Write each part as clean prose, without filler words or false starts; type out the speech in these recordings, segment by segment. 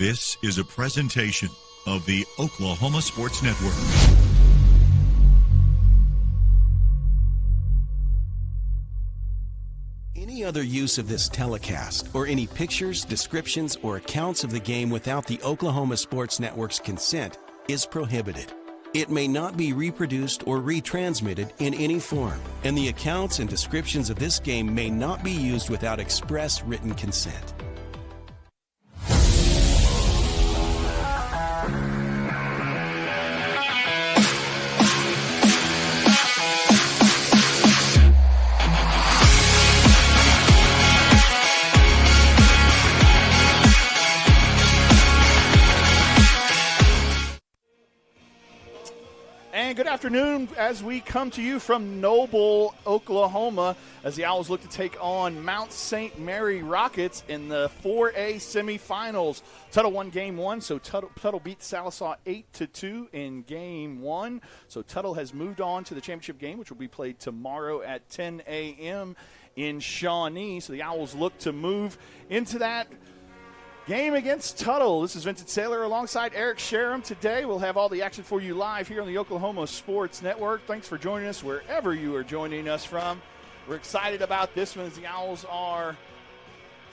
This is a presentation of the Oklahoma Sports Network. Any other use of this telecast or any pictures, descriptions, or accounts of the game without the Oklahoma Sports Network's consent is prohibited. It may not be reproduced or retransmitted in any form, and the accounts and descriptions of this game may not be used without express written consent. And good afternoon as we come to you from Noble, Oklahoma, as the Owls look to take on Mount St. Mary Rockets in the 4A semifinals. Tuttle won game one, so Tuttle beat Sallisaw 8-2 in game one. So Tuttle has moved on to the championship game, which will be played tomorrow at 10 a.m. in Shawnee. So the Owls look to move into that game against Tuttle. This is Vincent Saylor alongside Eric Sherham. Today we'll have all the action for you live here on the Oklahoma Sports Network. Thanks for joining us wherever you are joining us from. We're excited about this one as the Owls are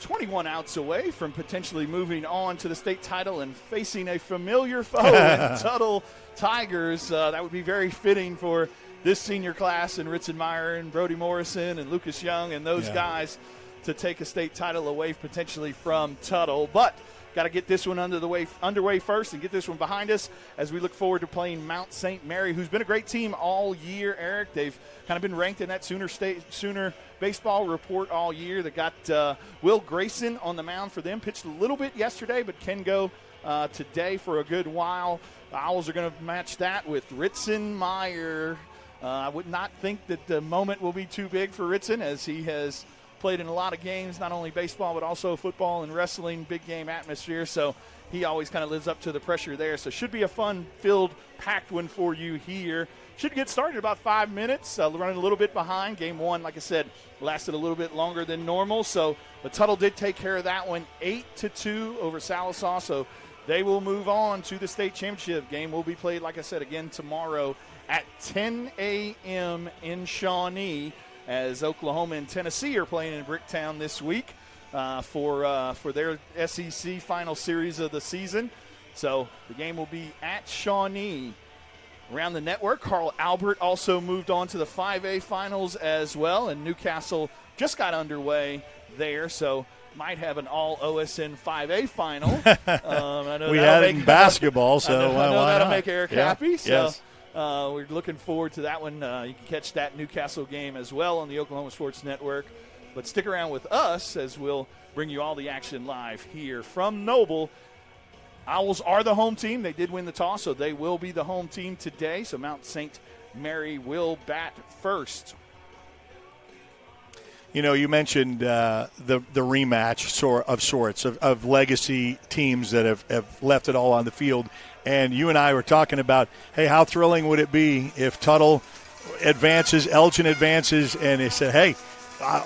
21 outs away from potentially moving on to the state title and facing a familiar foe in Tuttle Tigers. That would be very fitting for this senior class and Ritzenmeyer and Brody Morrison and Lucas Young and those guys to take a state title away potentially from Tuttle. But got to get this one underway first and get this one behind us as we look forward to playing Mount St. Mary, who's been a great team all year, Eric. They've kind of been ranked in that Sooner baseball report all year. They got Will Grayson on the mound for them. Pitched a little bit yesterday, but can go today for a good while. The Owls are going to match that with Ritzenmeyer. I would not think that the moment will be too big for Ritzen, as he has played in a lot of games, not only baseball but also football and wrestling, big game atmosphere, so he always kind of lives up to the pressure there. So should be a fun-filled, packed one for you here. Should get started in about 5 minutes, running a little bit behind. Game one, like I said, lasted a little bit longer than normal, but Tuttle did take care of that one, 8-2 over Sallisaw, so they will move on to the state championship. Game will be played, like I said, again tomorrow at 10 a.m. in Shawnee, as Oklahoma and Tennessee are playing in Bricktown this week for their SEC final series of the season. So the game will be at Shawnee. Around the network, Carl Albert also moved on to the 5A finals as well, and Newcastle just got underway there, so might have an all-OSN 5A final. I know we had it in basketball, so I know that'll make Eric happy. So. Yes. We're looking forward to that one. You can catch that Newcastle game as well on the Oklahoma Sports Network. But stick around with us as we'll bring you all the action live here from Noble. Owls are the home team. They did win the toss, so they will be the home team today. So Mount St. Mary will bat first. You know, you mentioned the rematch of sorts of legacy teams that have left it all on the field. And you and I were talking about, hey, how thrilling would it be if Tuttle advances, Elgin advances, and they said, hey,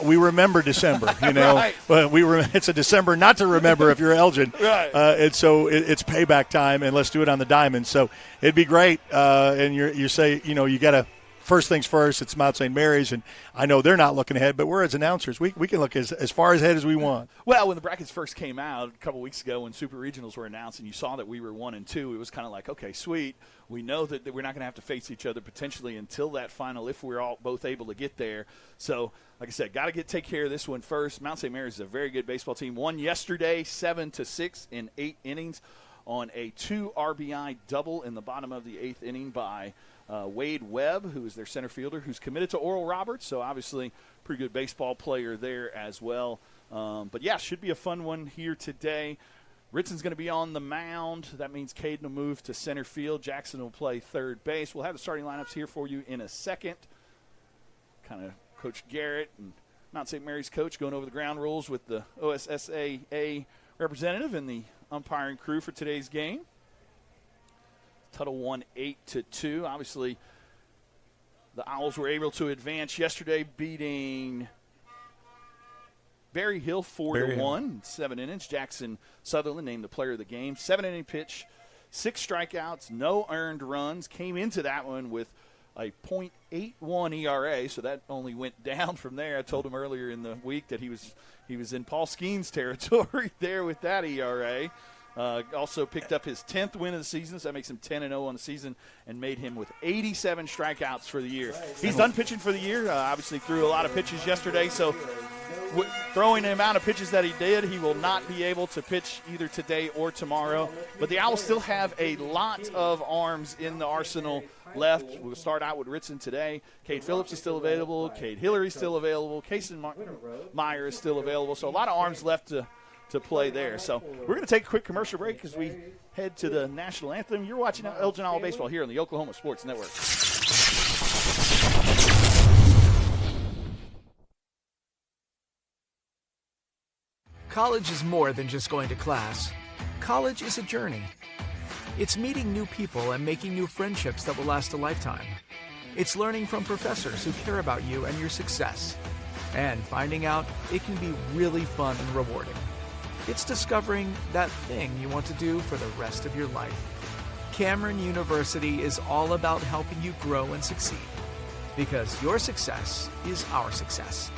we remember December, you know. Right. But it's a December not to remember if you're Elgin. Right. And so it's payback time, and let's do it on the diamond. So it'd be great. And you say, you know, you got to, first things first, it's Mount St. Mary's, and I know they're not looking ahead, but we're as announcers, we can look as far ahead as we want. Well, when the brackets first came out a couple weeks ago when Super Regionals were announced and you saw that we were 1 and 2, it was kind of like, okay, sweet. We know that we're not going to have to face each other potentially until that final if we're all both able to get there. So, like I said, got to take care of this one first. Mount St. Mary's is a very good baseball team. Won yesterday 7-6 in 8 innings on a 2 RBI double in the bottom of the 8th inning by Wade Webb, who is their center fielder, who's committed to Oral Roberts, so obviously pretty good baseball player there as well. But, yeah, should be a fun one here today. Ritzen's going to be on the mound. That means Caden will move to center field. Jackson will play third base. We'll have the starting lineups here for you in a second. Kind of Coach Garrett and Mount St. Mary's coach going over the ground rules with the OSSAA representative and the umpiring crew for today's game. Tuttle won 8-2. Obviously, the Owls were able to advance yesterday, beating Berry Hill 4-1, 7 innings. Jackson Sutherland named the player of the game. 7-inning pitch, 6 strikeouts, no earned runs. Came into that one with a .81 ERA, so that only went down from there. I told him earlier in the week that he was in Paul Skeen's territory there with that ERA. Also picked up his 10th win of the season, so that makes him 10-0 on the season, and made him with 87 strikeouts for the year. He's done pitching for the year. Obviously threw a lot of pitches yesterday, so throwing the amount of pitches that he did, he will not be able to pitch either today or tomorrow. But the Owls still have a lot of arms in the arsenal left. We'll start out with Ritson today. Cade Phillips is still available. Cade Hillary is still available. Kason Meyer is still available. So a lot of arms left to play there. So we're going to take a quick commercial break as we head to the national anthem. You're watching Elgin Owl Baseball here on the Oklahoma Sports Network. College is more than just going to class. College is a journey. It's meeting new people and making new friendships that will last a lifetime. It's learning from professors who care about you and your success. And finding out it can be really fun and rewarding. It's discovering that thing you want to do for the rest of your life. Cameron University is all about helping you grow and succeed. Because your success is our success.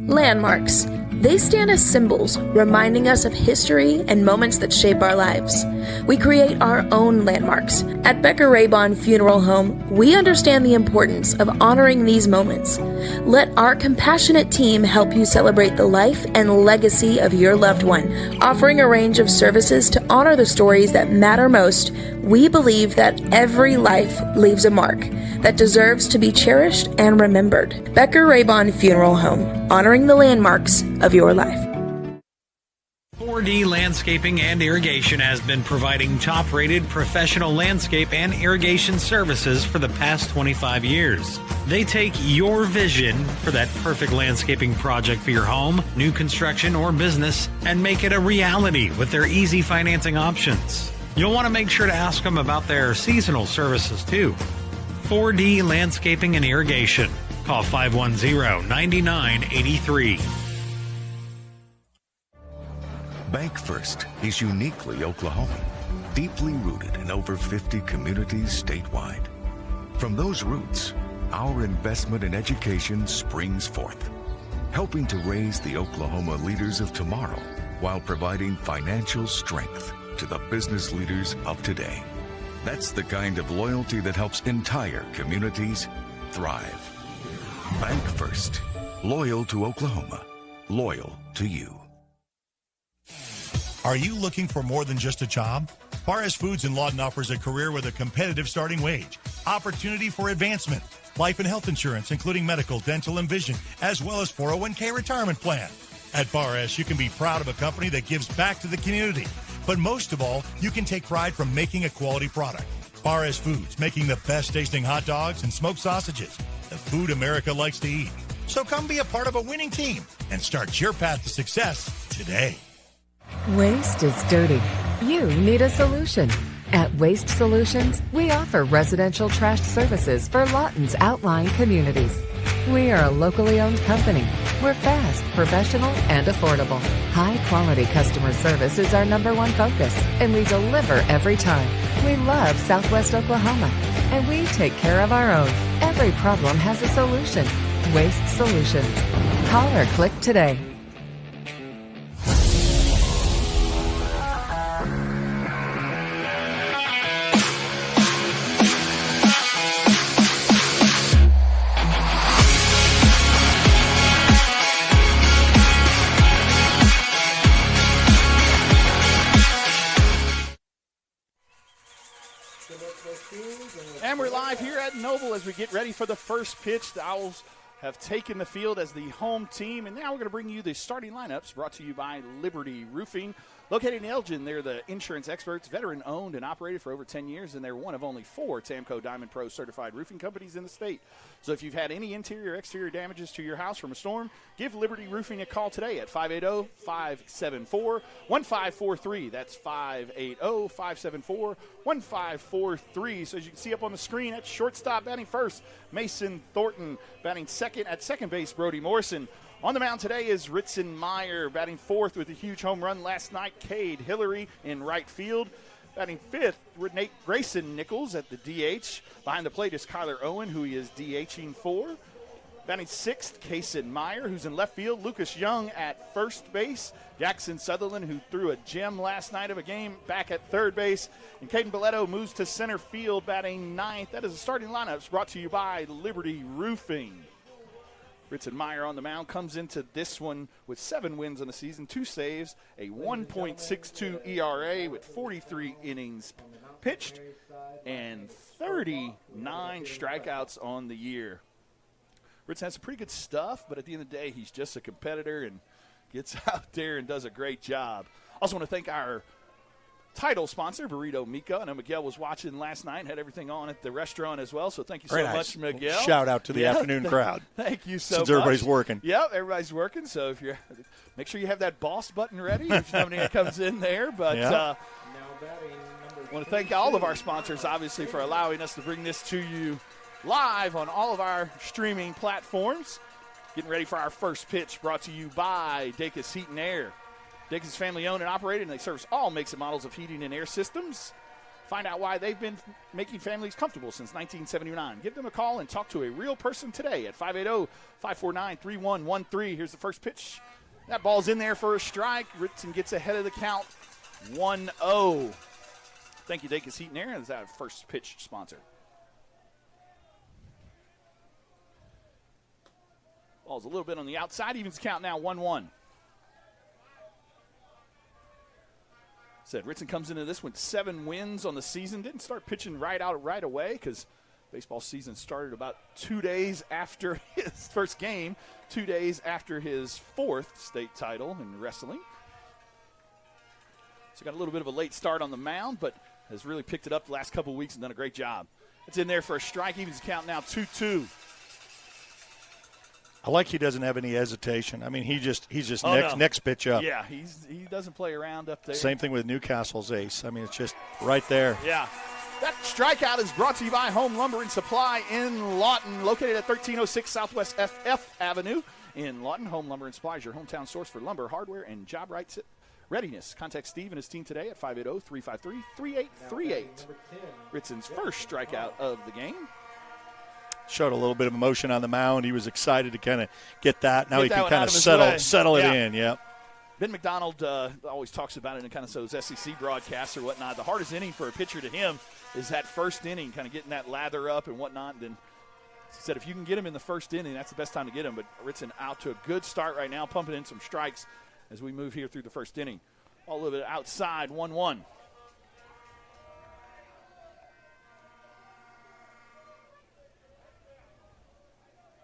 Landmarks. They stand as symbols, reminding us of history and moments that shape our lives. We create our own landmarks. At Becker-Raybon Funeral Home, we understand the importance of honoring these moments. Let our compassionate team help you celebrate the life and legacy of your loved one. Offering a range of services to honor the stories that matter most, we believe that every life leaves a mark that deserves to be cherished and remembered. Becker-Raybon Funeral Home, honoring the landmarks of your life. 4D Landscaping and Irrigation has been providing top-rated professional landscape and irrigation services for the past 25 years. They take your vision for that perfect landscaping project for your home, new construction, or business and make it a reality with their easy financing options. You'll want to make sure to ask them about their seasonal services too. 4D Landscaping and Irrigation. Call 510-9983. Bank First is uniquely Oklahoman, deeply rooted in over 50 communities statewide. From those roots, our investment in education springs forth, helping to raise the Oklahoma leaders of tomorrow while providing financial strength to the business leaders of today. That's the kind of loyalty that helps entire communities thrive. Bank First. Loyal to Oklahoma. Loyal to you. Are you looking for more than just a job? Barres Foods in Lawton offers a career with a competitive starting wage, opportunity for advancement, life and health insurance, including medical, dental, and vision, as well as 401k retirement plan. At Barres, you can be proud of a company that gives back to the community. But most of all, you can take pride from making a quality product. Barres Foods, making the best tasting hot dogs and smoked sausages. The food America likes to eat. So come be a part of a winning team and start your path to success today. Waste is dirty. You need a solution. At Waste Solutions, we offer residential trash services for Lawton's outlying communities. We are a locally owned company. We're fast, professional, and affordable. High-quality customer service is our #1 focus, and we deliver every time. We love Southwest Oklahoma, and we take care of our own. Every problem has a solution. Waste Solutions. Call or click today. And we're live here at Noble as we get ready for the first pitch. The Owls have taken the field as the home team, and now we're going to bring you the starting lineups brought to you by Liberty Roofing. Located in Elgin, they're the insurance experts, veteran-owned and operated for over 10 years, and they're one of only 4 Tamco Diamond Pro certified roofing companies in the state. So if you've had any interior or exterior damages to your house from a storm, give Liberty Roofing a call today at 580-574-1543. That's 580-574-1543. So as you can see up on the screen, that's shortstop batting first, Mason Thornton. Batting second, second. At second base, Brody Morrison. On the mound today is Ritson Meyer. Batting fourth with a huge home run last night, Cade Hillary in right field. Batting fifth, Nate Grayson Nichols at the DH. Behind the plate is Kyler Owen, who he is DHing for. Batting sixth, Kaysen Meyer, who's in left field. Lucas Young at first base. Jackson Sutherland, who threw a gem last night of a game, back at third base. And Caden Belletto moves to center field, batting ninth. That is the starting lineup. It's brought to you by Liberty Roofing. Ritson Meyer on the mound comes into this one with 7 wins on the season, 2 saves, a 1.62 ERA with 43 innings pitched, and 39 strikeouts on the year. Ritson has some pretty good stuff, but at the end of the day, he's just a competitor and gets out there and does a great job. Also want to thank our title sponsor, Burrito Mika. I know Miguel was watching last night and had everything on at the restaurant as well, so thank you so much, Miguel. Shout out to the afternoon crowd. Thank you so much. Since everybody's working. Yep, everybody's working, so if you're make sure you have that boss button ready if somebody comes in there. But I want to thank all of our sponsors, obviously, for allowing us to bring this to you live on all of our streaming platforms. Getting ready for our first pitch, brought to you by Dacus Heat and Air. Dacus is family owned and operated, and they service all makes and models of heating and air systems. Find out why they've been making families comfortable since 1979. Give them a call and talk to a real person today at 580-549-3113. Here's the first pitch. That ball's in there for a strike. Ritson gets ahead of the count, 1-0. Thank you, Dacus Heat and Air. That's our first pitch sponsor. Ball's a little bit on the outside. Evens count now 1-1. Said Ritson comes into this with 7 wins on the season. Didn't start pitching right away because baseball season started about 2 days after his first game, 2 days after his 4th state title in wrestling. So got a little bit of a late start on the mound, but has really picked it up the last couple of weeks and done a great job. It's in there for a strike. Evens count now 2-2. I like he doesn't have any hesitation. I mean, he's just next pitch up. Yeah, he doesn't play around up there. Same thing with Newcastle's ace. I mean, it's just right there. Yeah. That strikeout is brought to you by Home Lumber and Supply in Lawton, located at 1306 Southwest FF Avenue in Lawton. Home Lumber and Supply is your hometown source for lumber, hardware, and job readiness. Contact Steve and his team today at 580-353-3838. Ritson's first strikeout of the game. Showed a little bit of emotion on the mound. He was excited to kind of get that. Now he can kind of settle it in. Yeah. Ben McDonald always talks about it in kind of those SEC broadcasts or whatnot. The hardest inning for a pitcher to him is that first inning, kind of getting that lather up and whatnot. And then he said if you can get him in the first inning, that's the best time to get him. But Ritson out to a good start right now, pumping in some strikes as we move here through the first inning. All a little bit outside, 1-1.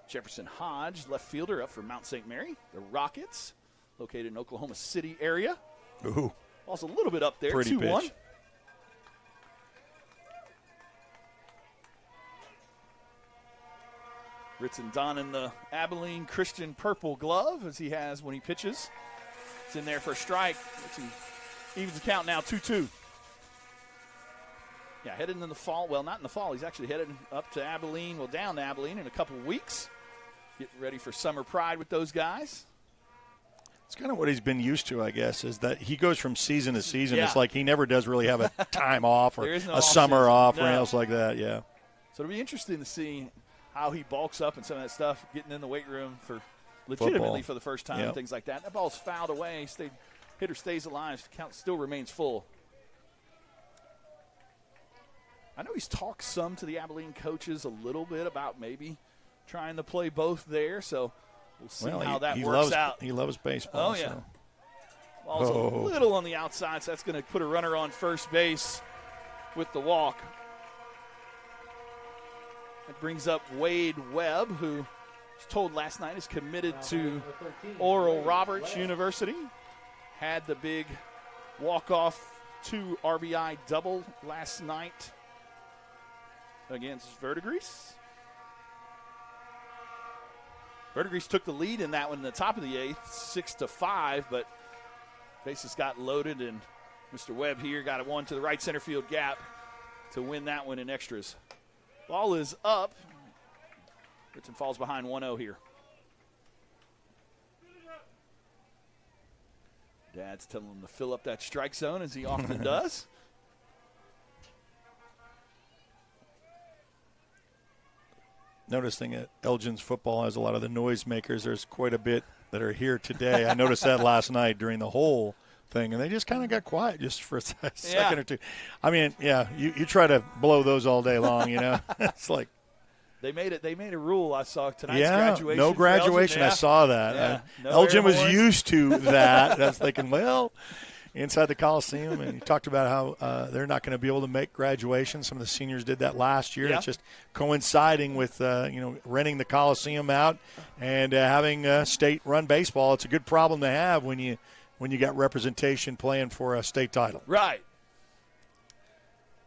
Jefferson Hodge, left fielder, up for Mount St. Mary. The Rockets, located in Oklahoma City area. Ooh. Also a little bit up there, 2-1. Pitch. Ritson donning the Abilene Christian purple glove as he has when he pitches. It's in there for a strike. Ritson evens the count now, 2-2. Yeah, headed in the fall. Well, not in the fall. He's actually headed up to Abilene, down to Abilene in a couple of weeks. Getting ready for summer pride with those guys. It's kind of what he's been used to, I guess, is that he goes from season to season. Yeah. It's like he never does really have a time off or no a summer off or no. anything else like that, yeah. So it'll be interesting to see how he bulks up and some of that stuff, getting in the weight room for legitimately for the first time and things like that. That ball's fouled away. Hitter stays alive. Count still remains full. I know he's talked some to the Abilene coaches a little bit about maybe trying to play both there, so we'll see how that works out. He loves baseball. Oh, yeah. So. Ball's a little on the outside, so that's going to put a runner on first base with the walk. It brings up Wade Webb, who was told last night is committed to Oral Roberts University. Had the big walk-off 2 RBI double last night against Verdigris. Verdigris took the lead in that one in the top of the 8th, 6-5, but bases got loaded, and Mr. Webb here got a one to the right center field gap to win that one in extras. Ball is up. Ritson falls behind 1-0 here. Dad's telling him to fill up that strike zone, as he often does. Noticing that Elgin's football has a lot of the noisemakers. There's quite a bit that are here today. I noticed that last night during the whole thing, and they just kind of got quiet just for a second or two. I mean, yeah, you try to blow those all day long, you know. It's like they made a rule. I saw tonight's graduation. No graduation. Elgin, I saw that. Yeah, no Elgin was horns. used to that. I was thinking, well, inside the Coliseum, and he talked about how they're not going to be able to make graduation. Some of the seniors did that last year. Yeah. It's just coinciding with renting the Coliseum out and having state-run baseball. It's a good problem to have when you got representation playing for a state title. Right.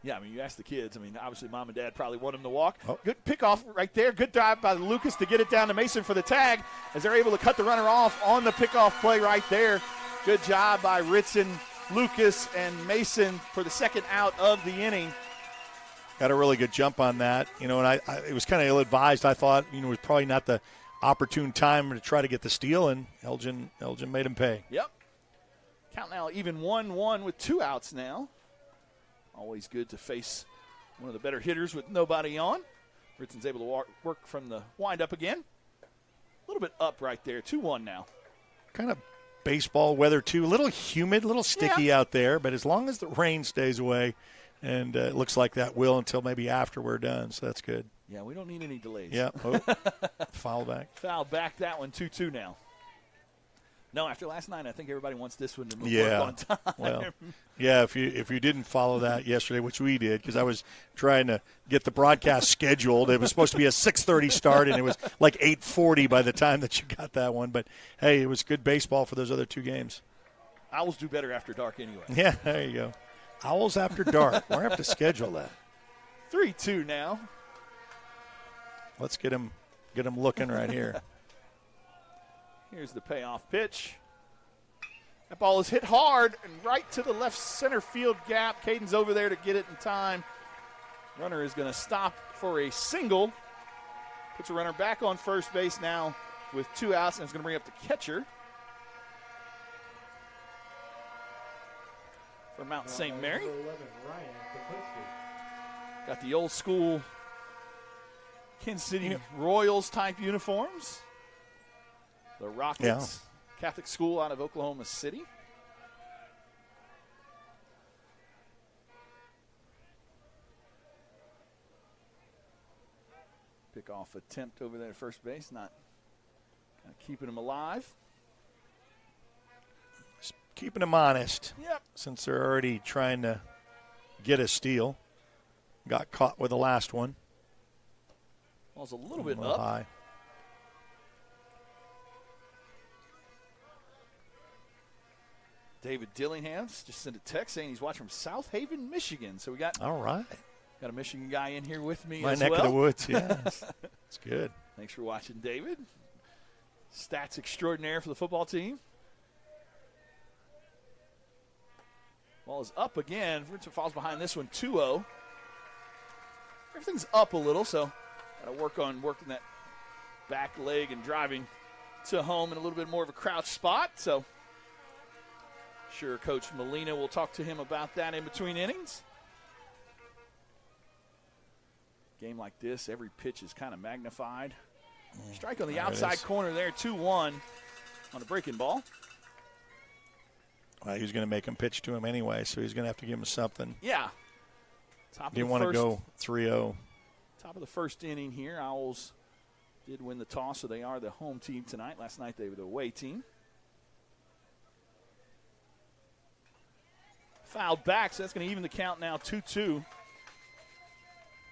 Yeah, I mean, you ask the kids. I mean, obviously, Mom and Dad probably want them to walk. Oh. Good pickoff right there. Good drive by Lucas to get it down to Mason for the tag, as they're able to cut the runner off on the pickoff play right there. Good job by Ritson, Lucas, and Mason for the second out of the inning. Got a really good jump on that, and it was kind of ill-advised. I thought, it was probably not the opportune time to try to get the steal, and Elgin made him pay. Yep. Count now even 1-1 with 2 outs now. Always good to face one of the better hitters with nobody on. Ritson's able to work from the windup again. A little bit up right there, 2-1 now. Kind of baseball weather, too. A little humid, a little sticky out there, but as long as the rain stays away, and it looks like that will until maybe after we're done, so that's good. Yeah, we don't need any delays. Yeah. Oh, foul back. Foul back, that one, 2-2 now. No, after last night, I think everybody wants this one to move on time. Well, yeah, if you didn't follow that yesterday, which we did, because I was trying to get the broadcast scheduled. It was supposed to be a 6:30 start, and it was like 8:40 by the time that you got that one. But, hey, it was good baseball for those other 2 games. Owls do better after dark anyway. Yeah, there you go. Owls after dark. We're going to have to schedule that. 3-2 now. Let's get him looking right here. Here's the payoff pitch. That ball is hit hard and right to the left center field gap. Caden's over there to get it in time. Runner is going to stop for a single. Puts a runner back on first base now with 2 outs, and it's going to bring up the catcher for Mount St. Mary. Got the old school Kansas City Royals type uniforms. The Rockets Catholic school out of Oklahoma City. Pick-off attempt over there at first base, not kind of keeping him alive. Just keeping them honest. Yep. Since they're already trying to get a steal. Got caught with the last one. Ball's a little bit up. High. David Dillingham's just sent a text saying he's watching from South Haven, Michigan. So we got a Michigan guy in here with me My as neck well. of the woods, yeah. It's good. Thanks for watching, David. Stats extraordinaire for the football team. Ball is up again. Richard falls behind this one, 2-0. Everything's up a little, so got to work on working that back leg and driving to home in a little bit more of a crouch spot. So sure Coach Molina will talk to him about that in between innings. Game like this, every pitch is kind of magnified. Strike on the outside corner there, 2-1 on a breaking ball. Well, he was going to make him pitch to him anyway, so he's going to have to give him something. Yeah. Didn't want to go 3-0. Top of the first inning here. Owls did win the toss, so they are the home team tonight. Last night they were the away team. Fouled back, so that's going to even the count now, 2-2.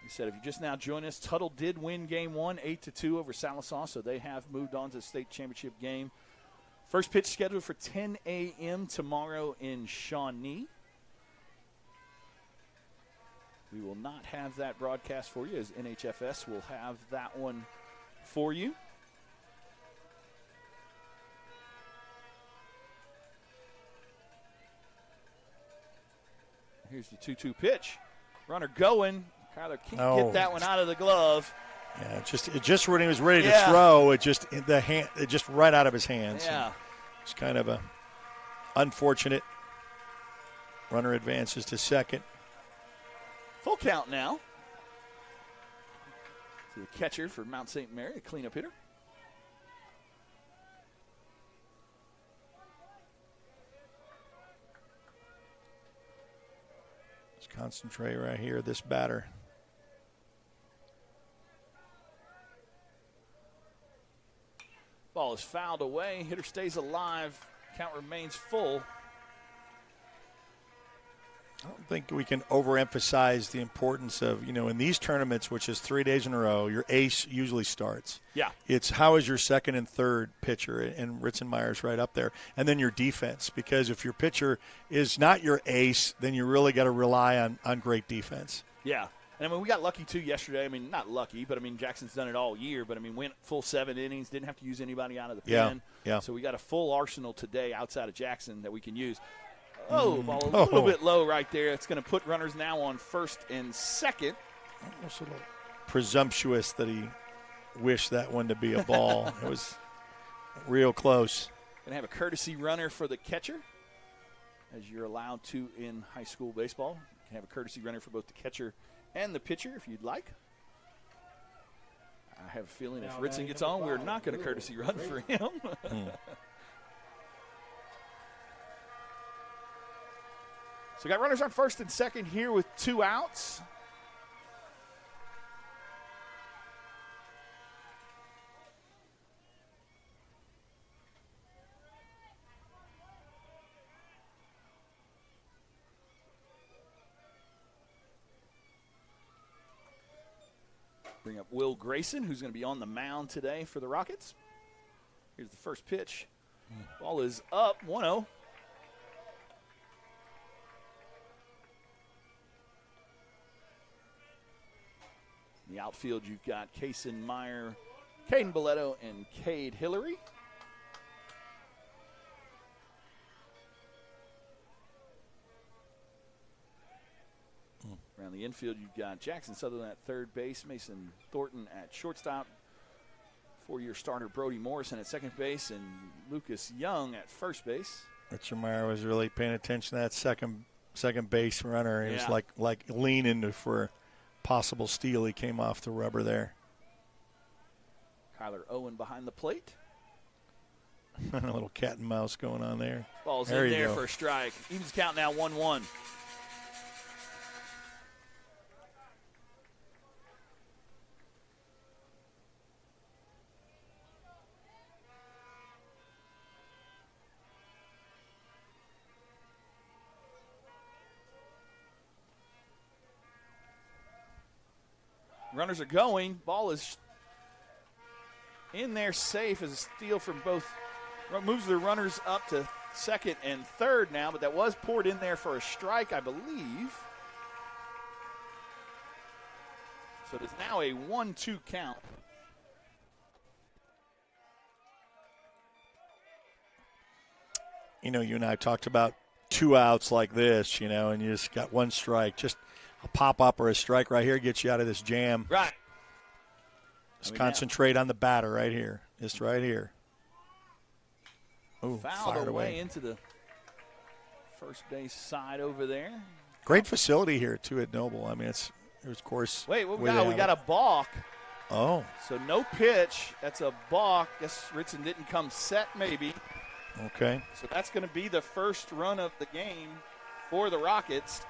He said, if you just now join us, Tuttle did win game 1, 8-2 over Sallisaw, so they have moved on to the state championship game. First pitch scheduled for 10 a.m. tomorrow in Shawnee. We will not have that broadcast for you, as NHFS will have that one for you. Here's the 2-2 pitch. Runner going. Kyler can't get that one out of the glove. Yeah, just when he was ready to throw, it just right out of his hands. Yeah. It's kind of a unfortunate. Runner advances to second. Full count now. To the catcher for Mount St. Mary, a cleanup hitter. Let's concentrate right here, this batter. Ball is fouled away. Hitter stays alive. Count remains full. I don't think we can overemphasize the importance of, in these tournaments, which is 3 days in a row, your ace usually starts. Yeah. It's how is your second and third pitcher, and Ritzenmeyer's right up there, and then your defense, because if your pitcher is not your ace, then you really got to rely on great defense. Yeah. And, we got lucky, too, yesterday. Not lucky, but, Jackson's done it all year. But, went full 7 innings, didn't have to use anybody out of the pen. Yeah. So we got a full arsenal today outside of Jackson that we can use. Ball a little bit low right there. It's going to put runners now on first and second. Almost a little presumptuous that he wished that one to be a ball. It was real close. Going to have a courtesy runner for the catcher, as you're allowed to in high school baseball. You can have a courtesy runner for both the catcher and the pitcher if you'd like. I have a feeling if Ritzen gets on, we're not going to courtesy run for him. So got runners on first and second here with 2 outs. Bring up Will Grayson, who's going to be on the mound today for the Rockets. Here's the first pitch. Ball is up, 1-0. In the outfield, you've got Kaysen Meyer, Caden Boletto, and Cade Hillary. Around the infield, you've got Jackson Sutherland at third base, Mason Thornton at shortstop, 4-year starter Brody Morrison at second base, and Lucas Young at first base. Richard Meyer was really paying attention to that second base runner. He was like leaning for possible steal. He came off the rubber there. Kyler Owen behind the plate. A little cat and mouse going on there. Ball's in there for a strike. Evens count now 1-1. Runners are going. Ball is in there safe as a steal from both. Moves the runners up to second and third now, but that was poured in there for a strike, I believe. So it's now a 1-2 count. You and I talked about 2 outs like this, and you just got 1 strike. Just a pop-up or a strike right here gets you out of this jam. Right. Just concentrate on the batter right here. Just right here. Ooh, fouled away into the first base side over there. Great facility here, too, at Noble. It's of course. Wait, what we got? We got a balk. Oh. So no pitch. That's a balk. Guess Ritson didn't come set, maybe. Okay. So that's going to be the first run of the game for the Rockets.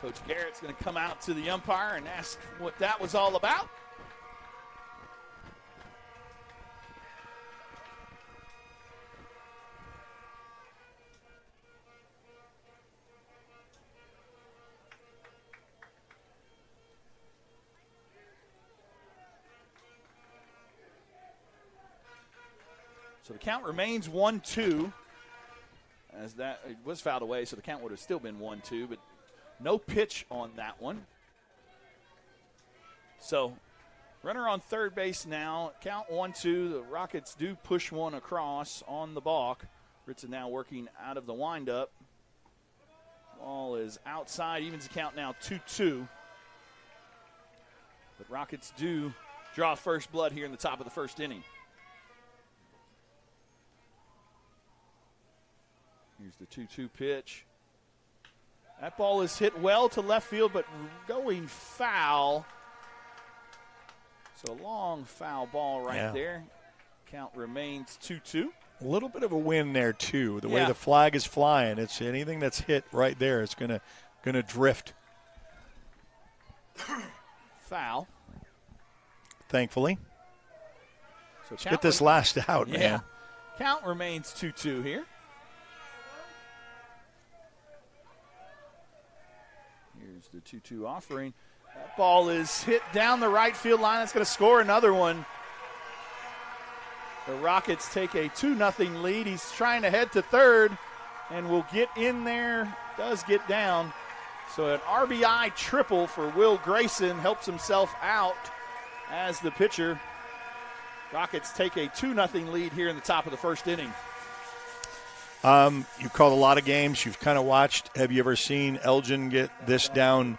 Coach Garrett's going to come out to the umpire and ask what that was all about. So the count remains 1-2, as that it was fouled away, so the count would have still been 1-2, but no pitch on that one. So runner on third base now. Count 1-2. The Rockets do push one across on the balk. Ritson now working out of the windup. Ball is outside. Evens the count now 2-2. But Rockets do draw first blood here in the top of the first inning. Here's the 2-2 pitch. That ball is hit well to left field, but going foul. So a long foul ball right there. Count remains 2-2. A little bit of a win there, too. The way the flag is flying, it's anything that's hit right there, it's gonna drift. Foul. Thankfully. So Let's get this last out, yeah. man. Count remains 2-2 here. Here's the 2-2 offering. That ball is hit down the right field line. That's going to score another one. The Rockets take a 2-0 lead. He's trying to head to third and will get in there, does get down. So an RBI triple for Will Grayson helps himself out as the pitcher. Rockets take a 2-0 lead here in the top of the first inning. You've called a lot of games. You've kind of watched. Have you ever seen Elgin get this down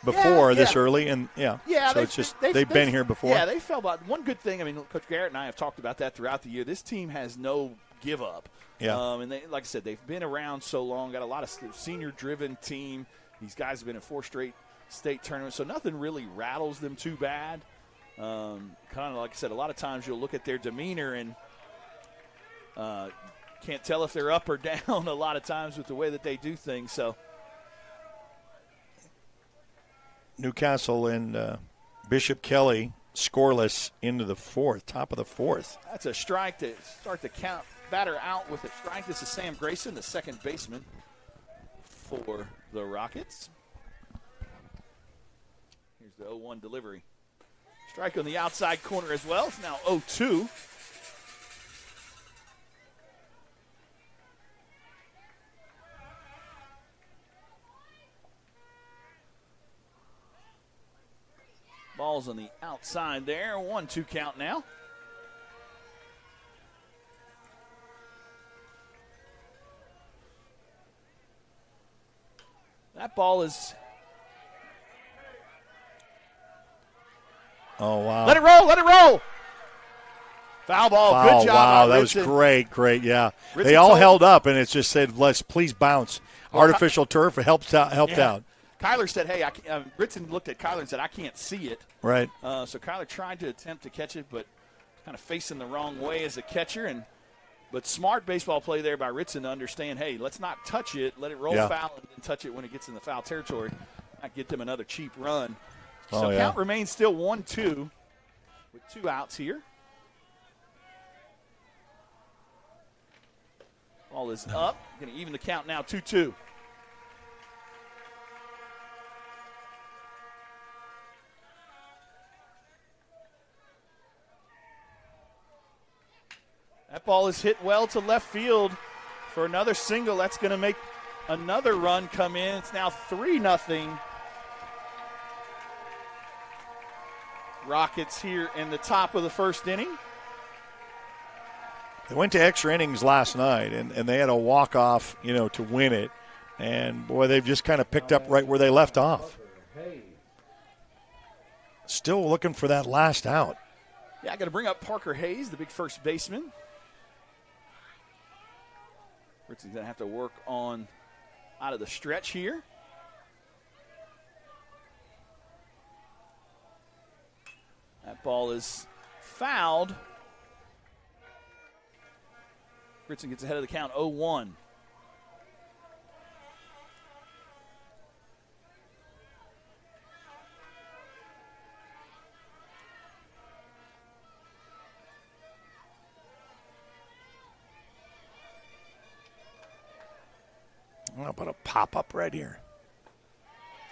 before this early? And so it's just they've been here before. Yeah, they fell about one good thing. I mean, Coach Garrett and I have talked about that throughout the year. This team has no give up. Yeah. And they, like I said, they've been around so long. Got a lot of senior-driven team. These guys have been in 4 straight state tournaments, so nothing really rattles them too bad. Kind of like I said, a lot of times you'll look at their demeanor and can't tell if they're up or down a lot of times with the way that they do things. So Newcastle and Bishop Kelly scoreless into the fourth, top of the fourth. That's a strike to start the count. Batter out with a strike. This is Sam Grayson, the second baseman for the Rockets. Here's the 0-1 delivery. Strike on the outside corner as well. It's now 0-2. Ball's on the outside there. 1-2 count now. That ball is. Oh, wow. Let it roll, let it roll. Foul ball. Foul, good job. Wow, that Ritson. was great, yeah. Ritson they all told- held up, and it just said, let's please bounce. Artificial turf helped out. Kyler said, hey, Ritson looked at Kyler and said, I can't see it. Right. So Kyler tried to attempt to catch it, but kind of facing the wrong way as a catcher. But smart baseball play there by Ritson to understand, hey, let's not touch it. Let it roll foul and then touch it when it gets in the foul territory. Not get them another cheap run. So count remains still 1-2 with 2 outs here. Ball is up. Going to even the count now, 2-2. That ball is hit well to left field for another single. That's going to make another run come in. It's now 3-0. Rockets here in the top of the first inning. They went to extra innings last night, and they had a walk-off, to win it. And, boy, they've just kind of picked up right where they left off. Still looking for that last out. Yeah, I got to bring up Parker Hayes, the big first baseman. Ritson's going to have to work on out of the stretch here. That ball is fouled. Ritson gets ahead of the count, 0-1. How about a pop-up right here?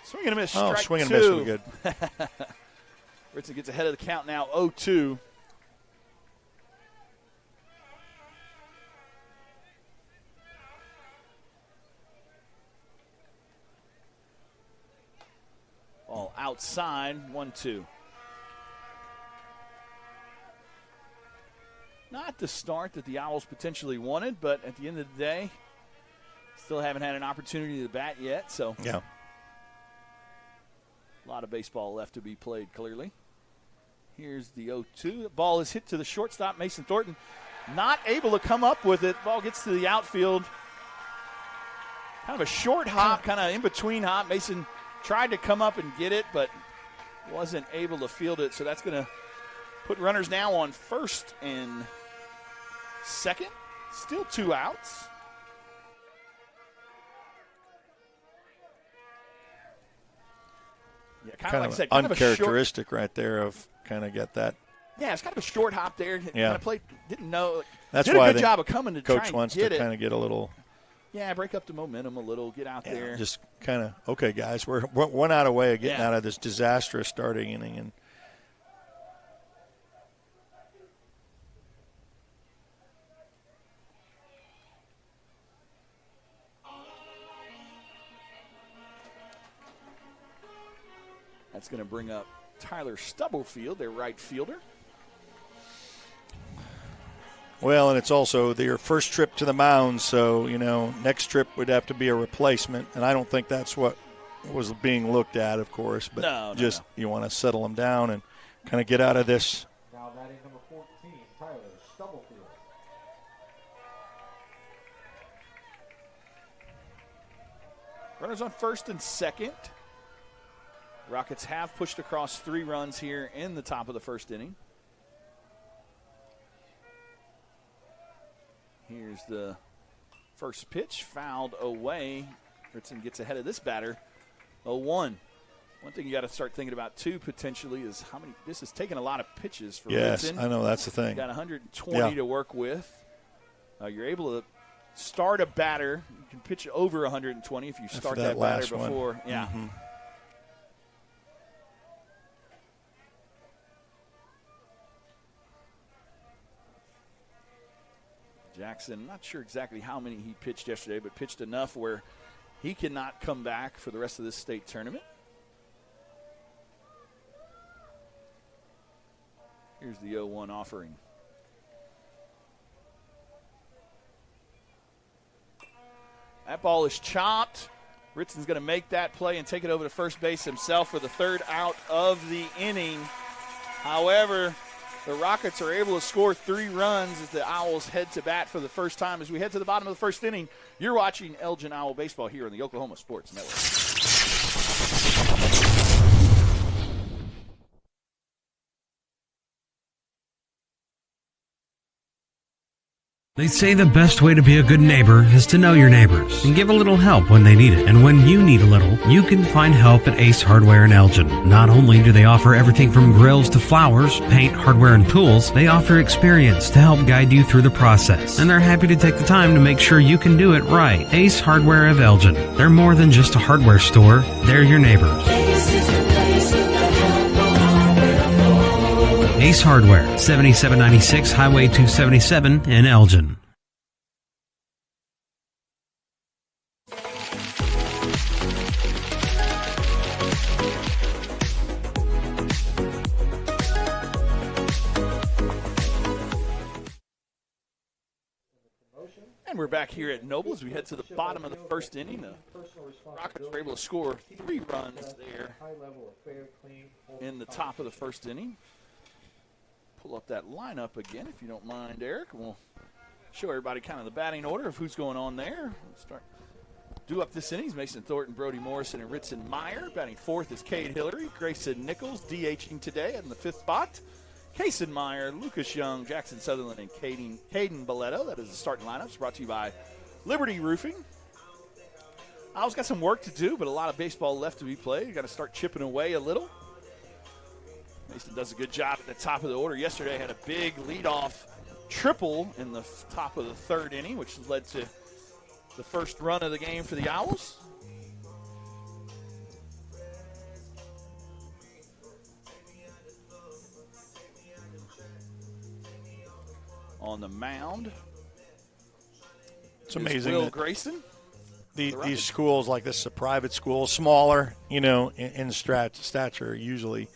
Swing and a miss, strike swing and two. miss would be good. Ritson gets ahead of the count now, 0-2. Ball outside, 1-2. Not the start that the Owls potentially wanted, but at the end of the day, still haven't had an opportunity to bat yet, so yeah. A lot of baseball left to be played, clearly. Here's the 0-2. The ball is hit to the shortstop, Mason Thornton. Not able to come up with it. Ball gets to the outfield. Kind of a short hop, kind of in-between hop. Mason tried to come up and get it, but wasn't able to field it. So that's going to put runners now on first and second. Still 2 outs. Yeah, kind of like I said, kind uncharacteristic of right there of kind of get that. Yeah, it's kind of a short hop there. Yeah. Kind of played, didn't know. That's did why a good job of coming to try and coach wants get to it. kind of get a little. Yeah, break up the momentum a little, get out there. Just kind of, okay, guys, we're 1 out away of getting Yeah. out of this disastrous starting inning. And That's going to bring up Tyler Stubblefield, their right fielder. well, and it's also their first trip to the mound, so, next trip would have to be a replacement, and I don't think that's what was being looked at, of course, but No. You want to settle them down and kind of get out of this. Now batting number 14, Tyler Stubblefield. Runners on first and second. Rockets have pushed across 3 runs here in the top of the first inning. Here's the first pitch, fouled away. Ritson gets ahead of this batter. 0-1. One thing you got to start thinking about, too, potentially, is how many. This has taken a lot of pitches for Yes, Ritson. I know, that's the thing. You got 120 to work with. You're able to start a batter. You can pitch over 120 if you start that batter before. One. Yeah. Mm-hmm. Jackson, not sure exactly how many he pitched yesterday, but pitched enough where he cannot come back for the rest of this state tournament. Here's the 0-1 offering. That ball is chopped. Ritson's going to make that play and take it over to first base himself for the 3rd out of the inning. However, the Rockets are able to score 3 runs as the Owls head to bat for the first time. As we head to the bottom of the first inning, you're watching Elgin Owl Baseball here on the Oklahoma Sports Network. They say the best way to be a good neighbor is to know your neighbors and give a little help when they need it. And when you need a little, you can find help at Ace Hardware in Elgin. Not only do they offer everything from grills to flowers, paint, hardware, and tools, they offer experience to help guide you through the process. And they're happy to take the time to make sure you can do it right. Ace Hardware of Elgin. They're more than just a hardware store. They're your neighbors. Ace Hardware, 7796 Highway 277 in Elgin. And we're back here at Noble as we head to the bottom of the first inning. The Rockets were able to score 3 runs there in the top of the first inning. Pull up that lineup again, if you don't mind, Eric. We'll show everybody kind of the batting order of who's going on there. We'll start. Due up this inning, Mason Thornton, Brody Morrison, and Ritson Meyer. Batting 4th is Cade Hillary. Grayson Nichols DHing today in the 5th spot. Kason Meyer, Lucas Young, Jackson Sutherland, and Caden Balletto. That is the starting lineups brought to you by Liberty Roofing. Owls got some work to do, but a lot of baseball left to be played. You got to start chipping away a little. Mason does a good job at the top of the order. Yesterday had a big leadoff triple in the top of the 3rd inning, which led to the first run of the game for the Owls. On the mound, it's amazing. Will Grayson. These schools like this is a private school, smaller, in stature usually,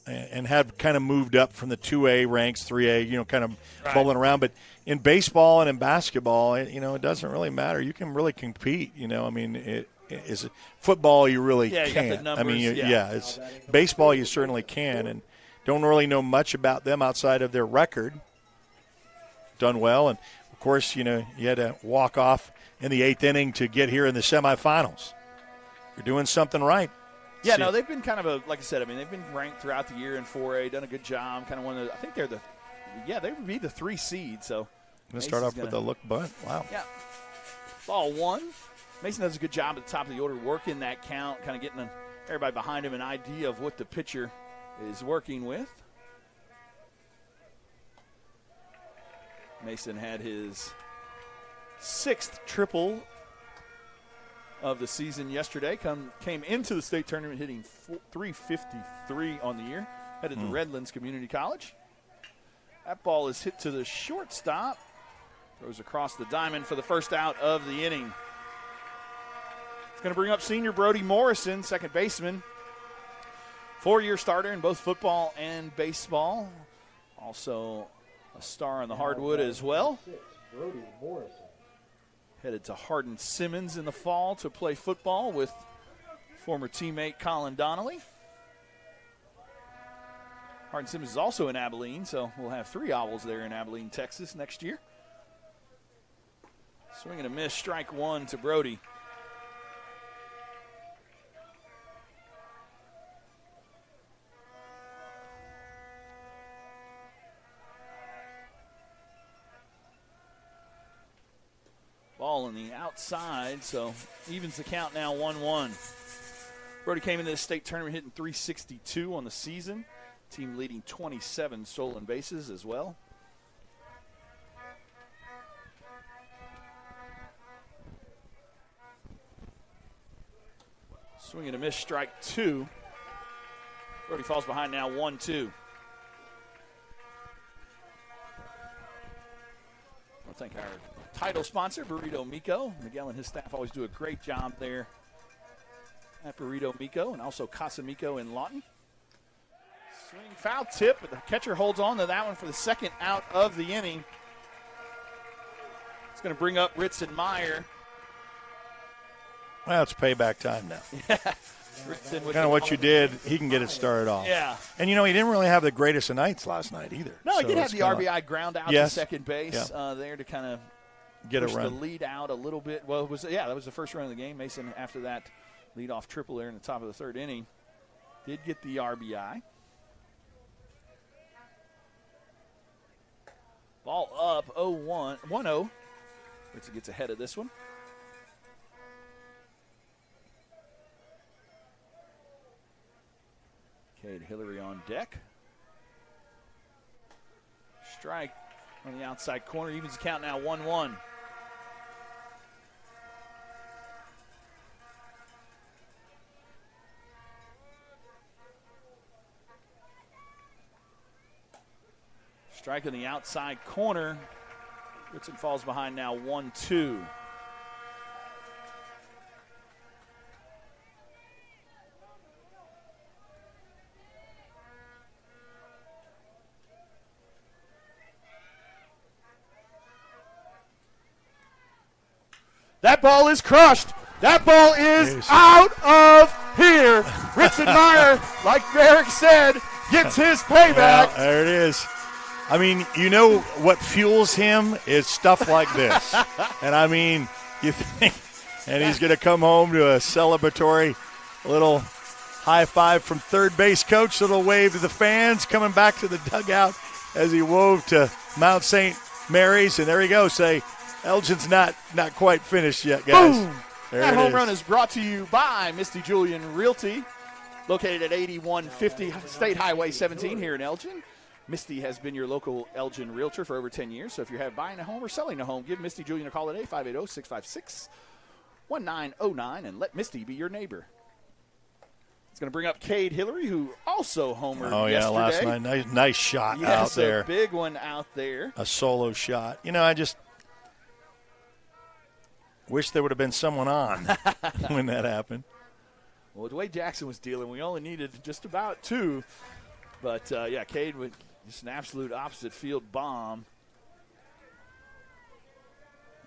and have kind of moved up from the 2A ranks, 3A, kind of bubbling around. But in baseball and in basketball, it doesn't really matter. You can really compete. It is football. You really can't. You got the numbers, it's baseball. You certainly can, and don't really know much about them outside of their record. Done well, and of course, you had to walk off in the 8th inning to get here in the semifinals. You're doing something right. Yeah, no, they've been kind of like I said, they've been ranked throughout the year in 4A, done a good job. Kind of one of I think they would be the 3 seed. So I'm going to start off with a look bunt. Wow. Yeah. Ball 1. Mason does a good job at the top of the order, working that count, kind of getting everybody behind him an idea of what the pitcher is working with. Mason had his 6th triple of the season yesterday. Came into the state tournament hitting .353 on the year. Headed to Redlands Community College. That ball is hit to the shortstop. Throws across the diamond for the first out of the inning. It's going to bring up senior Brody Morrison, second baseman. 4-year starter in both football and baseball. Also a star on the hardwood as well. Brody Morrison. Headed to Hardin Simmons in the fall to play football with former teammate Colin Donnelly. Hardin Simmons is also in Abilene, so we'll have 3 Owls there in Abilene, Texas next year. Swing and a miss, strike 1 to Brody. Ball on the outside, so evens the count now 1-1. Brody came into the state tournament hitting .362 on the season. Team leading 27 stolen bases as well. Swing and a miss, strike 2. Brody falls behind now 1-2. I thank our title sponsor, Burrito Miko. Miguel and his staff always do a great job there at Burrito Miko, and also Casa Miko in Lawton. Swing, foul tip, but the catcher holds on to that one for the second out of the inning. It's going to bring up Ritson Meyer. Well, it's payback time now. Ritson kind of what you did, he can get it started off. Yeah. And, he didn't really have the greatest of nights last night either. No, he did have the RBI ground out to second base there to kind of get push a run. The lead out a little bit. Well, that was the first run of the game. Mason, after that lead-off triple there in the top of the 3rd inning, did get the RBI. Ball up 1-0. Ritson gets ahead of this one. Cade Hillary on deck. Strike on the outside corner. Evens the count now 1-1. Strike on the outside corner. Ritson falls behind now 1-2. That ball is crushed. That ball is out of here. Ritson Meyer, like Eric said, gets his payback. Yeah, there it is. I mean, what fuels him is stuff like this. And, you think, and he's going to come home to a celebratory little high five from third base coach, little wave to the fans, coming back to the dugout as he wove to Mount St. Mary's. And there he goes, say, Elgin's not quite finished yet, guys. Boom. That home run is brought to you by Misty Julian Realty, located at 8150 State Highway 17 here in Elgin. Misty has been your local Elgin realtor for over 10 years. So if you're buying a home or selling a home, give Misty Julian a call today, 580-656-1909, and let Misty be your neighbor. It's going to bring up Cade Hillary, who also homered yesterday. Last night. Nice shot out there. A big one out there. A solo shot. I just wish there would have been someone on when that happened. Well, the way Jackson was dealing, we only needed just about 2. But, Cade with just an absolute opposite field bomb.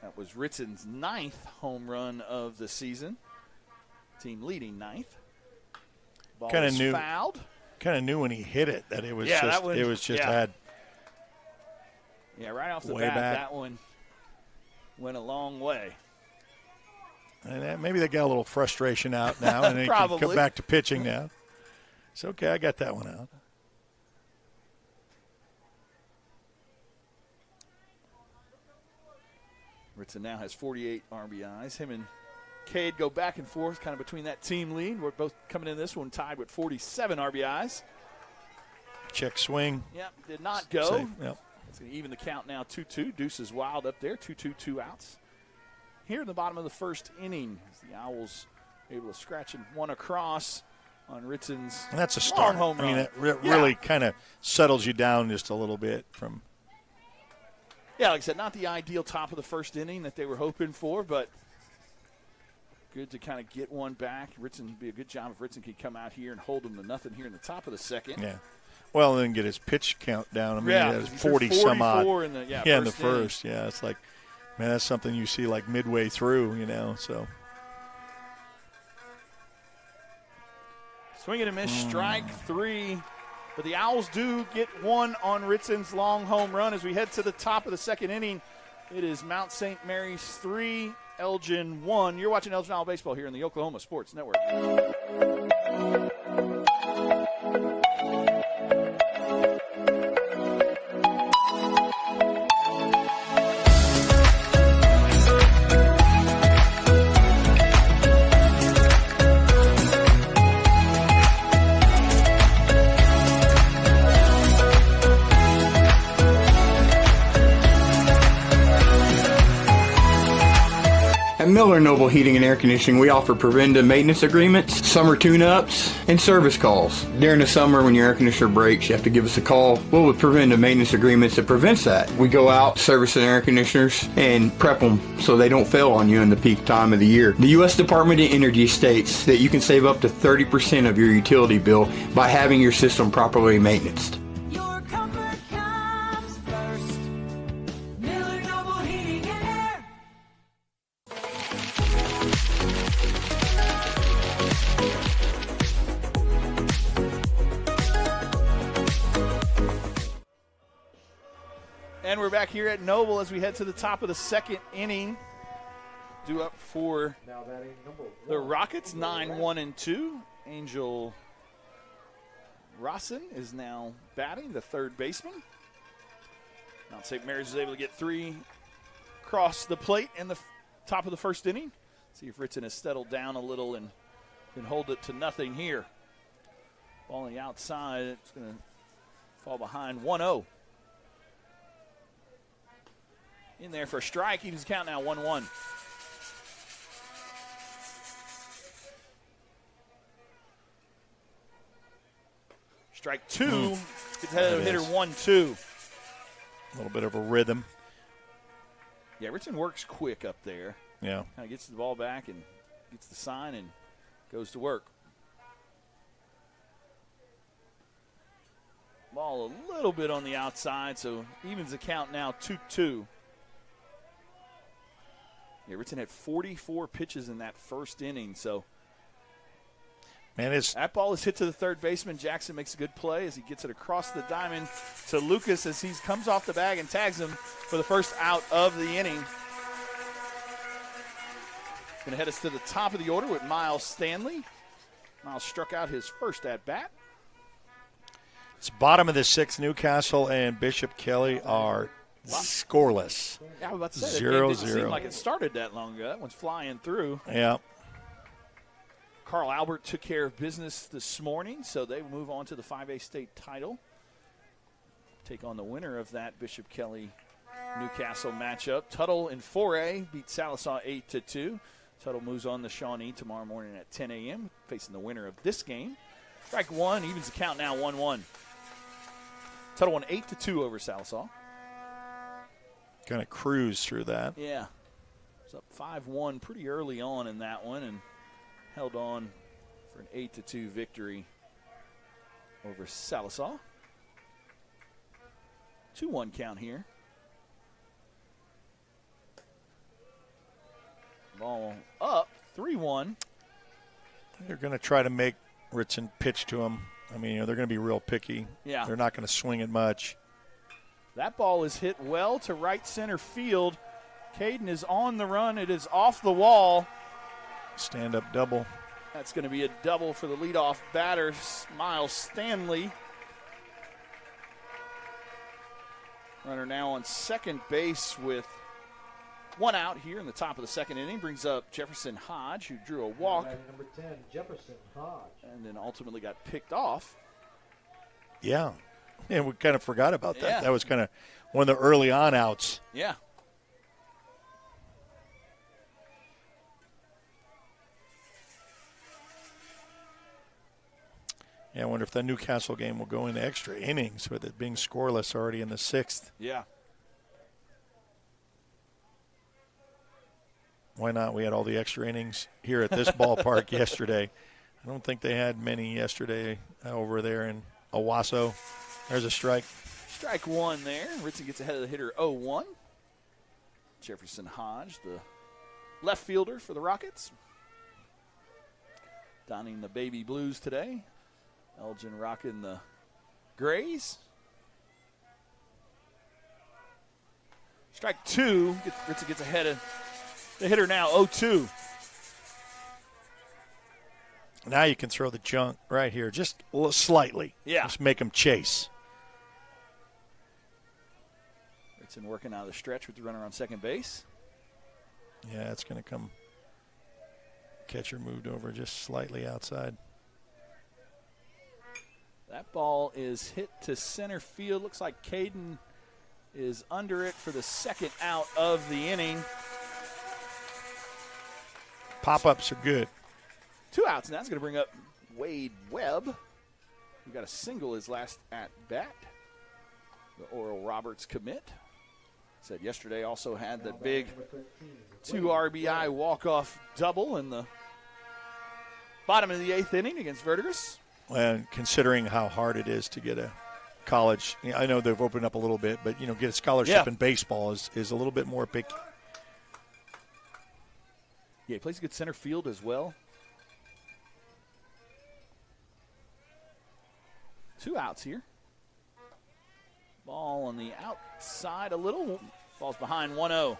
That was Ritson's 9th home run of the season. Team leading 9th. Ball is fouled. kind of knew when he hit it that it was Yeah, just that one- it was just yeah. had Yeah, right off the Way bat, back. that one went a long way. and maybe they got a little frustration out now, and they can come Probably. back to pitching now. It's okay. I got that one out. Ritson now has 48 RBIs. Him and Cade go back and forth kind of between that team lead. We're both coming in this one tied with 47 RBIs. Check swing. Yep, did not go. Safe. Yep. It's going to even the count now 2-2. Deuce is wild up there, 2-2, 2 outs. Here in the bottom of the first inning, as the Owls able to scratch and one across on Ritson's And that's a long start. home I mean, run. it really kind of settles you down just a little bit from. Yeah, like I said, not the ideal top of the first inning that they were hoping for, but good to kind of get one back. Ritson would be a good job if Ritson could come out here and hold them to nothing here in the top of the second. Yeah. Well, and then get his pitch count down. I mean, Yeah, it was he threw 40 some odd. 44 in the in the first inning. first. Yeah, it's like, man, that's something you see like midway through, So Swing and a miss, strike 3. But the Owls do get one on Ritson's long home run as we head to the top of the second inning. It is Mount St. Mary's 3, Elgin 1. You're watching Elgin Owl Baseball here in the Oklahoma Sports Network. At Miller Noble Heating and Air Conditioning, we offer preventive maintenance agreements, summer tune-ups, and service calls. During the summer, when your air conditioner breaks, you have to give us a call. Well, with preventive maintenance agreements, it prevents that. We go out, service the air conditioners, and prep them so they don't fail on you in the peak time of the year. The U.S. Department of Energy states that you can save up to 30% of your utility bill by having your system properly maintained. Your comfort comes first. Miller Noble Heating and Air. And we're back here at Noble as we head to the top of the second inning. Due up for Now batting number the 1. Rockets, 9-1-2. Angel Rossin is now batting, the third baseman. Mount St. Mary's is able to get 3 across the plate in the top of the first inning. See if Ritson has settled down a little and can hold it to nothing here. Ball on the outside, it's going to fall behind 1-0. In there for a strike, evens the count now 1-1. Strike 2. Gets ahead of That hitter is. 1-2. a little bit of a rhythm. Yeah, Ritson works quick up there. Yeah. Kind of gets the ball back and gets the sign and goes to work. Ball a little bit on the outside, so evens the count now 2-2. Yeah, Ritson had 44 pitches in that first inning, so Man, it's that ball is hit to the third baseman. Jackson makes a good play as he gets it across the diamond to Lucas as he comes off the bag and tags him for the first out of the inning. Going to head us to the top of the order with Miles Stanley. Miles struck out his first at-bat. It's bottom of the sixth. Newcastle and Bishop Kelly are scoreless. Yeah, I was about to say, 0-0. that game didn't seem like it started that long ago. That one's flying through. Yeah. Carl Albert took care of business this morning, so they move on to the 5A state title. Take on the winner of that Bishop Kelly Newcastle matchup. Tuttle in 4A beat Sallisaw 8-2. Tuttle moves on to Shawnee tomorrow morning at 10 a.m., facing the winner of this game. Strike 1, evens the count now 1-1. Tuttle won 8-2 over Sallisaw. Kind of cruise through that. Yeah. It's up 5-1 pretty early on in that one and held on for an 8-2 victory over Sallisaw. 2-1 count here. Ball up, 3-1. They're going to try to make Ritson pitch to him I mean, they're going to be real picky. Yeah. They're not going to swing it much. That ball is hit well to right center field. Caden is on the run. It is off the wall. Stand-up double. That's going to be a double for the leadoff batter, Miles Stanley. Runner now on second base with one out here in the top of the second inning. Brings up Jefferson Hodge, who drew a walk. Number 10, Jefferson Hodge. And then ultimately got picked off. Yeah. Yeah, we kind of forgot about that. Yeah. That was kind of one of the early on outs. Yeah. Yeah, I wonder if that Newcastle game will go into extra innings with it being scoreless already in the sixth. Yeah. Why not? We had all the extra innings here at this ballpark yesterday. I don't think they had many yesterday over there in Owasso. There's a strike. Strike one there. Ritson gets ahead of the hitter 0-1. Jefferson Hodge, the left fielder for the Rockets. Donning the baby blues today. Elgin rocking the grays. Strike two. Ritson gets ahead of the hitter now, 0-2. Now you can throw the junk right here, just slightly. Yeah. Just make them chase. Ritson working out of the stretch with the runner on second base. Yeah, it's going to come. Catcher moved over just slightly outside. That ball is hit to center field. Looks like Caden is under it for the second out of the inning. Pop-ups are good. 2 outs, and that's going to bring up Wade Webb, who got a single his last at-bat. The Oral Roberts commit. Said yesterday also had that big 2 RBI walk-off double in the bottom of the 8th inning against Verdigris. And considering how hard it is to get a college, I know they've opened up a little bit, but, get a scholarship in baseball is a little bit more picky. Yeah, he plays good center field as well. 2 outs here. Ball on the outside a little. Falls behind 1-0.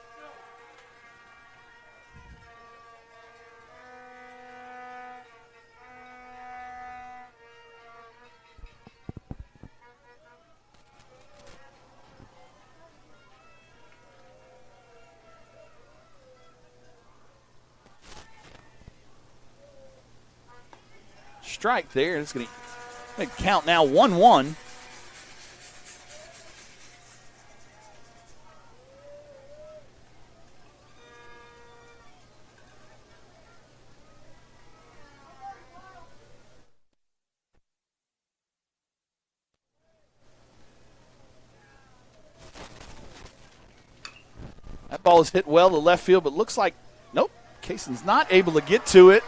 Strike there. It's going to count now 1-1. That ball is hit well to left field, but looks like, nope, Cayson's not able to get to it.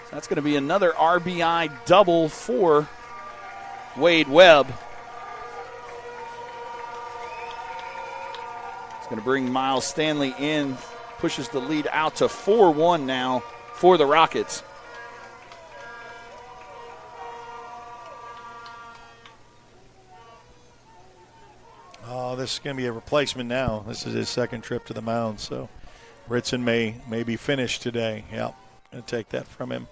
So that's going to be another RBI double for Wade Webb. It's going to bring Miles Stanley in, pushes the lead out to 4-1 now for the Rockets. Oh, this is going to be a replacement now. This is his second trip to the mound, so Ritson may be finished today. Yep, going to take that from him.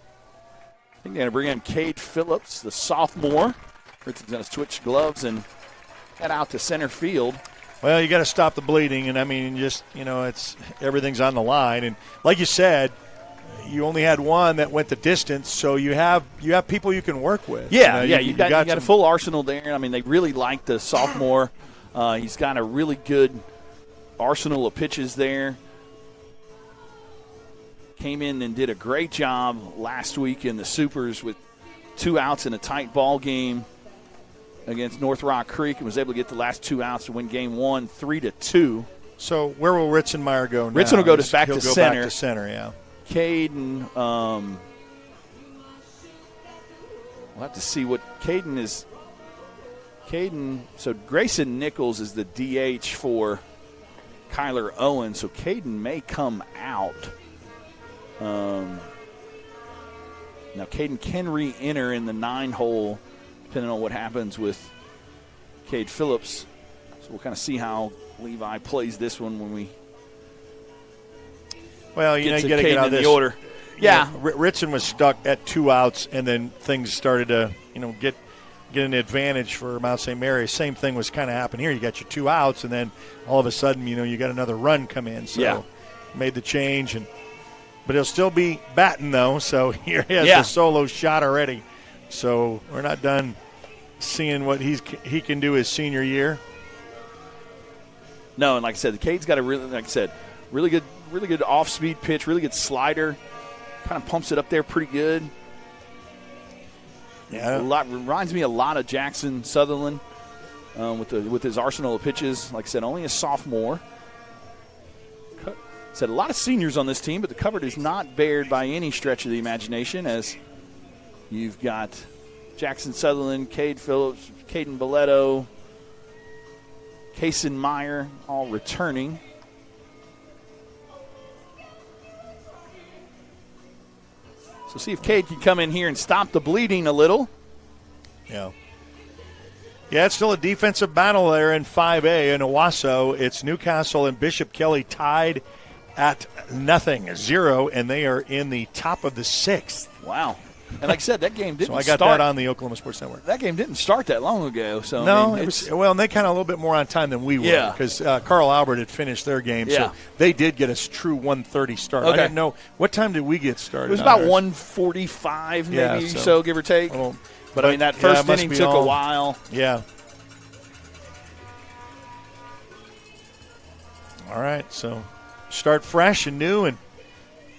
I think they're going to bring in Cade Phillips, the sophomore. Ritson's going to switch gloves and head out to center field. Well, you got to stop the bleeding, and I mean, just it's everything's on the line. And like you said, you only had one that went the distance, so you have people you can work with. Yeah, you got a full arsenal there. I mean, they really like the sophomore. He's got a really good arsenal of pitches there. Came in and did a great job last week in the Supers with 2 outs in a tight ball game against North Rock Creek and was able to get the last 2 outs to win game 1 3-2. So where will Ritzenmeyer go now? Ritson will go back He'll to go center. Back to center, yeah. Caden, we'll have to see what Caden is. So Grayson Nichols is the DH for Kyler Owen, so Caden may come out. Now, Caden can re-enter in the 9-hole, depending on what happens with Cade Phillips. So we'll kind of see how Levi plays this one when we you got to get out of this. The order. Yeah. Ritson was stuck at 2 outs, and then things started to, get an advantage for Mount St. Mary. Same thing was kind of happening here. You got your 2 outs, and then all of a sudden, you got another run come in. So made the change, but he'll still be batting, though. So here he has a solo shot already. So we're not done seeing what he can do his senior year. No, and like I said, the Cade's got a really good off-speed pitch, really good slider. Kind of pumps it up there pretty good. Yeah, reminds me a lot of Jackson Sutherland with his arsenal of pitches. Like I said, only a sophomore. Said a lot of seniors on this team, but the cupboard is not bared by any stretch of the imagination, as you've got Jackson Sutherland, Cade Phillips, Caden Boletto, Kason Meyer all returning. So see if Cade can come in here and stop the bleeding a little. Yeah, it's still a defensive battle there in 5A in Owasso. It's Newcastle and Bishop Kelly tied at 0, and they are in the top of the 6th. Wow. And like I said, that game didn't start. So I got that on the Oklahoma Sports Network. That game didn't start that long ago. So no, it was, and they kind of a little bit more on time than we were because Carl Albert had finished their game. Yeah. So they did get a true 1:30 start. Okay. I didn't know. What time did we get started? It was about 1:45 maybe, so give or take. But I mean, that first inning took a while. Yeah. All right, so start fresh and new and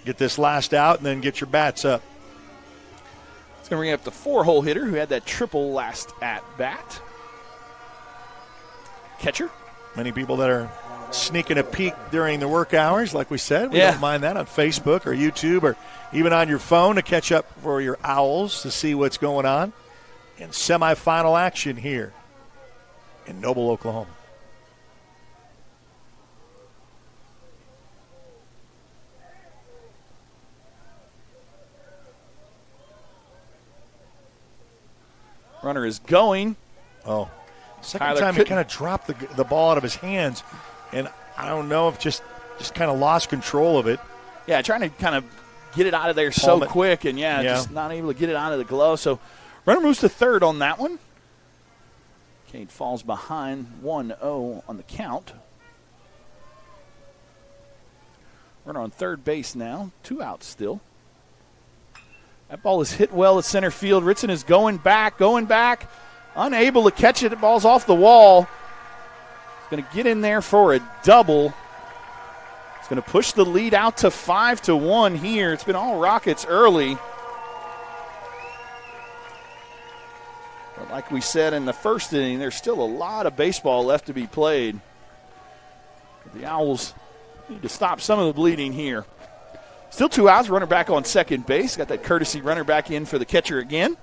get this last out and then get your bats up. It's going to bring up the 4-hole hitter who had that triple last at bat. Catcher. Many people that are sneaking a peek during the work hours, like we said. We don't mind that on Facebook or YouTube or even on your phone to catch up for your Owls to see what's going on in semifinal action here in Noble, Oklahoma. Runner is going. Oh, second time he kind of dropped the ball out of his hands, and I don't know if just kind of lost control of it. Yeah, trying to kind of get it out of there so quick, and just not able to get it out of the glove. So runner moves to third on that one. Cade falls behind 1-0 on the count. Runner on third base now, 2 outs still. That ball is hit well at center field. Ritson is going back, unable to catch it. The ball's off the wall. He's going to get in there for a double. He's going to push the lead out to 5-1 here. It's been all Rockets early. But like we said in the first inning, there's still a lot of baseball left to be played. The Owls need to stop some of the bleeding here. Still 2 outs, runner back on second base. Got that courtesy runner back in for the catcher again.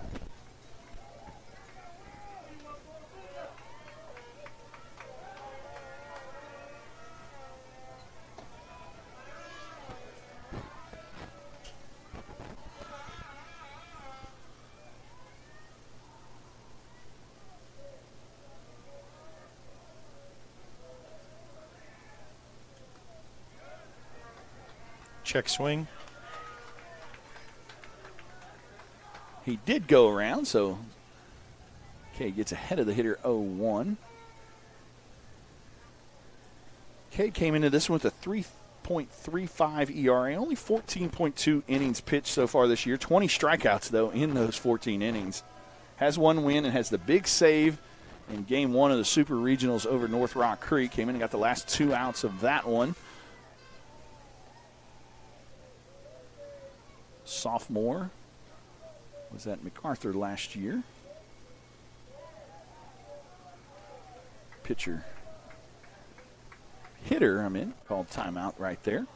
Check swing. He did go around, so Cade gets ahead of the hitter 0-1. Cade came into this one with a 3.35 ERA, only 14.2 innings pitched so far this year. 20 strikeouts, though, in those 14 innings. Has 1 win and has the big save in Game 1 of the Super Regionals over North Rock Creek. Came in and got the last 2 outs of that one. Sophomore was at MacArthur last year. Pitcher. Hitter, called timeout right there.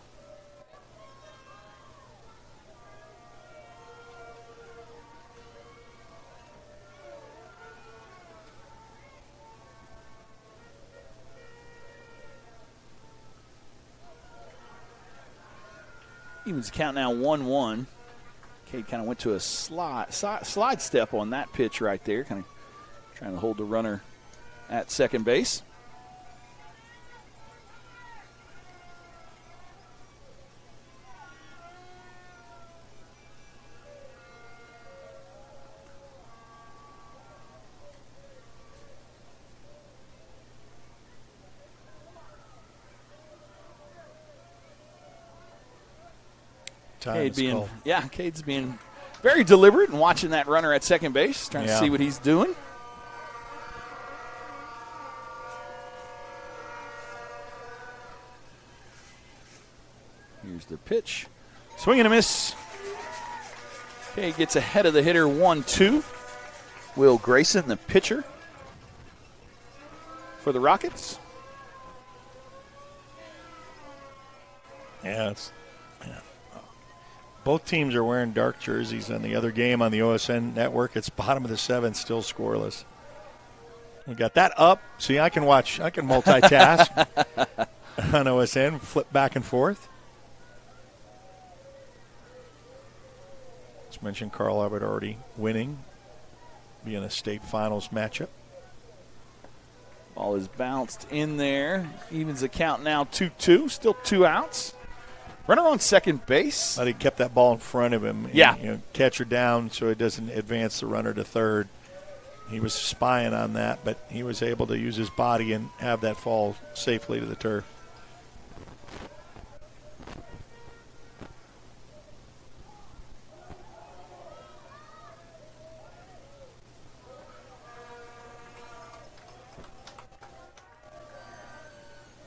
Evens the count now 1-1. Cade kind of went to a slide step on that pitch right there, kind of trying to hold the runner at second base. Cade's being very deliberate and watching that runner at second base, trying to see what he's doing. Here's the pitch. Swing and a miss. Cade gets ahead of the hitter 1-2. Will Grayson, the pitcher for the Rockets. Both teams are wearing dark jerseys on the other game on the OSN network. It's bottom of the seventh, still scoreless. We got that up. See, I can multitask on OSN, flip back and forth. As mentioned, Carl Albert already winning, being a state finals matchup. Ball is bounced in there. Evens the count now 2-2. Still 2 outs. Runner on second base. But he kept that ball in front of him. And, catcher down so it doesn't advance the runner to third. He was spying on that, but he was able to use his body and have that fall safely to the turf.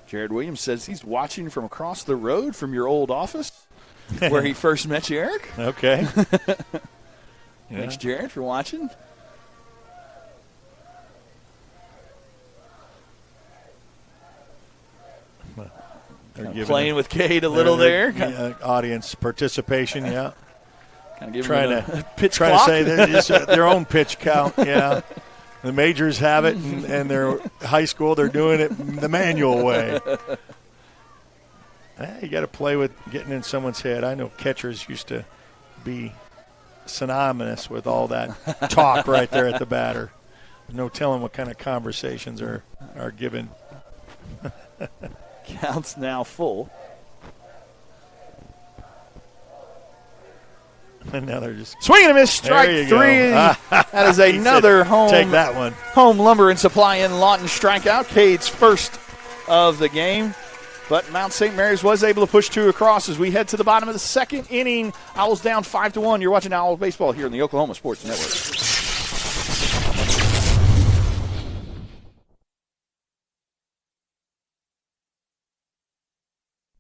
Jared Williams says he's watching from across the road from your old office where he first met you, Eric. Okay. Thanks, Jared, for watching. They're playing with Cade a little there. Audience participation, Kind of giving trying a pitch trying clock. to say they're just, their own pitch count, The majors have it, and their high school, they're doing it the manual way. You got to play with getting in someone's head. I know catchers used to be synonymous with all that talk right there at the batter. No telling what kind of conversations are given. Count's now full. And now they're just swing and a miss, strike 3. That is another take that one. Home Lumber and Supply in Lawton strikeout. Cade's first of the game. But Mount St. Mary's was able to push 2 across as we head to the bottom of the second inning. Owls down 5-1. You're watching Owls baseball here on the Oklahoma Sports Network.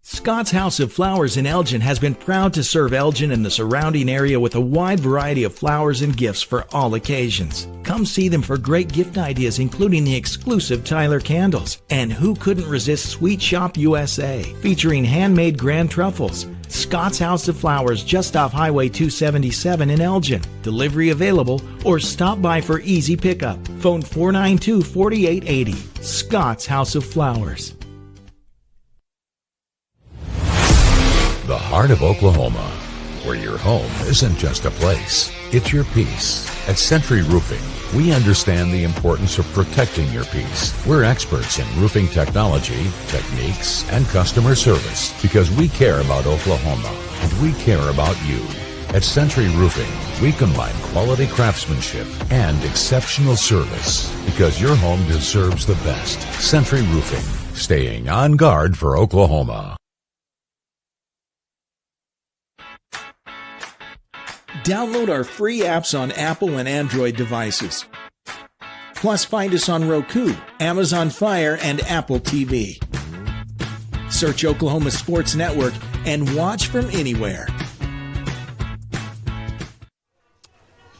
Scott's House of Flowers in Elgin has been proud to serve Elgin and the surrounding area with a wide variety of flowers and gifts for all occasions. Come see them for great gift ideas, including the exclusive Tyler candles. And who couldn't resist Sweet Shop USA, featuring handmade grand truffles. Scott's House of Flowers, just off Highway 277 in Elgin. Delivery available, or stop by for easy pickup. Phone 492-4880. Scott's House of Flowers. The heart of Oklahoma, where your home isn't just a place, it's your peace. At Century Roofing, we understand the importance of protecting your peace. We're experts in roofing technology, techniques, and customer service because we care about Oklahoma and we care about you. At Century Roofing, we combine quality craftsmanship and exceptional service because your home deserves the best. Century Roofing, staying on guard for Oklahoma. Download our free apps on Apple and Android devices. Plus, find us on Roku, Amazon Fire, and Apple TV. Search Oklahoma Sports Network and watch from anywhere.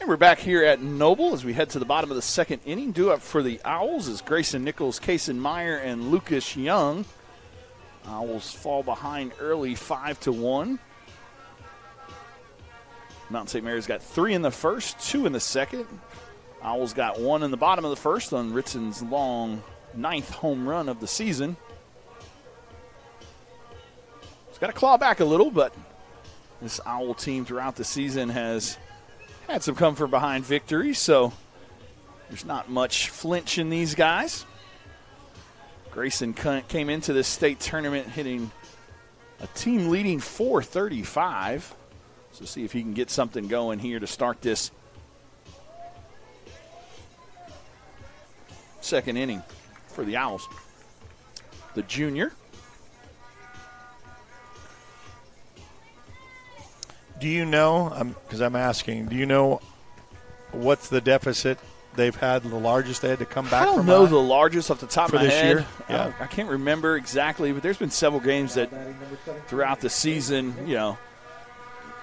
And we're back here at Noble as we head to the bottom of the second inning. Due up for the Owls is Grayson Nichols, Kason Meyer, and Lucas Young. Owls fall behind early 5-1. Mount St. Mary's got 3 in the first, 2 in the second. Owls got 1 in the bottom of the first on Ritson's long 9th home run of the season. He's got to claw back a little, but This Owl team throughout the season has had some come from behind victories, so there's not much flinch in these guys. Grayson came into this state tournament hitting a team leading 435. So see if he can get something going here to start this second inning for the Owls. The junior. Do you know, because I'm asking, do you know what's the deficit they've had, the largest they had to come back from? I don't know the largest off the top for of my this head. year? Yeah. I can't remember exactly, but there's been several games that throughout the season,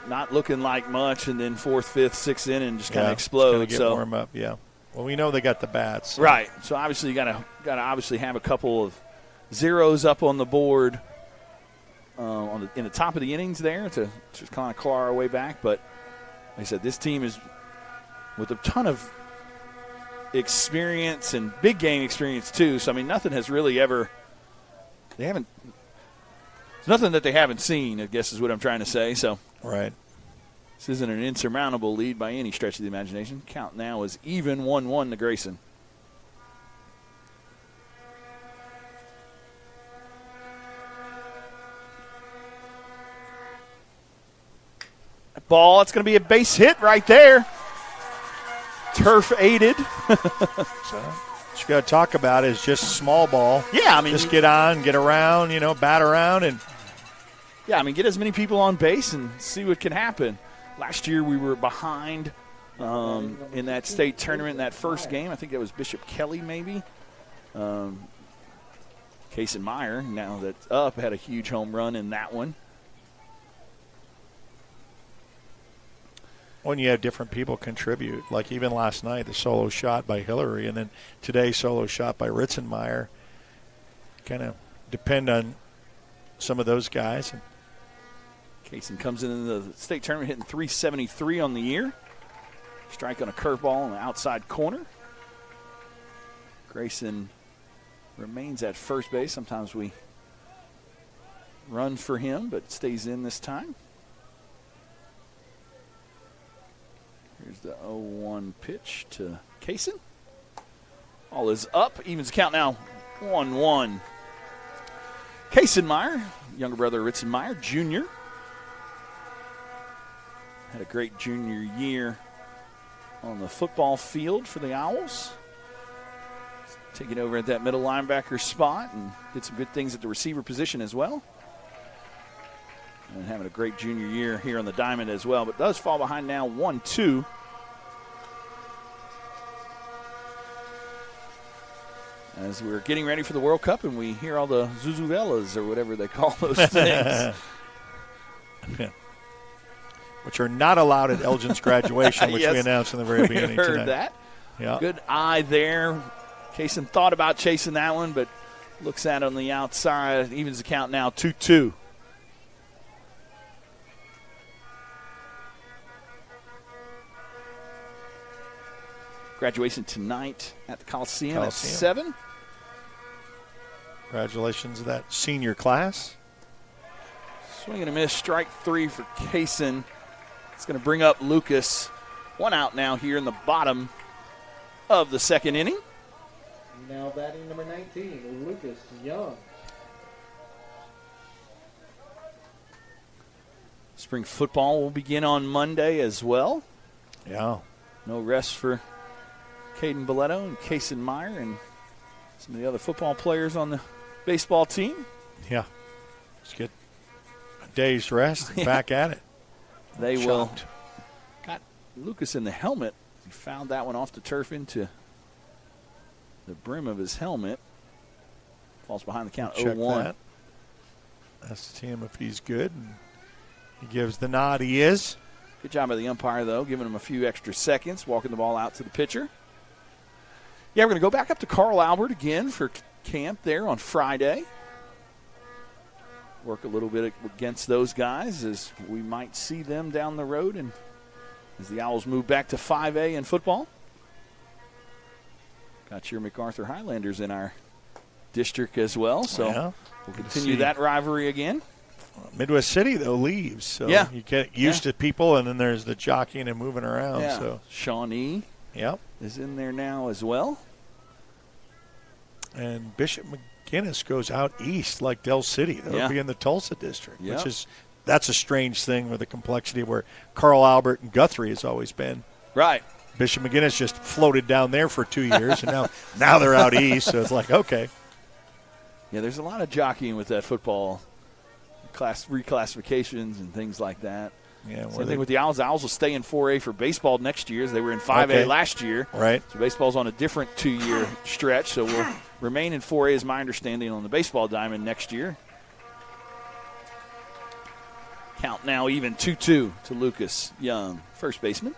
not looking like much, and then fourth, fifth, sixth inning just kind of explode. Get warm up, yeah. Well, we know they got the bats. So. Right. So obviously you got to obviously have a couple of zeros up on the board in the top of the innings there to just kind of claw our way back. But like I said, this team is with a ton of experience and big game experience too. So I mean, nothing has really ever there's nothing that they haven't seen, I guess is what I'm trying to say. So right. This isn't an insurmountable lead by any stretch of the imagination. Count now is even 1-1 to Grayson. Ball, it's going to be a base hit right there. Turf aided. So what you got to talk about is just small ball. Yeah, I mean, just get on, get around, bat around, and yeah, I mean, get as many people on base and see what can happen. Last year we were behind in that state tournament in that first game. I think that was Bishop Kelly maybe. Kason Meyer, now that's up, had a huge home run in that one. When you have different people contribute, like even last night, the solo shot by Hillary, and then today solo shot by Ritzenmeyer, kind of depend on some of those guys. Kaysen comes in the state tournament hitting .373 on the year. Strike on a curveball on the outside corner. Grayson remains at first base. Sometimes we run for him, but stays in this time. Here's the 0-1 pitch to Kaysen. All is up. Evens the count now 1-1. Kaysen Meyer, younger brother Ritzenmeyer, junior. Had a great junior year on the football field for the Owls. Taking over at that middle linebacker spot and did some good things at the receiver position as well. And having a great junior year here on the diamond as well, but does fall behind now 1-2. As we're getting ready for the World Cup and we hear all the zuzuvelas or whatever they call those things. Yeah. Which are not allowed at Elgin's graduation, which we announced in the very beginning heard tonight. That. Yeah. Good eye there. Kaysen thought about chasing that one, but looks at it on the outside. Evens the count now 2-2. Graduation tonight at the Coliseum at 7. Congratulations to that senior class. Swing and a miss, strike 3 for Kaysen. It's going to bring up Lucas. One out now here in the bottom of the second inning. Now batting number 19, Lucas Young. Spring football will begin on Monday as well. Yeah. No rest for Caden Boletto and Kaysen Meyer and some of the other football players on the baseball team. Yeah. Let's get a day's rest and back at it. They will. Got Lucas in the helmet. He fouled that one off the turf into the brim of his helmet. Falls behind the count 0-1. That. Ask him if he's good. And he gives the nod. He is. Good job by the umpire, though, giving him a few extra seconds, walking the ball out to the pitcher. Yeah, we're going to go back up to Carl Albert again for camp there on Friday. Work a little bit against those guys as we might see them down the road and as the Owls move back to 5A in football. Got your MacArthur Highlanders in our district as well, so we'll continue that rivalry again. Midwest City, though, leaves. So Yeah. you get used to people, and then there's the jockeying and moving around. Yeah. So Shawnee is in there now as well. And Bishop McGuinness goes out east like Del City. That'll be in the Tulsa district, which that's a strange thing with the complexity of where Carl Albert and Guthrie has always been. Right. Bishop McGuinness just floated down there for 2 years, and now they're out east. So it's like, okay. Yeah, there's a lot of jockeying with that football reclassifications and things like that. Yeah, same thing with the Owls. The Owls will stay in 4A for baseball next year, as they were in 5A last year. Right. So baseball's on a different 2-year stretch, so we'll remain in 4A, is my understanding, on the baseball diamond next year. Count now even 2-2 to Lucas Young, first baseman.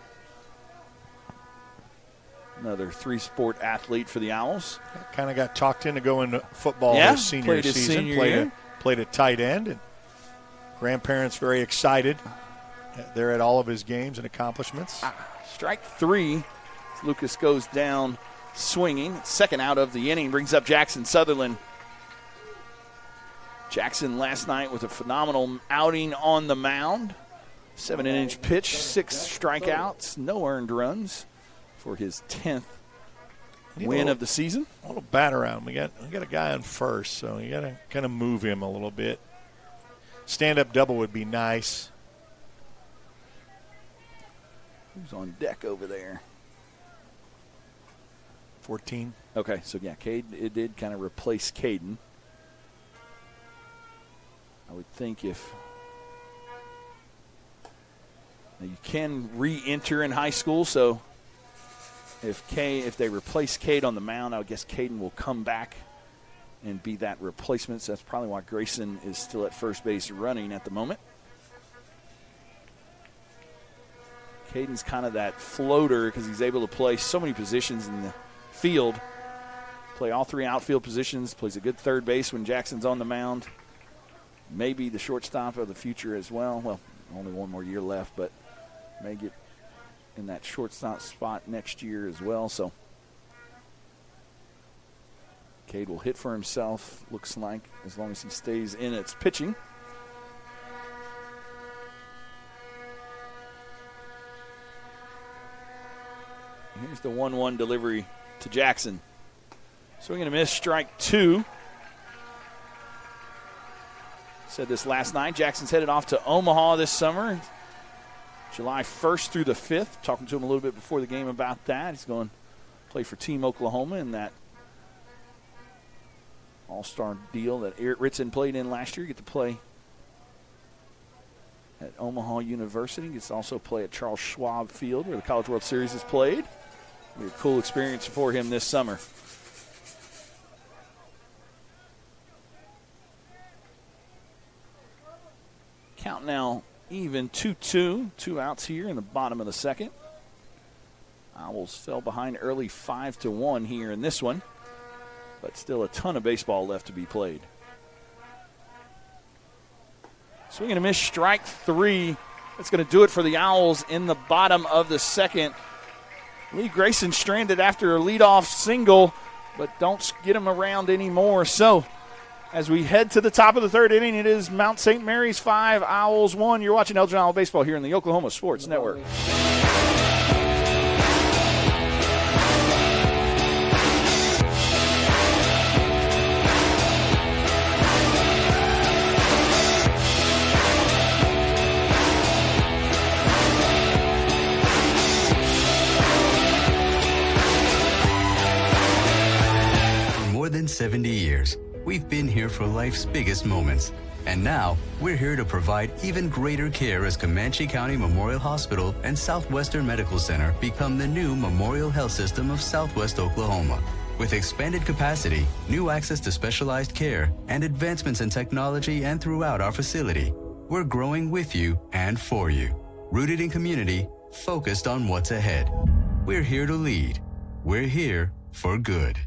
Another 3-sport athlete for the Owls. Kind of got talked into going to football his senior season. Played a tight end, and grandparents very excited. They're at all of his games and accomplishments. Strike 3. Lucas goes down swinging. Second out of the inning, brings up Jackson Sutherland. Jackson last night with a phenomenal outing on the mound. 7-inch pitch, 6 strikeouts, no earned runs for his 10th win of the season. A little bat around. We got a guy on first, so you got to kind of move him a little bit. Stand-up double would be nice. Who's on deck over there? 14. Okay, so yeah, it did kind of replace Caden. I would think if now you can re-enter in high school, so if they replace Cade on the mound, I would guess Caden will come back and be that replacement. So that's probably why Grayson is still at first base running at the moment. Caden's kind of that floater because he's able to play so many positions in the field. Play all 3 outfield positions, plays a good third base when Jackson's on the mound. Maybe the shortstop of the future as well. Well, only 1 more year left, but may get in that shortstop spot next year as well. So Cade will hit for himself, looks like, as long as he stays in its pitching. Here's the 1-1 delivery to Jackson. Swing and a miss, strike 2. Said this last night. Jackson's headed off to Omaha this summer, July 1st through the 5th. Talking to him a little bit before the game about that. He's going to play for Team Oklahoma in that all-star deal that Eric Ritson played in last year. Get to play at Omaha University. Gets to also play at Charles Schwab Field, where the College World Series is played. Be a cool experience for him this summer. Count now even 2-2. 2 outs here in the bottom of the second. Owls fell behind early 5-1 here in this one, but still a ton of baseball left to be played. Swing and a miss, strike 3. That's going to do it for the Owls in the bottom of the second. Lee Grayson stranded after a leadoff single, but don't get him around anymore. So as we head to the top of the third inning, it is Mount St. Mary's 5, Owls 1. You're watching Elgin Owl Baseball here in the Oklahoma Sports Network. More than 70 years, we've been here for life's biggest moments. And now, we're here to provide even greater care as Comanche County Memorial Hospital and Southwestern Medical Center become the new Memorial Health System of Southwest Oklahoma. With expanded capacity, new access to specialized care, and advancements in technology and throughout our facility, we're growing with you and for you. Rooted in community, focused on what's ahead. We're here to lead. We're here for good.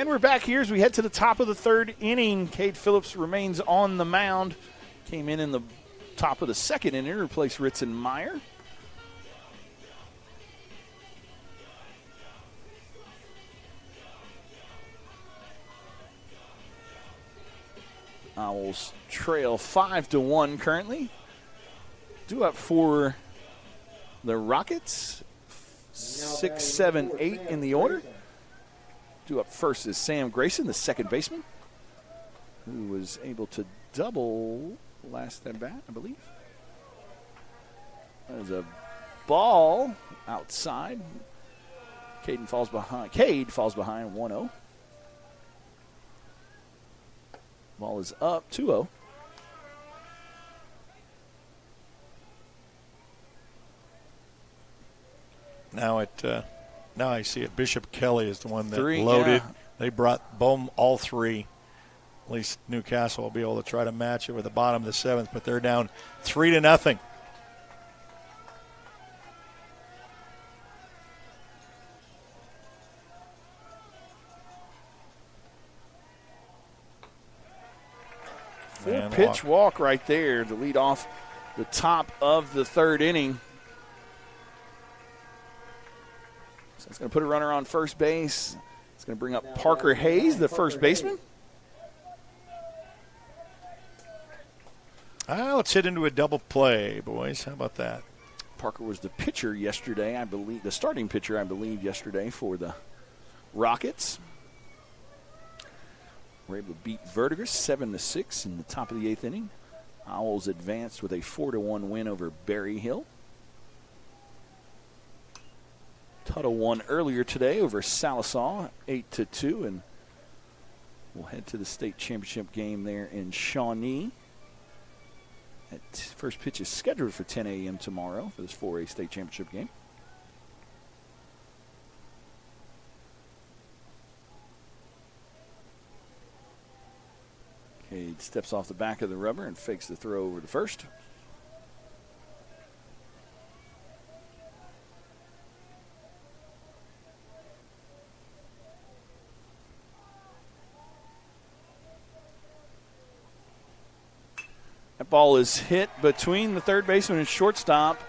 And we're back here as we head to the top of the third inning. Cade Phillips remains on the mound. Came in the top of the second inning, replaced Ritzenmeyer. Owls trail 5-1 currently. Due up for the Rockets. 6, 7, 8 in the order. Due up first is Sam Grayson, the second baseman, who was able to double last at bat, I believe. There's a ball outside. Cade falls behind 1-0. Ball is up 2-0. Now I see it. Bishop Kelly is the one that Three, loaded. yeah. They brought home all three. At least Newcastle will be able to try to match it with the bottom of the seventh, but they're down 3-0. Pitch walk right there to lead off the top of the third inning. So it's going to put a runner on first base. It's going to bring up Parker Hayes, the first baseman. Let's hit into a double play, boys. How about that? Parker was the pitcher yesterday, I believe, the starting pitcher, I believe, yesterday for the Rockets. We're able to beat Verdigris 7-6 in the top of the eighth inning. Owls advanced with a 4-1 win over Berry Hill. Tuttle won earlier today over Salisaw, 8-2, and we'll head to the state championship game there in Shawnee. First pitch is scheduled for 10 a.m. tomorrow for this 4A state championship game. Cade steps off the back of the rubber and fakes the throw over to first. That ball is hit between the third baseman and shortstop,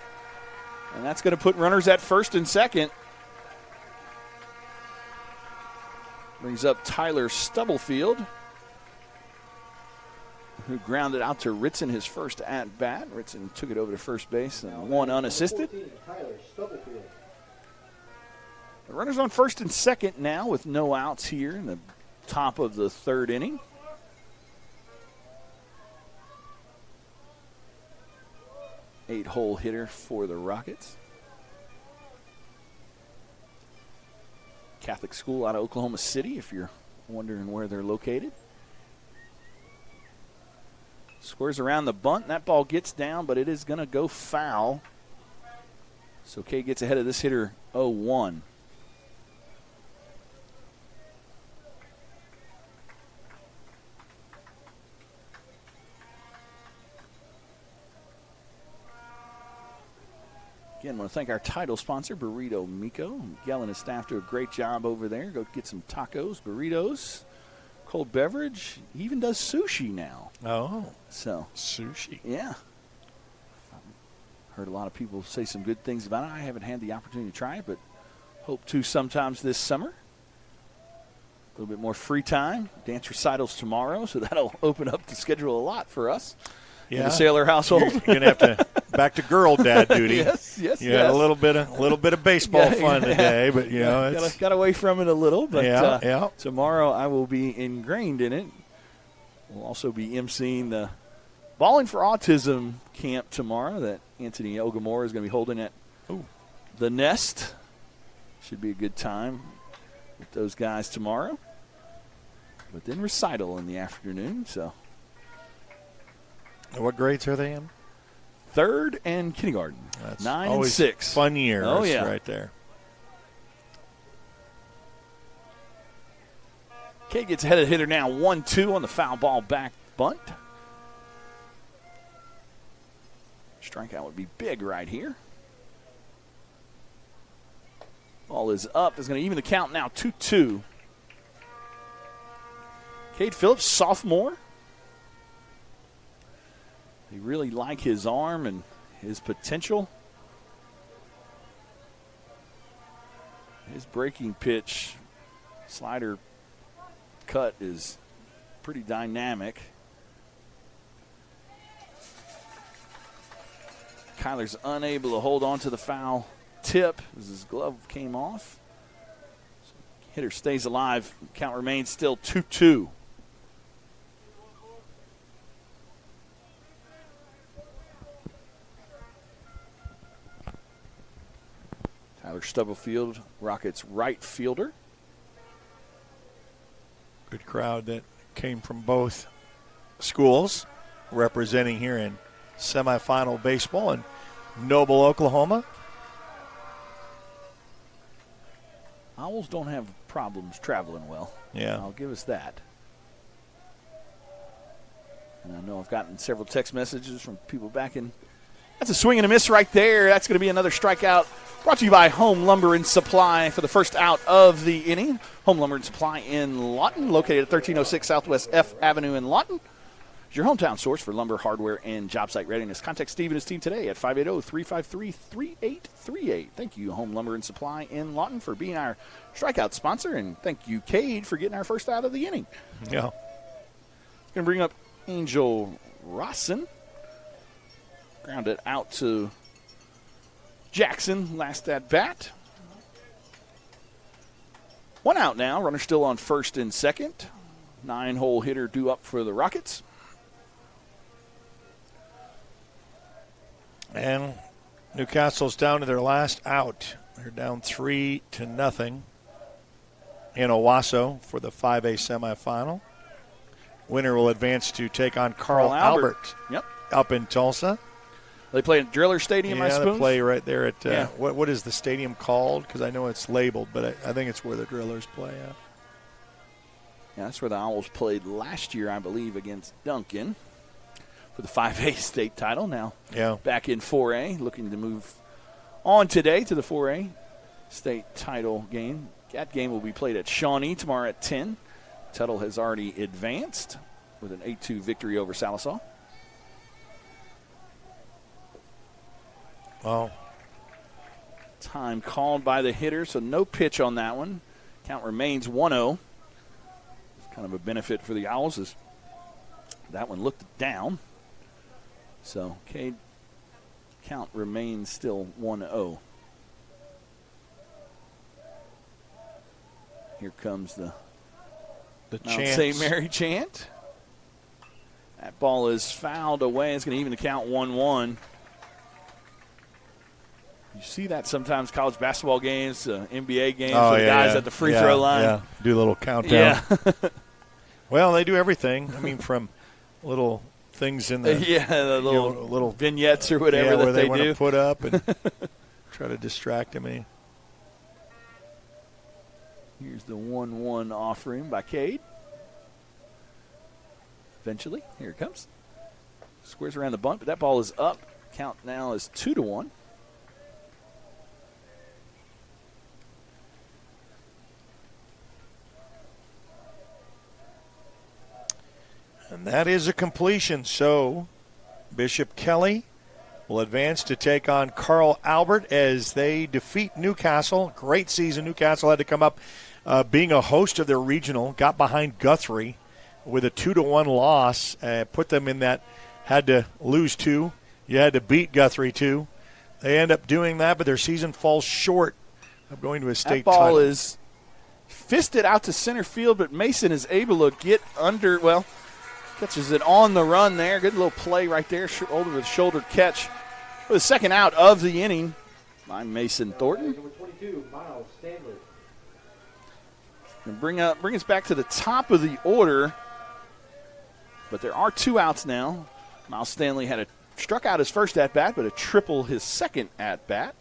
and that's going to put runners at first and second. Brings up Tyler Stubblefield, who grounded out to Ritson his first at-bat. Ritson took it over to first base and won unassisted. The runners on first and second now with no outs here in the top of the third inning. Eight-hole hitter for the Rockets. Catholic school out of Oklahoma City, if you're wondering where they're located. Squares around the bunt. That ball gets down, but it is going to go foul. So Cade gets ahead of this hitter 0-1. Again, I want to thank our title sponsor, Burrito Miko. Miguel and his staff do a great job over there. Go get some tacos, burritos, cold beverage. He even does sushi now. Oh. So sushi. Yeah. Heard a lot of people say some good things about it. I haven't had the opportunity to try it, but hope to sometimes this summer. A little bit more free time. Dance recitals tomorrow, so that'll open up the schedule a lot for us. Yeah. In the Sailor household. You're going to have to back to girl dad duty. Yes. You had a little bit of baseball fun today, but you know it's got away from it a little. But yeah. Tomorrow I will be ingrained in it. We'll also be emceeing the Balling for Autism camp tomorrow that Anthony Ogamore is going to be holding at the Nest. Should be a good time with those guys tomorrow. But then recital in the afternoon. So. What grades are they in? Third and kindergarten. That's 9 always and 6. Fun years. Oh, yeah. Right there. Cade gets ahead of the hitter now. 1-2 on the foul ball back bunt. Strikeout would be big right here. Ball is up. It's going to even the count now. 2-2. Cade Phillips, sophomore. They really like his arm and his potential. His breaking pitch, slider cut is pretty dynamic. Kyler's unable to hold on to the foul tip as his glove came off. Hitter stays alive. Count remains still 2-2. Tyler Stubblefield, Rockets right fielder. Good crowd that came from both schools representing here in semifinal baseball in Noble, Oklahoma. Owls don't have problems traveling well. Yeah. I'll give us that. And I know I've gotten several text messages from people back in. That's a swing and a miss right there. That's going to be another strikeout. Brought to you by Home Lumber and Supply for the first out of the inning. Home Lumber and Supply in Lawton, located at 1306 Southwest F Avenue in Lawton. It's your hometown source for lumber, hardware, and job site readiness. Contact Steve and his team today at 580-353-3838. Thank you, Home Lumber and Supply in Lawton, for being our strikeout sponsor, and thank you, Cade, for getting our first out of the inning. Yeah. Going to bring up Angel Rosson. Grounded out to Jackson, last at bat. One out now. Runner still on first and second. 9-hole hitter due up for the Rockets. And Newcastle's down to their last out. They're down 3-0 in Owasso for the 5A semifinal. Winner will advance to take on Carl Albert. Yep. Up in Tulsa. They play at Driller Stadium, I suppose? They play right there at, Yeah. what is the stadium called? Because I know it's labeled, but I think it's where the Drillers play at. Yeah, that's where the Owls played last year, I believe, against Duncan for the 5A state title. Now back in 4A, looking to move on today to the 4A state title game. That game will be played at Shawnee tomorrow at 10. Tuttle has already advanced with an 8-2 victory over Salisaw. Well, time called by the hitter, so no pitch on that one. Count remains 1-0. It's kind of a benefit for the Owls as that one looked down. So Cade, count remains still 1-0. Here comes the Mount St. Mary chant. That ball is fouled away. It's going to even the count 1-1. You see that sometimes college basketball games, NBA games, for the guys at the free throw line. Yeah, do a little countdown. Yeah. Well, they do everything. I mean, from little things in the the little vignettes or whatever that they want to put up and try to distract me. Here's the 1-1 offering by Cade. Eventually, here it comes. Squares around the bunt, but that ball is up. Count now is 2-1. And that is a completion. So Bishop Kelly will advance to take on Carl Albert as they defeat Newcastle. Great season. Newcastle had to come up being a host of their regional, got behind Guthrie with a 2-1 loss, put them in that, had to lose 2. You had to beat Guthrie 2. They end up doing that, but their season falls short of going to a state title. That ball is fisted out to center field, but Mason is able to get under, catches it on the run there. Good little play right there, over the shoulder catch for the second out of the inning by Mason Thornton. Number 22, Miles Stanley. And bring us back to the top of the order, but there are 2 outs now. Miles Stanley struck out his first at-bat, but a triple his second at-bat.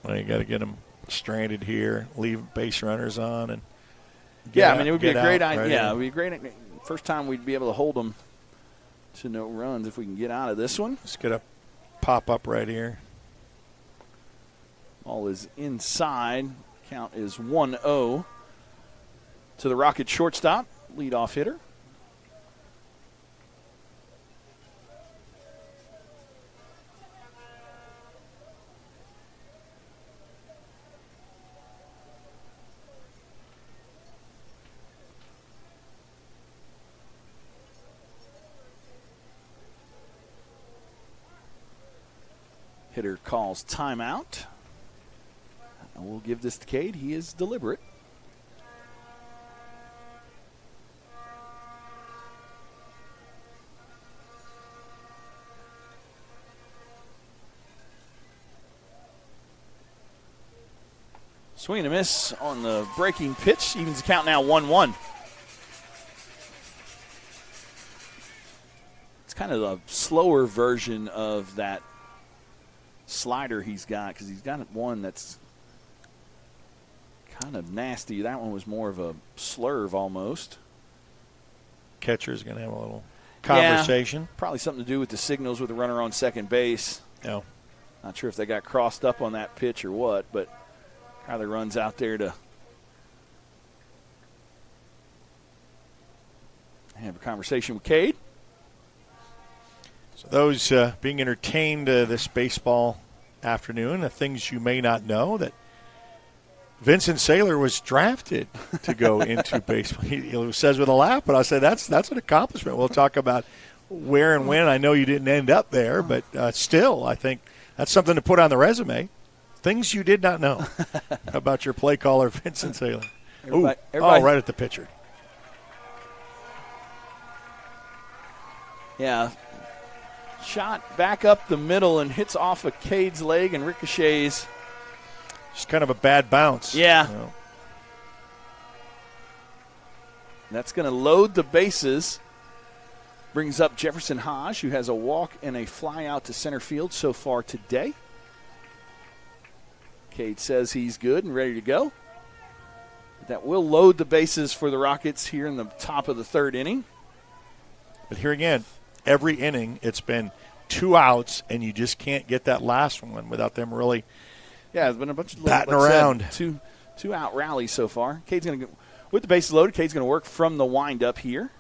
Well, you got to get him stranded here, leave base runners on, and it would be a great idea. It would be a great. First time we'd be able to hold them to no runs if we can get out of this one. It's going to pop up right here. Ball is inside. Count is 1-0 to the Rocket shortstop. leadoff hitter. Hitter calls timeout. And we'll give this to Cade. He is deliberate. Swing and a miss on the breaking pitch. Evens the count now 1-1. It's kind of a slower version of that slider he's got, because he's got one that's kind of nasty. That one was more of a slurve almost. Catcher's going to have a little conversation. Yeah, probably something to do with the signals with the runner on second base. No. Not sure if they got crossed up on that pitch or what, but Kyler runs out there to have a conversation with Cade. So those being entertained this baseball afternoon, the things you may not know, that Vincent Saylor was drafted to go into baseball. He says with a laugh, but I say that's an accomplishment. We'll talk about where and when. I know you didn't end up there, but still, I think that's something to put on the resume. Things you did not know about your play caller, Vincent Saylor. Everybody, right at the pitcher. Yeah. Shot back up the middle and hits off of Cade's leg and ricochets. Just kind of a bad bounce. Yeah. That's going to load the bases. Brings up Jefferson Hodge, who has a walk and a fly out to center field so far today. Cade says he's good and ready to go. That will load the bases for the Rockets here in the top of the third inning. But here again, every inning it's been 2 outs, and you just can't get that last one without them really there's been a bunch of batting around. Two out rallies so far. Cade's going to, with the bases loaded, Cade's going to work from the windup here.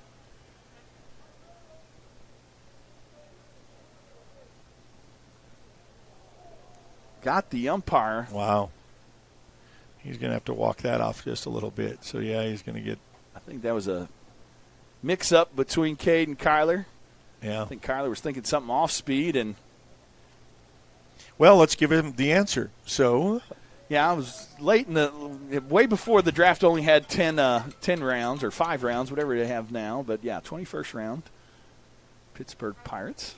Got the umpire. Wow. He's going to have to walk that off just a little bit. So, yeah, he's going to get. I think that was a mix-up between Cade and Kyler. Yeah. I think Kyler was thinking something off speed. And well, let's give him the answer. So. Yeah, I was late in way before the draft only had 10 rounds or 5 rounds, whatever they have now. But, yeah, 21st round, Pittsburgh Pirates.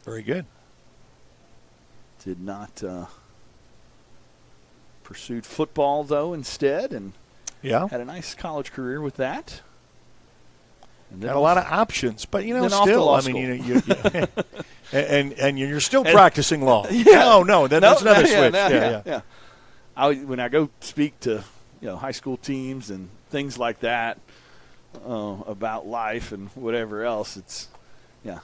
Very good. Did not pursued football, though, instead, and had a nice college career with that. And had a lot of options, but, still, I mean, you and you're still practicing law. Yeah. No, that's another switch. Yeah. When I go speak to, high school teams and things like that about life and whatever else, it's, a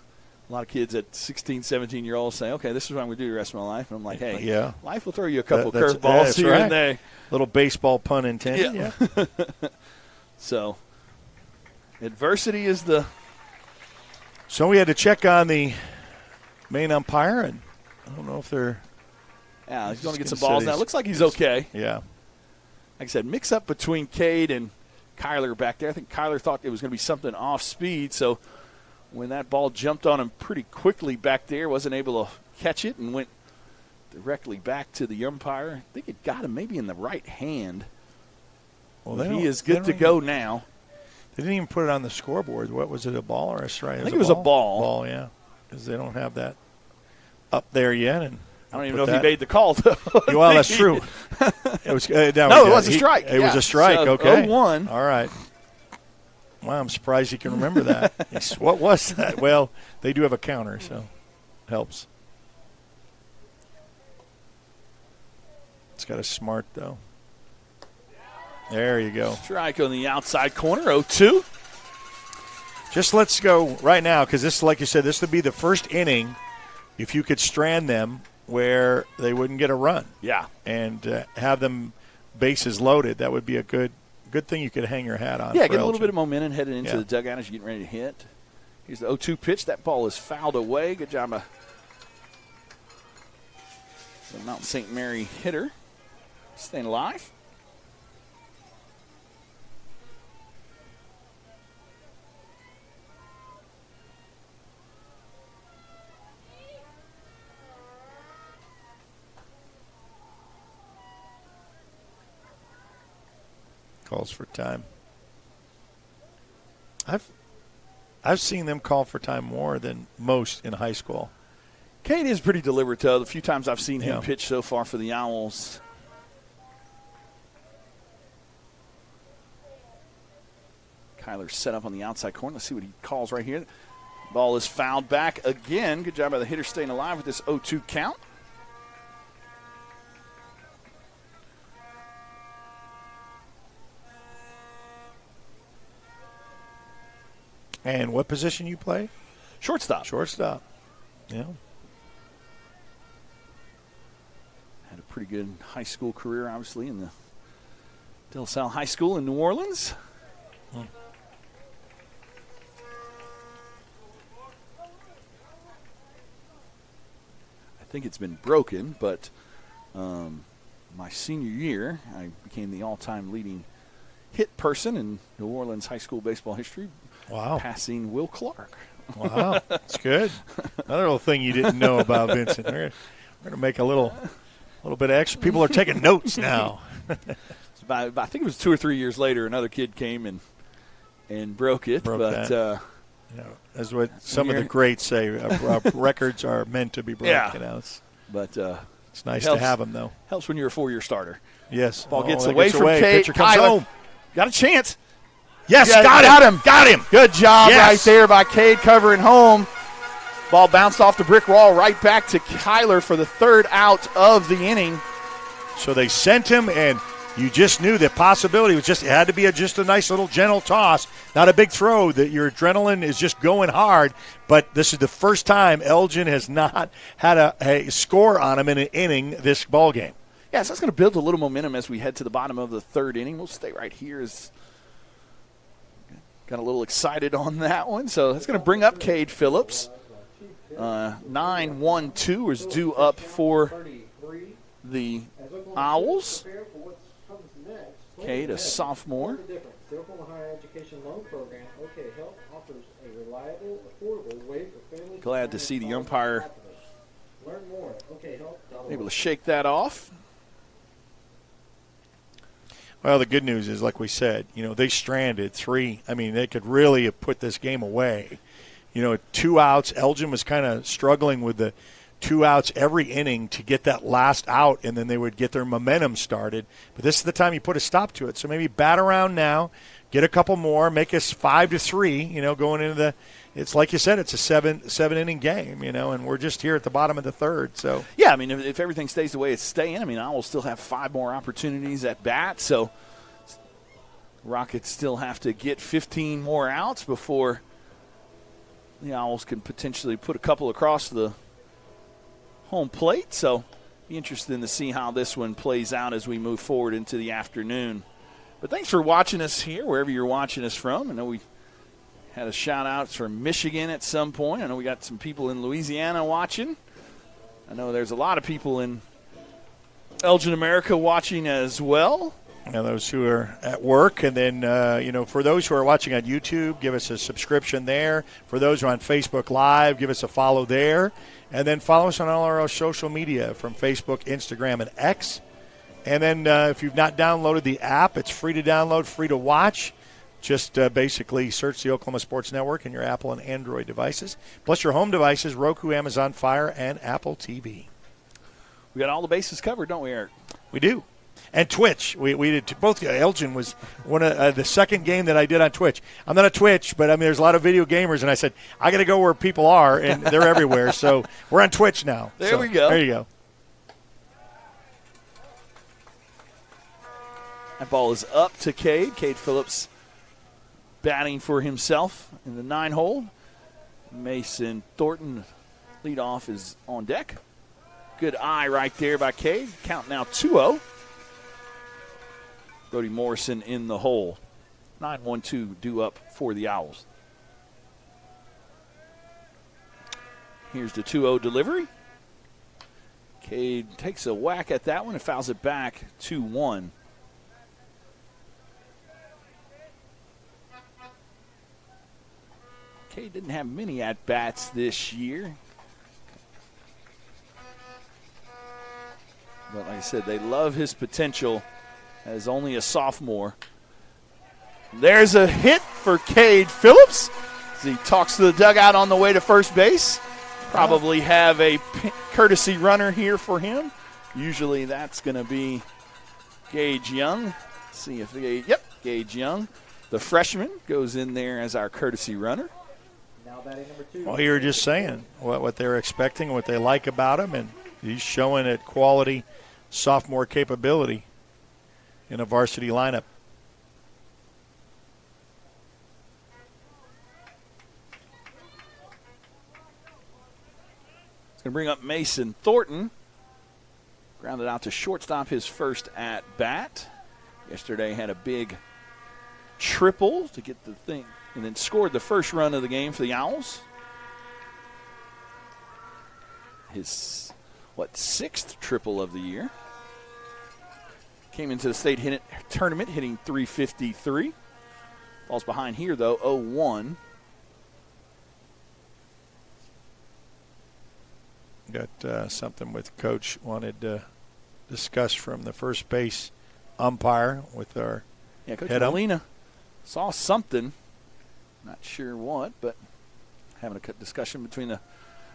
lot of kids at 16, 17-year-olds say, okay, this is what I'm going to do the rest of my life. And I'm like, hey, life will throw you a couple curveballs here and there. Little baseball pun intended. Yeah. So, adversity is the. So we had to check on the main umpire, and I don't know if they're. Yeah, he's going to get some balls now. It looks like he's okay. Yeah. Like I said, mix up between Cade and Kyler back there. I think Kyler thought it was going to be something off speed, so when that ball jumped on him pretty quickly back there, wasn't able to catch it and went directly back to the umpire. I think it got him maybe in the right hand. Well, he is good to go now. They didn't even put it on the scoreboard. What was it, a ball or a strike? I think it was a ball. Ball, yeah, because they don't have that up there yet. And I don't even know if he made the call, though. Well, that's true. It was it was a strike. It was a strike, so, okay. 0-1. All right. Wow, I'm surprised you can remember that. What was that? Well, they do have a counter, so helps. It's got a smart, though. There you go. Strike on the outside corner, 0-2. Just let's go right now, because this, like you said, this would be the first inning if you could strand them where they wouldn't get a run. Yeah. And have them bases loaded. That would be a good good thing you could hang your hat on. Yeah, for get a little Elgin. bit of momentum heading into Yeah. the dugout as you're getting ready to hit. Here's the 0-2 pitch. That ball is fouled away. Good job by the Mount St. Mary hitter. Staying alive. Calls for time. I've seen them call for time more than most in high school. Cade is pretty deliberate, though. The few times I've seen him Yeah. pitch so far for the Owls. Kyler set up on the outside corner. Let's see what he calls right here. Ball is fouled back again. Good job by the hitter staying alive with this 0-2 count. And what position you play? Shortstop. Shortstop. Yeah. Had a pretty good high school career, obviously, in the De La Salle High School in New Orleans. I think it's been broken, but my senior year, I became the all-time leading hit person in New Orleans high school baseball history. Wow. Passing Will Clark. Wow, that's good. Another little thing you didn't know about Vincent. We're going to make a little bit of extra. People are taking notes now. I think it was 2 or 3 years later, another kid came and broke it. That. That's what some of the greats say. Records are meant to be broken. Yeah. But it's nice helps, to have them, though. Helps when you're a 4-year starter. Yes. Ball gets away from Cade. Pitcher comes Kyler home. Got a chance. Yes, yeah, got him. Good job Yes. right there by Cade covering home. Ball bounced off the brick wall right back to Kyler for the third out of the inning. So they sent him, and you just knew the possibility was it had to be just a nice little gentle toss, not a big throw, that your adrenaline is just going hard. But this is the first time Elgin has not had a score on him in an inning this ball game. Yeah, so that's going to build a little momentum as we head to the bottom of the third inning. We'll stay right here. Got a little excited on that one. So that's going to bring up Cade Phillips. 9-1-2 is due up for the Owls. Cade, a sophomore. The Oklahoma Higher Education Loan Program, OK Help, offers a reliable, affordable way for families. Glad to see the umpire Learn more at okhelp.org. able to shake that off. Well, the good news is, like we said, they stranded 3. I mean, they could really have put this game away. 2 outs. Elgin was kind of struggling with the 2 outs every inning to get that last out, and then they would get their momentum started. But this is the time you put a stop to it. So maybe bat around now, get a couple more, make us 5-3, going into the – it's like you said, it's a seven-inning game, and we're just here at the bottom of the third. So yeah, I mean, if everything stays the way it's staying, I mean, I will still have 5 more opportunities at bat. So Rockets still have to get 15 more outs before the Owls can potentially put a couple across the home plate. So be interested to see how this one plays out as we move forward into the afternoon. But thanks for watching us here, wherever you're watching us from. I know we had a shout-out from Michigan at some point. I know we got some people in Louisiana watching. I know there's a lot of people in Elgin, America watching as well. Those who are at work, and then, for those who are watching on YouTube, give us a subscription there. For those who are on Facebook Live, give us a follow there. And then follow us on all our social media from Facebook, Instagram, and X. And then if you've not downloaded the app, it's free to download, free to watch. Just basically search the Oklahoma Sports Network in your Apple and Android devices, plus your home devices, Roku, Amazon Fire, and Apple TV. We got all the bases covered, don't we, Eric? We do. And Twitch. We did both. Elgin was one of the second game that I did on Twitch. I'm not a Twitch, but I mean, there's a lot of video gamers, and I said, I got to go where people are, and they're everywhere. So we're on Twitch now. There we go. There you go. That ball is up to Cade. Cade Phillips batting for himself in the 9-hole. Mason Thornton, leadoff, is on deck. Good eye right there by Cade. Count now 2-0. Brody Morrison in the hole. 9-1-2 due up for the Owls. Here's the 2-0 delivery. Cade takes a whack at that one and fouls it back 2-1. Cade didn't have many at-bats this year. But like I said, they love his potential as only a sophomore. There's a hit for Cade Phillips as he talks to the dugout on the way to first base. Probably have a courtesy runner here for him. Usually that's going to be Gage Young. See if Gage Young, the freshman, goes in there as our courtesy runner. Now batting number 2. Well, you were just saying what they're expecting, what they like about him, and he's showing a quality sophomore capability in a varsity lineup. It's going to bring up Mason Thornton. Grounded out to shortstop his first at bat. Yesterday had a big triple to get the thing, and then scored the first run of the game for the Owls. His, sixth triple of the year. Came into the state tournament hitting .353. Falls behind here, though, 0-1. Got something with Coach wanted to discuss from the first base umpire with our Coach head Molina saw something. Not sure what, but having a discussion between the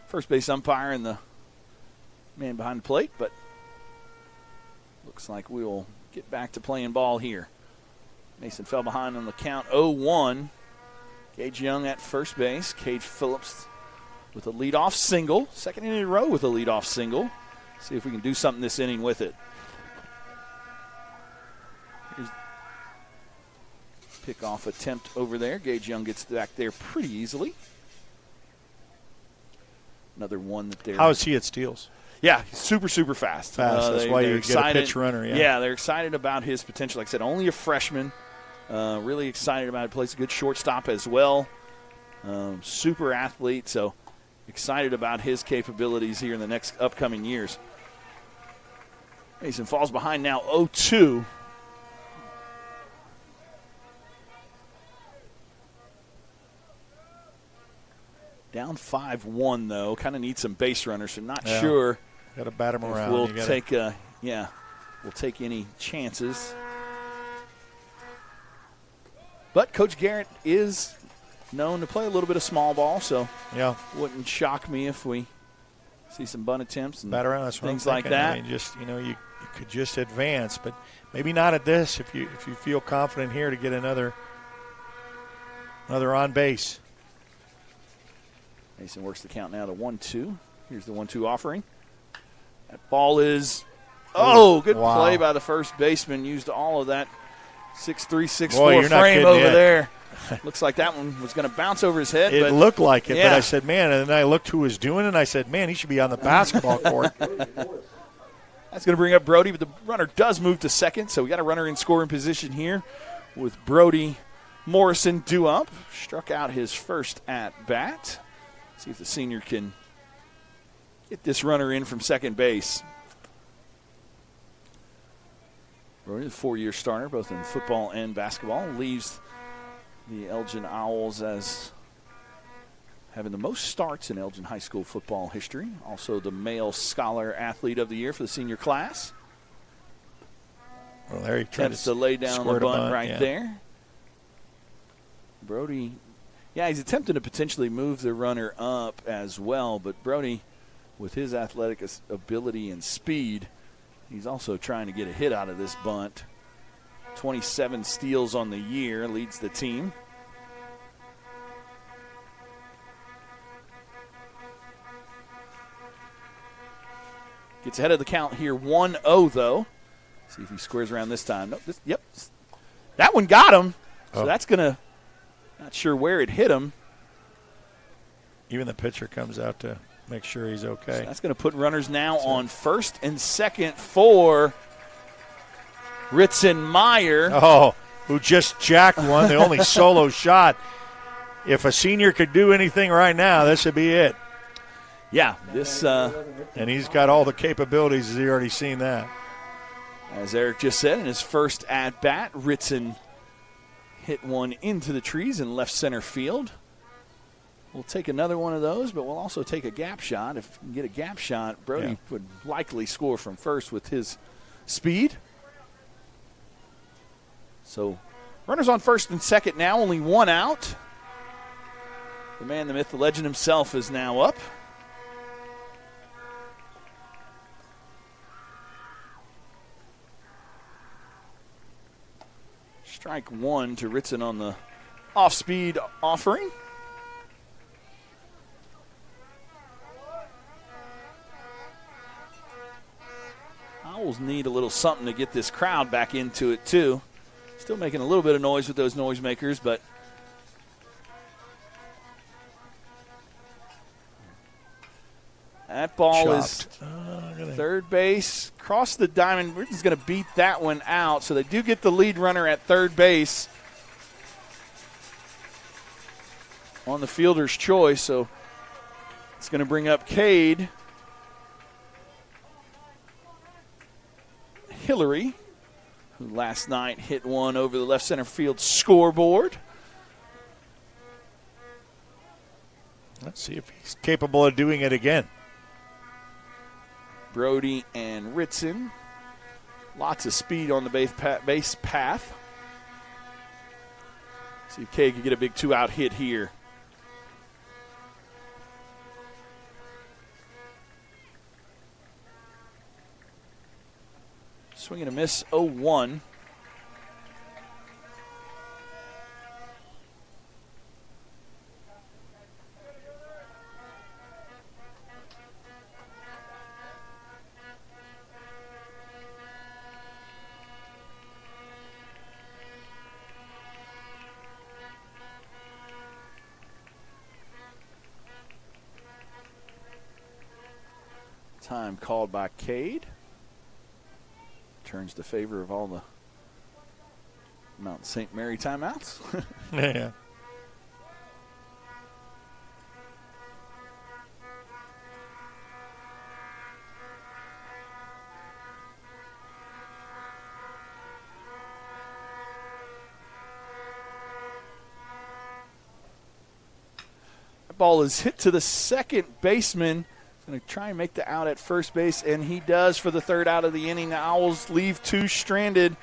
first base umpire and the man behind the plate. But looks like we'll get back to playing ball here. Mason fell behind on the count, 0-1. Gage Young at first base. Cade Phillips with a leadoff single. Second inning in a row with a leadoff single. See if we can do something this inning with it. Here's pick-off attempt over there. Gage Young gets back there pretty easily. Another one that they're... How is he at steals? Yeah, he's super, super fast. That's why you get a pitch runner. Yeah, they're excited about his potential. Like I said, only a freshman. Really excited about it. Plays a good shortstop as well. Super athlete, so excited about his capabilities here in the next upcoming years. Mason falls behind now 0-2. Down 5-1, though. Kind of need some base runners, so not sure. Got to bat him around. We'll take any chances. But Coach Garrett is known to play a little bit of small ball, so wouldn't shock me if we see some bunt attempts and bat around, that's things what I'm like thinking. that. I mean, just you could just advance, but maybe not at this. If you feel confident here to get another on base. Mason works the count now to 1-2. Here's the 1-2 offering. That ball is good play by the first baseman. Used all of that 6'3", 6'4" frame over there. Looks like that one was going to bounce over his head. It looked like it, but I said, man, and then I looked who was doing it, and I said, man, he should be on the basketball court. That's going to bring up Brody, but the runner does move to second, so we got a runner in scoring position here with Brody Morrison due up. Struck out his first at-bat. See if the senior can get this runner in from second base. Brody, the 4-year starter, both in football and basketball, leaves the Elgin Owls as having the most starts in Elgin High School football history. Also the male scholar athlete of the year for the senior class. Well, there he tries to lay down the bunt right there. Brody, he's attempting to potentially move the runner up as well, but Brody, with his athletic ability and speed, he's also trying to get a hit out of this bunt. 27 steals on the year, leads the team. Gets ahead of the count here, 1-0 though. See if he squares around this time. Nope, that one got him. So that's going to, not sure where it hit him. Even the pitcher comes out to make sure he's okay. So that's going to put runners now on first and second for Ritzenmeyer. Oh, who just jacked one, the only solo shot. If a senior could do anything right now, this would be it. Yeah, this. And he's got all the capabilities. He's already seen that. As Eric just said, in his first at-bat, Ritzen hit one into the trees in left center field. We'll take another one of those, but we'll also take a gap shot. If we can get a gap shot, Brody would likely score from first with his speed. So runners on first and second now, only one out. The man, the myth, the legend himself is now up. Strike one to Ritson on the off-speed offering. Owls need a little something to get this crowd back into it, too. Still making a little bit of noise with those noisemakers, but that ball is third base. Cross the diamond. Ritten's going to beat that one out, so they do get the lead runner at third base on the fielder's choice, so it's going to bring up Cade Hillary, who last night hit one over the left center field scoreboard. Let's see if he's capable of doing it again. Brody and Ritson. Lots of speed on the base path. See if Cade can get a big two-out hit here. Swing and a miss, 0-1. Time called by Cade. Turns to favor of all the Mount St. Mary timeouts. Yeah. That ball is hit to the second baseman. Going to try and make the out at first base, and he does for the third out of the inning. The Owls leave two stranded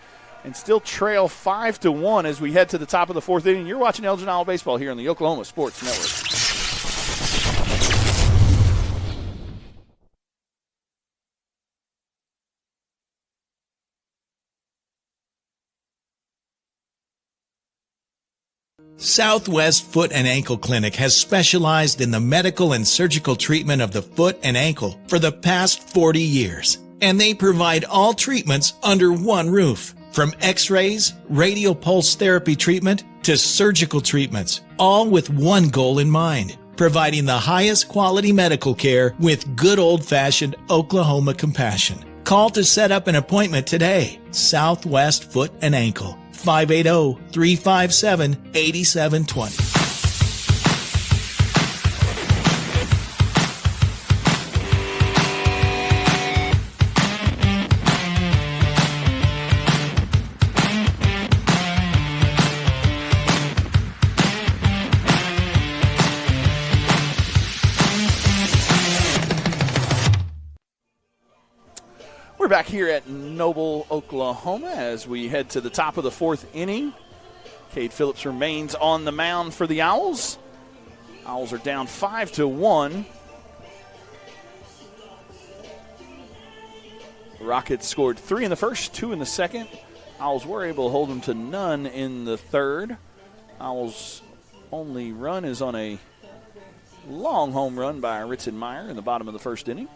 and still trail 5-1 as we head to the top of the fourth inning. You're watching Elgin Owl Baseball here on the Oklahoma Sports Network. Southwest Foot and Ankle Clinic has specialized in the medical and surgical treatment of the foot and ankle for the past 40 years. And they provide all treatments under one roof. From x-rays, radial pulse therapy treatment, to surgical treatments, all with one goal in mind, providing the highest quality medical care with good old-fashioned Oklahoma compassion. Call to set up an appointment today. Southwest Foot and Ankle. 580-357-8720. We're back here at Noble, Oklahoma as we head to the top of the fourth inning. Cade Phillips remains on the mound for the Owls. Owls are down 5-1. The Rockets scored 3 in the first, 2 in the second. Owls were able to hold them to none in the third. Owls' only run is on a long home run by Ritzenmeyer in the bottom of the first inning.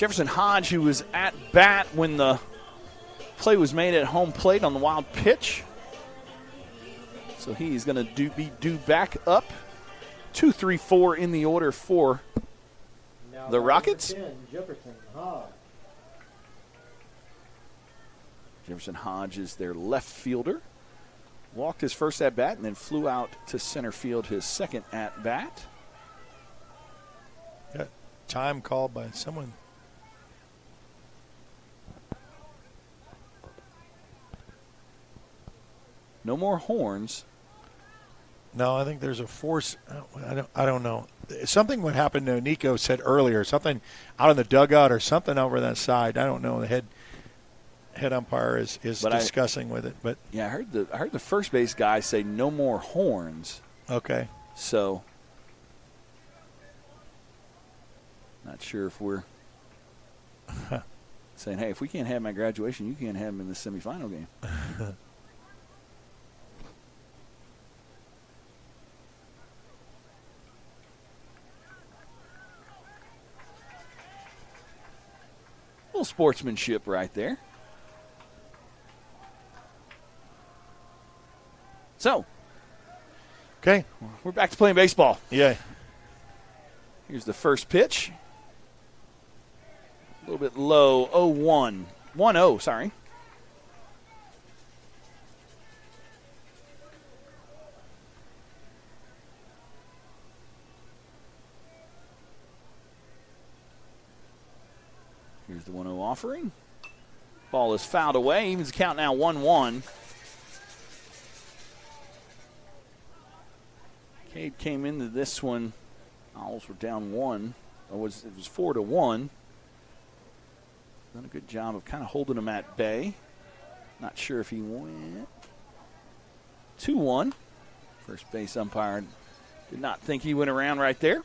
Jefferson Hodge, who was at bat when the play was made at home plate on the wild pitch. So he's going to be due back up. 2-3-4 in the order for the Rockets. Jefferson Hodge. Jefferson Hodge is their left fielder. Walked his first at bat and then flew out to center field his second at bat. Got time called by someone. No more horns. No, I think there's a force. I don't know. Something would happen to Nico said earlier. Something out in the dugout or something over that side. I don't know. The head umpire is discussing with it. But yeah, I heard the first base guy say no more horns. Okay. So not sure if we're saying, hey, if we can't have my graduation, you can't have him in the semifinal game. Little sportsmanship right there. So, okay, we're back to playing baseball. Yeah. Here's the first pitch. A little bit low, 0-1. 1-0, sorry. Here's the 1-0 offering. Ball is fouled away. Evens the count now 1-1. Cade came into this one. Owls were down 1. It was 4-1. Done a good job of kind of holding them at bay. Not sure if he went. 2-1. First base umpire did not think he went around right there.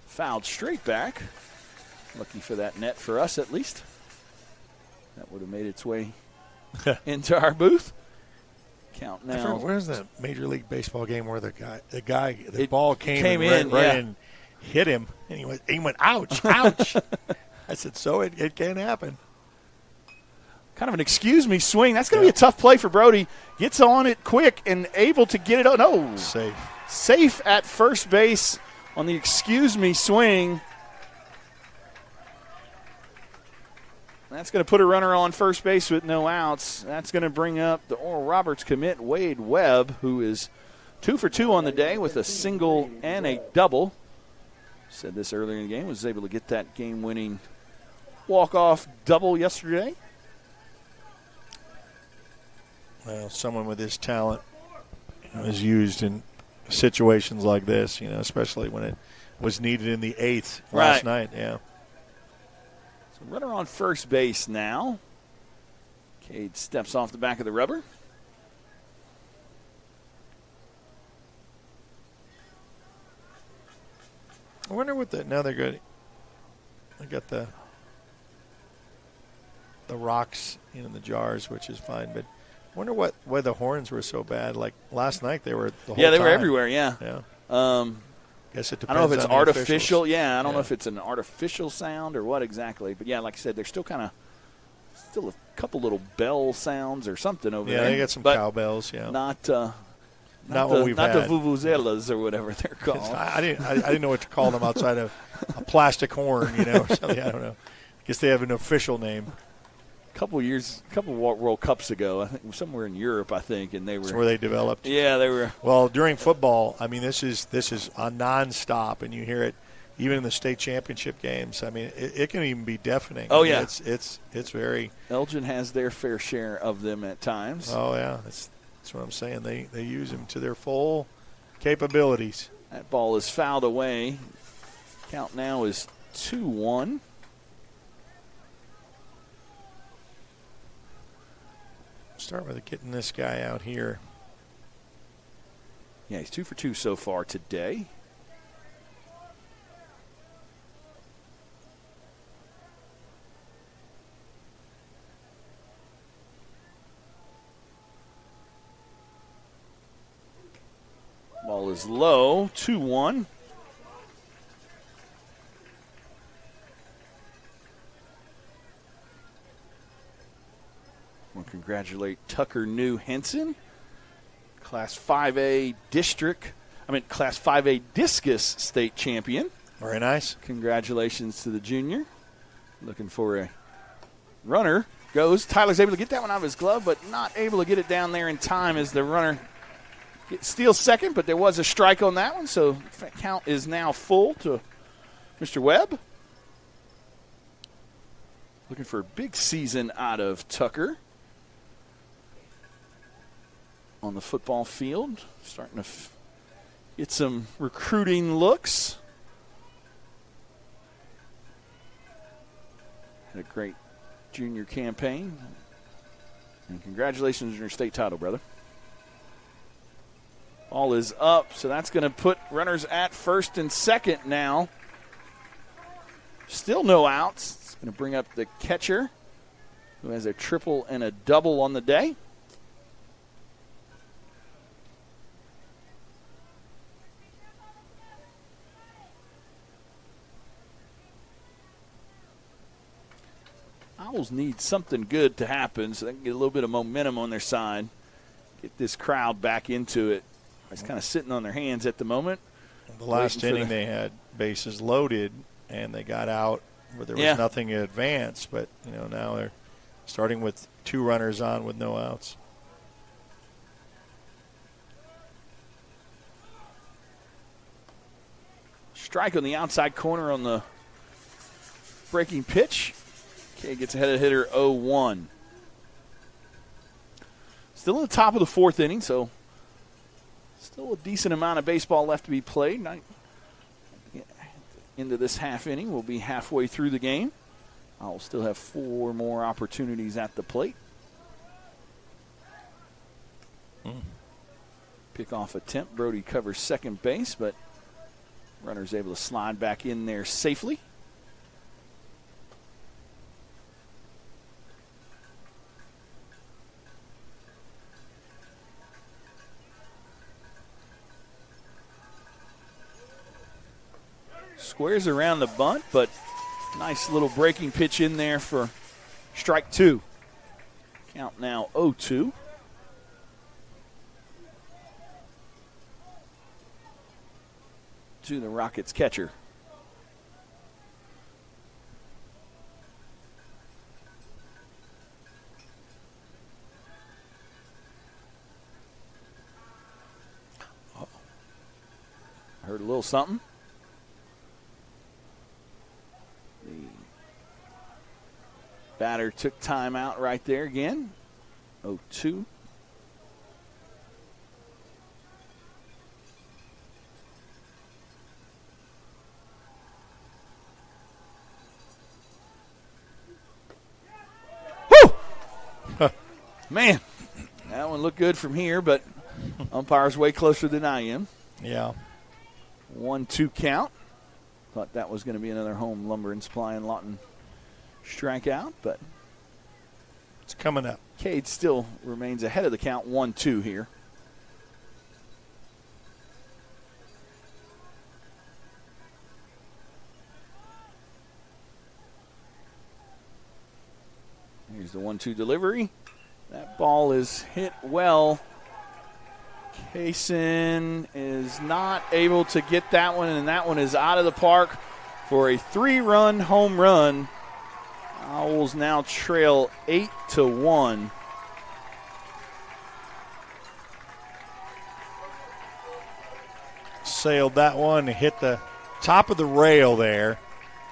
Fouled straight back. Lucky for that net for us, at least. That would have made its way into our booth. Count now. Where's the Major League Baseball game where the ball came in, right and hit him, and he went, ouch, ouch. I said, so it can happen. Kind of an excuse me swing. That's going to be a tough play for Brody. Gets on it quick and able to get it. Oh, no. Safe at first base on the excuse me swing. That's going to put a runner on first base with no outs. That's going to bring up the Oral Roberts commit, Wade Webb, who is 2 for 2 on the day with a single and a double. Said this earlier in the game, was able to get that game-winning walk-off double yesterday. Well, someone with his talent is used in situations like this, especially when it was needed in the 8th last night. Yeah. So runner on first base now. Cade steps off the back of the rubber. I wonder what now they're good. I got the rocks in the jars, which is fine, but I wonder why the horns were so bad. Like last night, they were the whole time. Yeah, they were everywhere. Yeah. Guess it depends. I don't know if it's on artificial. Yeah, I don't know if it's an artificial sound or what exactly. But yeah, like I said, there's still a couple little bell sounds or something over there. Yeah, they got some cowbells. Yeah, not what we've had. Not the vuvuzelas or whatever they're called. I didn't know what to call them outside of a plastic horn, or something. I don't know. I guess they have an official name. Couple World Cups ago, I think somewhere in Europe, and they were. That's where they developed. Yeah, they were. Well, during football, I mean, this is a nonstop, and you hear it even in the state championship games. I mean, it can even be deafening. Oh yeah, it's very. Elgin has their fair share of them at times. Oh yeah, that's what I'm saying. They use them to their full capabilities. That ball is fouled away. Count now is 2-1. Start with getting this guy out here. Yeah, he's 2 for 2 so far today. Ball is low, 2-1. We'll congratulate Tucker New Henson, Class 5A Class 5A Discus State Champion. Very nice. Congratulations to the junior. Looking for a runner. Goes. Tyler's able to get that one out of his glove, but not able to get it down there in time as the runner steals second, but there was a strike on that one, so the count is now full to Mr. Webb. Looking for a big season out of Tucker on the football field. Starting to get some recruiting looks. Had a great junior campaign. And congratulations on your state title, brother. Ball is up, so that's going to put runners at first and second now. Still no outs. It's going to bring up the catcher, who has a triple and a double on the day. Owls need something good to happen so they can get a little bit of momentum on their side, get this crowd back into it. It's kind of sitting on their hands at the moment. The last inning they had bases loaded, and they got out where there was nothing in advance. But, now they're starting with 2 runners on with no outs. Strike on the outside corner on the breaking pitch. Okay, gets ahead of hitter 0-1. Still in the top of the 4th inning, so still a decent amount of baseball left to be played. Into this half inning, we'll be halfway through the game. I'll still have 4 more opportunities at the plate. Pick-off attempt. Brody covers second base, but runner's able to slide back in there safely. Squares around the bunt, but nice little breaking pitch in there for strike 2. Count now 0-2. To the Rockets catcher. I heard a little something. The batter took time out right there again. 0-2. Man, that one looked good from here, but umpire's way closer than I am. Yeah. 1-2 count. Thought that was going to be another home Lumber and Supply and Lawton strikeout, but it's coming up. Cade still remains ahead of the count, 1-2 here. Here's the 1-2 delivery. That ball is hit well. Kaysen is not able to get that one, and that one is out of the park for a 3-run home run. Owls now trail 8-1. Sailed that one, hit the top of the rail there,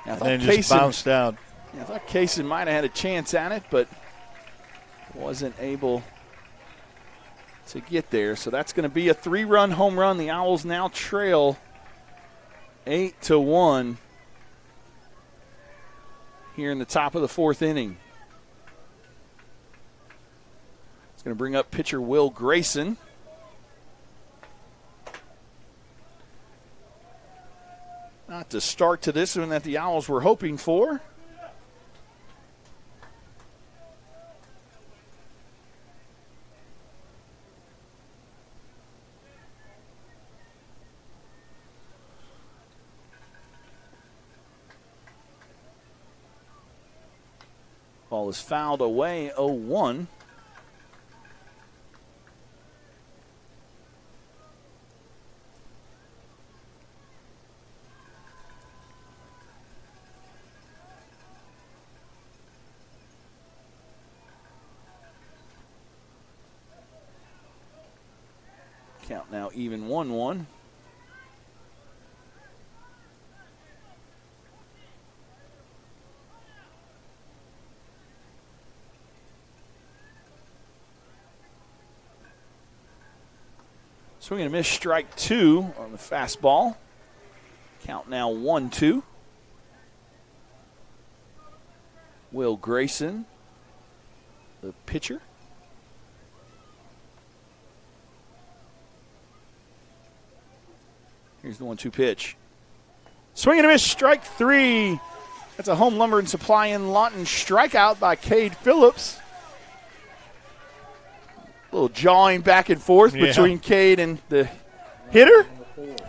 and then just bounced out. I thought Kaysen might have had a chance at it, but wasn't able to get there. So that's going to be a 3-run home run. The Owls now trail 8-1 here in the top of the 4th inning. It's going to bring up pitcher Will Grayson. Not the start to this one that the Owls were hoping for. Ball is fouled away, 0-1. Count now even 1-1. Swing and a miss, strike 2 on the fastball. Count now 1-2. Will Grayson, the pitcher. Here's the 1-2 pitch. Swing and a miss, strike 3. That's a home lumber and supply in Lawton strikeout by Cade Phillips. A little jawing back and forth between Cade and the hitter.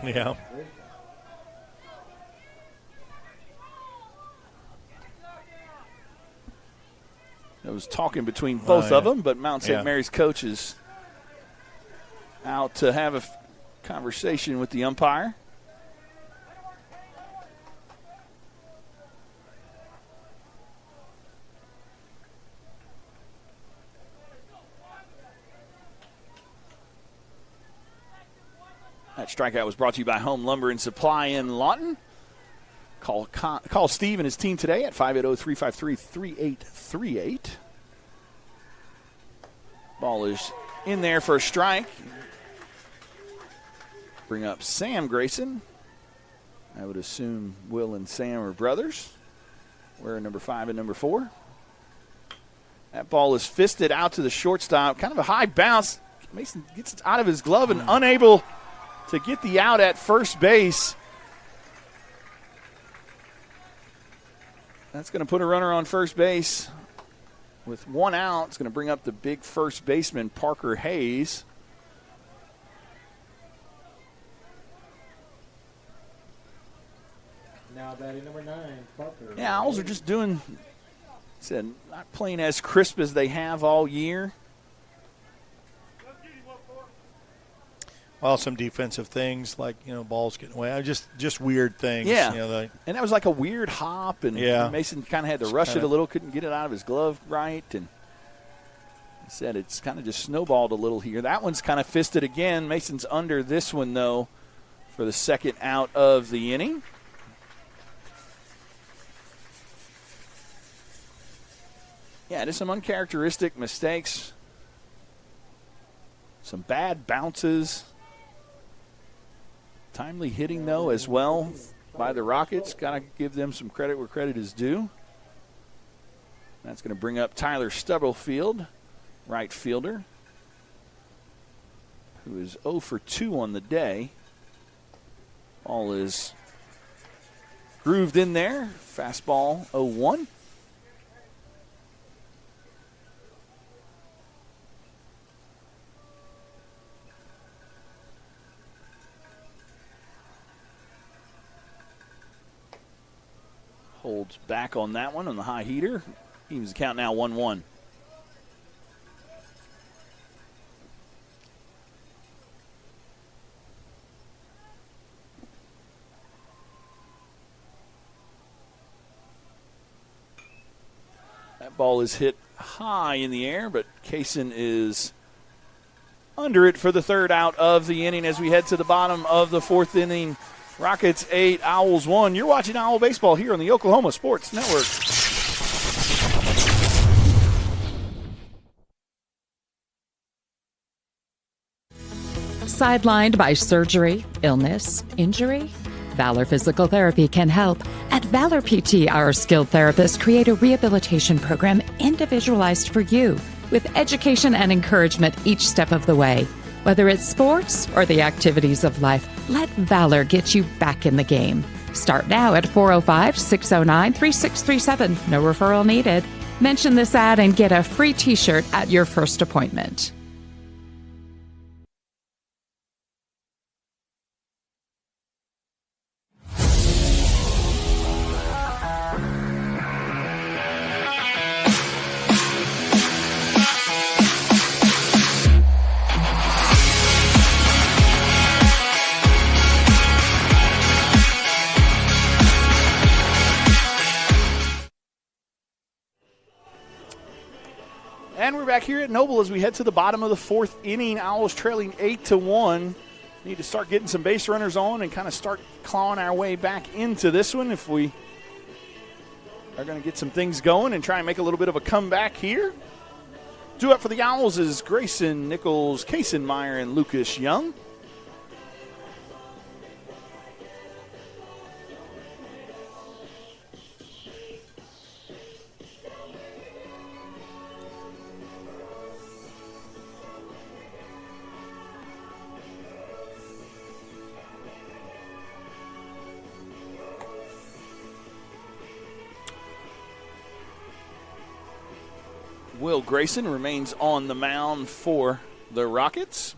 Yeah. There was talking between both of them, but Mount St. Mary's coach is out to have a conversation with the umpire. That strikeout was brought to you by Home Lumber and Supply in Lawton. Call Steve and his team today at 580-353-3838. Ball is in there for a strike. Bring up Sam Grayson. I would assume Will and Sam are brothers. Wearing number 5 and number 4. That ball is fisted out to the shortstop. Kind of a high bounce. Mason gets it out of his glove and unable to get the out at first base. That's going to put a runner on first base. With 1 out, it's going to bring up the big first baseman, Parker Hayes. Now batting number 9, Parker. Yeah, Owls are just not playing as crisp as they have all year. Well, some defensive things like, balls getting away. Just weird things. Yeah. And that was like a weird hop, and Mason kind of had to rush it a little, couldn't get it out of his glove right. And he said it's kind of just snowballed a little here. That one's kind of fisted again. Mason's under this one, though, for the second out of the inning. Yeah, just some uncharacteristic mistakes. Some bad bounces. Timely hitting, though, as well by the Rockets. Got to give them some credit where credit is due. That's going to bring up Tyler Stubblefield, right fielder, who is 0 for 2 on the day. Ball is grooved in there. Fastball 0-1. Holds back on that one on the high heater. Evens the count now 1-1. That ball is hit high in the air, but Kaysen is under it for the third out of the inning as we head to the bottom of the fourth inning. Rockets 8, Owls 1. You're watching Owl Baseball here on the Oklahoma Sports Network. Sidelined by surgery, illness, injury? Valor Physical Therapy can help. At Valor PT, our skilled therapists create a rehabilitation program individualized for you, with education and encouragement each step of the way. Whether it's sports or the activities of life, let Valor get you back in the game. Start now at 405-609-3637. No referral needed. Mention this ad and get a free t-shirt at your first appointment. back here at Noble as we head to the bottom of the fourth inning. Owls trailing 8-1. Need to start getting some base runners on and kind of start clawing our way back into this one if we are going to get some things going and try and make a little bit of a comeback here. Due up for the Owls is Grayson, Nichols, Kaysen-Meyer, and Lucas Young. Will Grayson remains on the mound for the Rockets.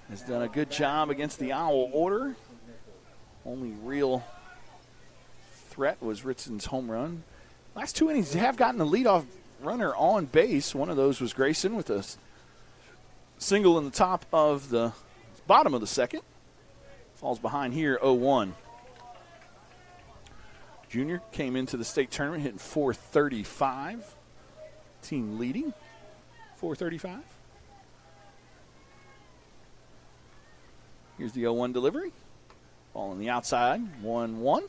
Has done a good job against the Owl order. Only real threat was Ritson's home run. Last two innings have gotten a leadoff runner on base. One of those was Grayson with a single in the top of the bottom of the second. Falls behind here 0-1. Junior came into the state tournament hitting .435. Team leading .435. Here's the 0-1 delivery. Ball on the outside, 1-1.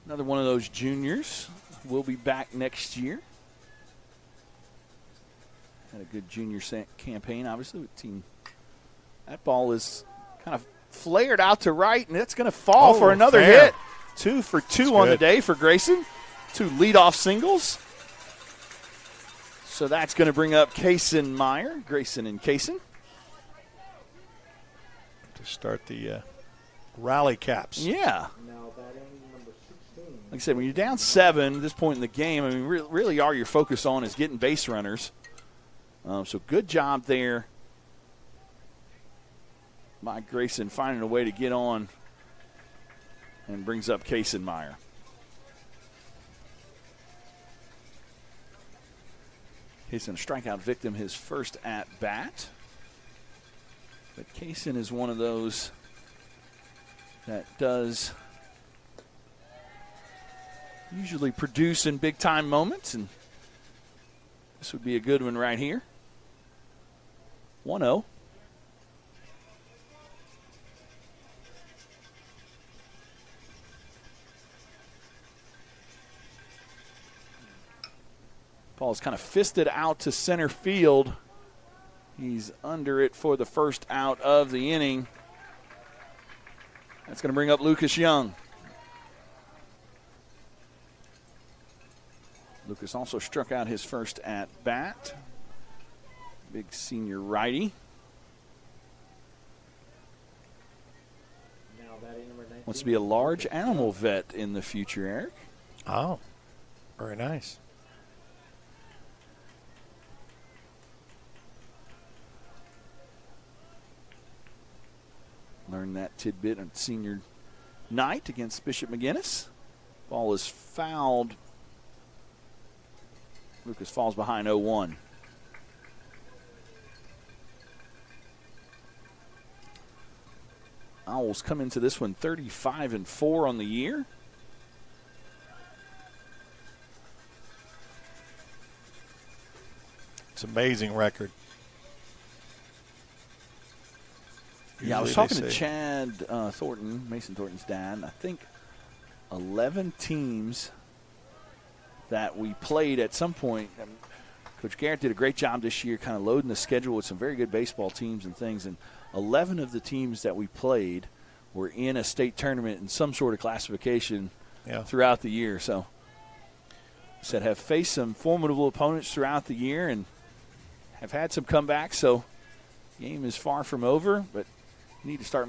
Another one of those juniors will be back next year. Had a good junior campaign, obviously, with team. That ball is kind of flared out to right, and it's going to fall for another hit. 2 for 2 on the day for Grayson. 2 leadoff singles. So that's going to bring up Kaysen-Meyer, Grayson and Kaysen. To start the rally caps. Yeah. Now batting number 16. Like I said, when you're down 7 at this point in the game, I mean, really all you're focused on is getting base runners. So good job there by Grayson finding a way to get on and brings up Kaysen-Meyer. Kaysen, a strikeout victim, his first at bat. But Kaysen is one of those that does usually produce in big time moments, and this would be a good one right here. 1-0. Ball's kind of fisted out to center field. He's under it for the first out of the inning. That's going to bring up Lucas Young. Lucas also struck out his first at bat. Big senior righty. Now batting number 19. Wants to be a large animal vet in the future, Eric. Oh, very nice. Learned that tidbit on senior night against Bishop McGuinness. Ball is fouled. Lucas falls behind 0-1. Owls come into this one 35-4 on the year. It's an amazing record. Yeah, I was talking to Chad Thornton, Mason Thornton's dad, and I think 11 teams that we played at some point. Coach Garrett did a great job this year kind of loading the schedule with some very good baseball teams and things, and 11 of the teams that we played were in a state tournament in some sort of classification throughout the year. So I said have faced some formidable opponents throughout the year and have had some comebacks, so the game is far from over, but need to start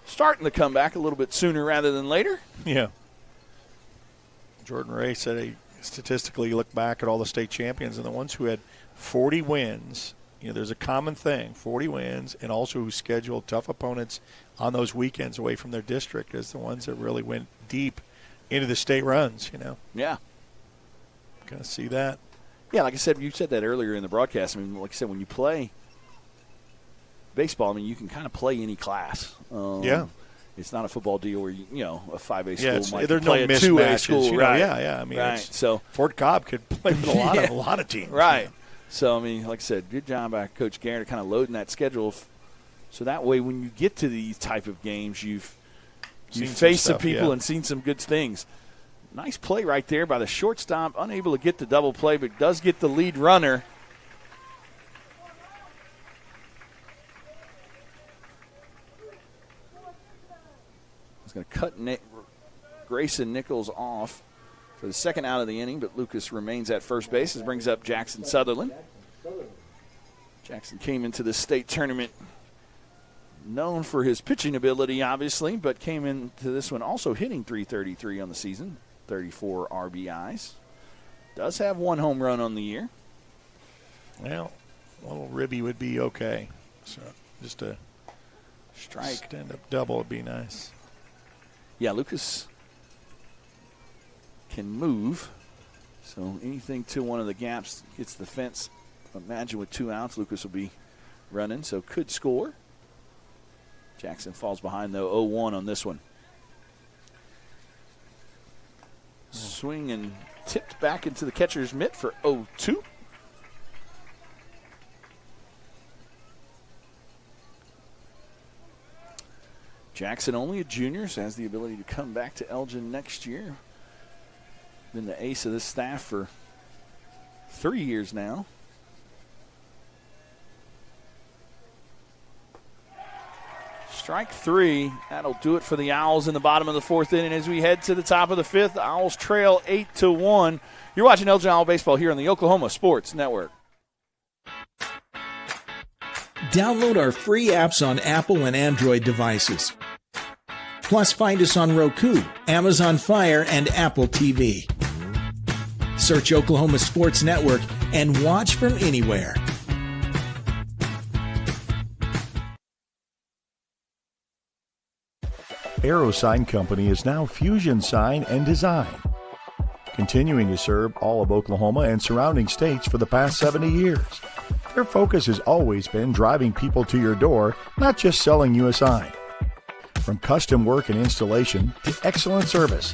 starting the comeback a little bit sooner rather than later. Yeah. Jordan Ray said statistically you look back at all the state champions and the ones who had 40 wins, there's a common thing, 40 wins, and also who scheduled tough opponents on those weekends away from their district as the ones that really went deep into the state runs, Yeah. Kind of see that. Yeah, like I said, you said that earlier in the broadcast. I mean, like I said, when you play baseball, I mean, you can kind of play any class. Yeah. It's not a football deal where, a 5A Yeah, school might there's play no a 2A mismatches. school. Right. Right. Yeah. I mean, right. So Fort Cobb could play with a lot of teams. Right. So, I mean, like I said, good job by Coach Garrett kind of loading that schedule. So that way when you get to these type of games, you've faced some people and seen some good things. Nice play right there by the shortstop, unable to get the double play, but does get the lead runner. He's going to cut Grayson Nichols off for the second out of the inning, but Lucas remains at first base. This brings up Jackson Sutherland. Jackson came into the state tournament known for his pitching ability, obviously, but came into this one also hitting .333 on the season, 34 RBIs. Does have one home run on the year. Well, a little ribby would be okay. So just a strike. Stand-up double would be nice. Yeah, Lucas can move. So anything to one of the gaps gets the fence. Imagine with 2 outs, Lucas will be running, so could score. Jackson falls behind, though, 0-1 on this one. Swing and tipped back into the catcher's mitt for 0-2. Jackson, only a junior, so has the ability to come back to Elgin next year. Been the ace of this staff for 3 years now. Strike 3. That'll do it for the Owls in the bottom of the 4th inning. As we head to the top of the 5th, the Owls trail 8-1. You're watching Elgin Owl Baseball here on the Oklahoma Sports Network. Download our free apps on Apple and Android devices. Plus, find us on Roku, Amazon Fire, and Apple TV. Search Oklahoma Sports Network and watch from anywhere. Aero Sign Company is now Fusion Sign and Design, continuing to serve all of Oklahoma and surrounding states for the past 70 years. Their focus has always been driving people to your door, not just selling you a sign. From custom work and installation to excellent service,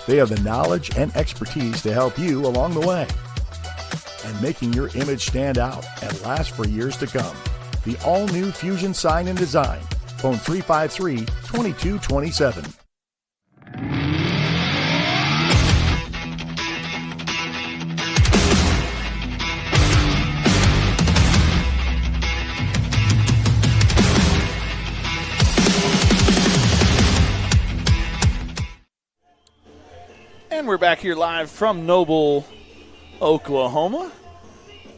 they have the knowledge and expertise to help you along the way and making your image stand out and last for years to come. The all-new Fusion Sign and Design. Phone 353-2227. And we're back here live from Noble, Oklahoma,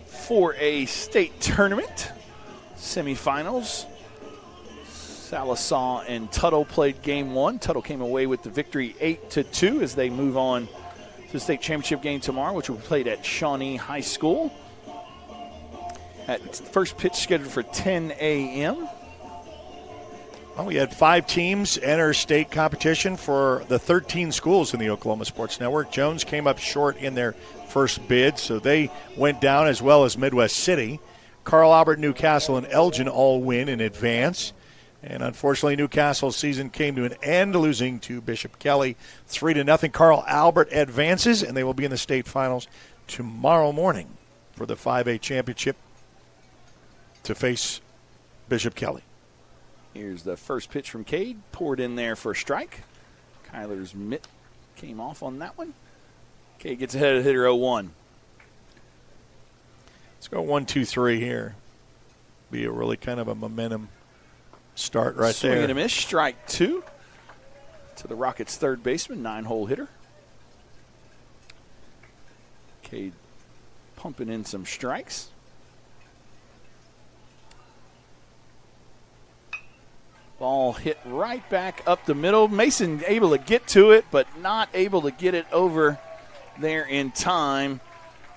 for a state tournament semifinals. Sallisaw and Tuttle played game 1. Tuttle came away with the victory 8-2 as they move on to the state championship game tomorrow, which will be played at Shawnee High School. At first pitch scheduled for 10 a.m. Well, we had 5 teams enter state competition for the 13 schools in the Oklahoma Sports Network. Jones came up short in their first bid, so they went down, as well as Midwest City. Carl Albert, Newcastle, and Elgin all win in advance. And unfortunately, Newcastle's season came to an end, losing to Bishop Kelly 3-0. Carl Albert advances, and they will be in the state finals tomorrow morning for the 5A championship to face Bishop Kelly. Here's the first pitch from Cade, poured in there for a strike. Kyler's mitt came off on that one. Cade gets ahead of the hitter 0-1. Let's go 1-2-3 here. Be a really kind of a momentum start right there. Swing and a miss, strike 2 to the Rockets' third baseman, 9-hole hitter. Cade pumping in some strikes. Ball hit right back up the middle. Mason able to get to it, but not able to get it over there in time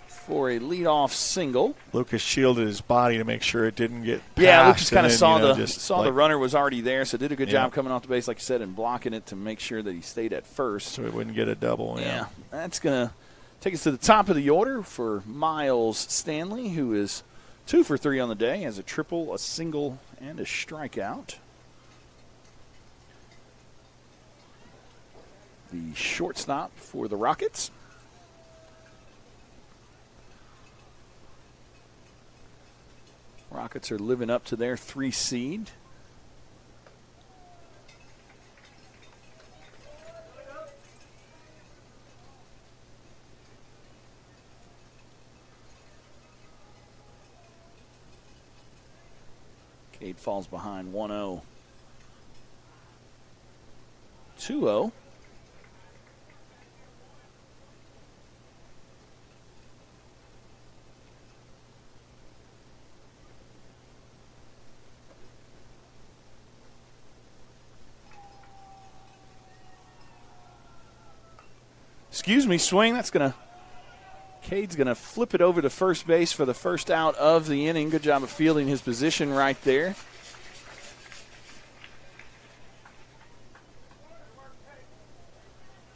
for a leadoff single. Lucas shielded his body to make sure it didn't get past. Yeah, Lucas kind of saw the runner was already there, so did a good job coming off the base, like you said, and blocking it to make sure that he stayed at first. So he wouldn't get a double. Yeah, that's going to take us to the top of the order for Miles Stanley, who is 2 for 3 on the day, has a triple, a single, and a strikeout. The shortstop for the Rockets. Rockets are living up to their 3 seed. Cade falls behind 1-0. 2-0. Excuse me, swing. That's going to Cade's going to flip it over to first base for the first out of the inning. Good job of fielding his position right there.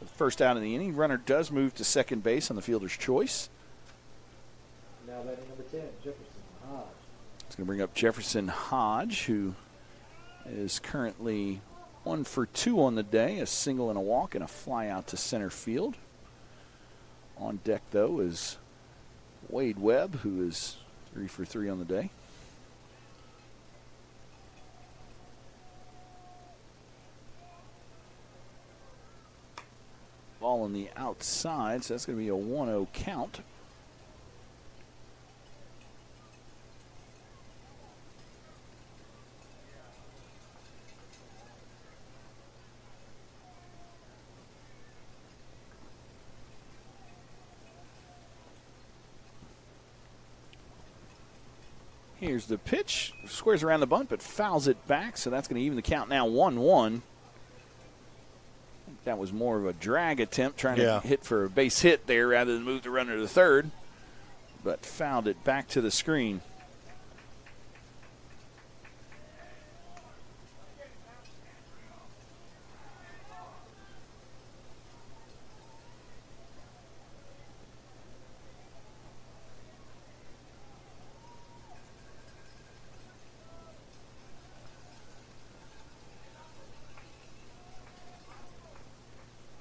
The first out of the inning, runner does move to second base on the fielder's choice. Now batting number 10, Jefferson Hodge. It's going to bring up Jefferson Hodge, who is currently 1 for 2 on the day, a single and a walk and a fly out to center field. On deck, though, is Wade Webb, who is 3 for 3 on the day. Ball on the outside, so that's going to be a 1-0 count. Here's the pitch. Squares around the bunt, but fouls it back, so that's going to even the count now 1-1. That was more of a drag attempt, trying to hit for a base hit there rather than move the runner to third, but fouled it back to the screen.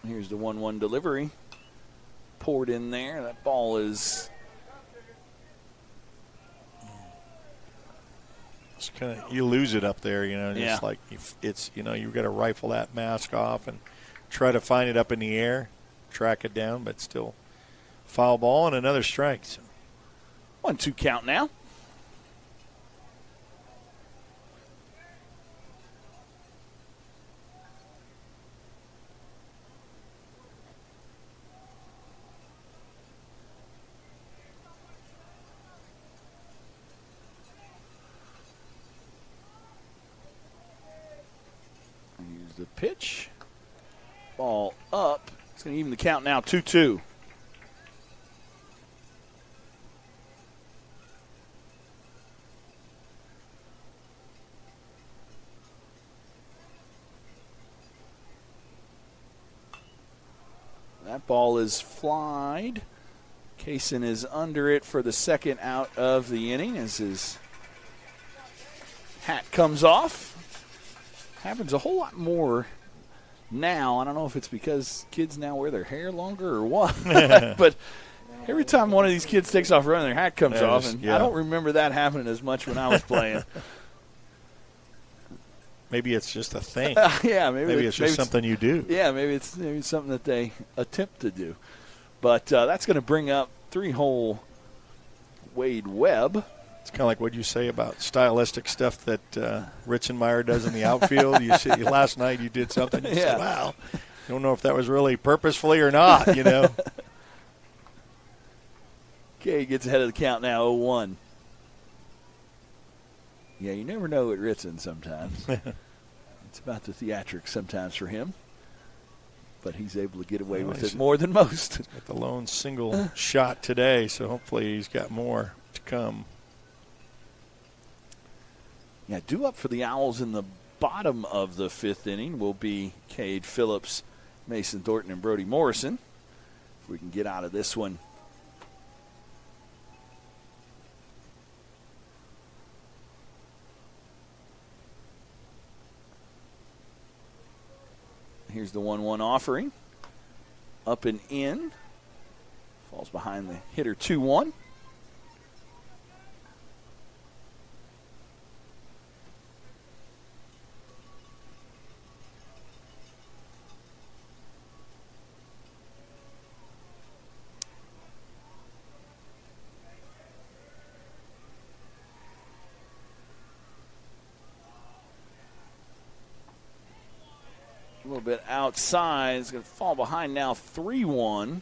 Here's the 1-1 delivery. Poured in there. That ball is... It's kind of, you lose it up there, just like it's, you've got to rifle that mask off and try to find it up in the air, track it down, but still foul ball and another strike. So. 1-2 count now. The pitch. Ball up. It's going to even the count now, 2-2. That ball is flied. Kaysen is under it for the second out of the inning as his hat comes off. Happens a whole lot more now. I don't know if it's because kids now wear their hair longer or what, but every time one of these kids takes off running, their hat comes off, and I don't remember that happening as much when I was playing. Maybe it's just a thing. Maybe it's just something you do. Yeah, maybe it's something that they attempt to do. But that's going to bring up 3-hole Wade Webb. It's kind of like what you say about stylistic stuff that Ritzenmeyer does in the outfield. Last night you did something. You said, wow, I don't know if that was really purposefully or not, Okay, he gets ahead of the count now, 0-1. Yeah, you never know at Ritzen sometimes. It's about the theatrics sometimes for him. But he's able to get away with it more than most. With the lone single shot today, so hopefully he's got more to come. Yeah, due up for the Owls in the bottom of the 5th inning will be Cade Phillips, Mason Thornton, and Brody Morrison. If we can get out of this one. Here's the 1-1 offering. Up and in. Falls behind the hitter 2-1. A little bit outside. It's going to fall behind now 3-1. Going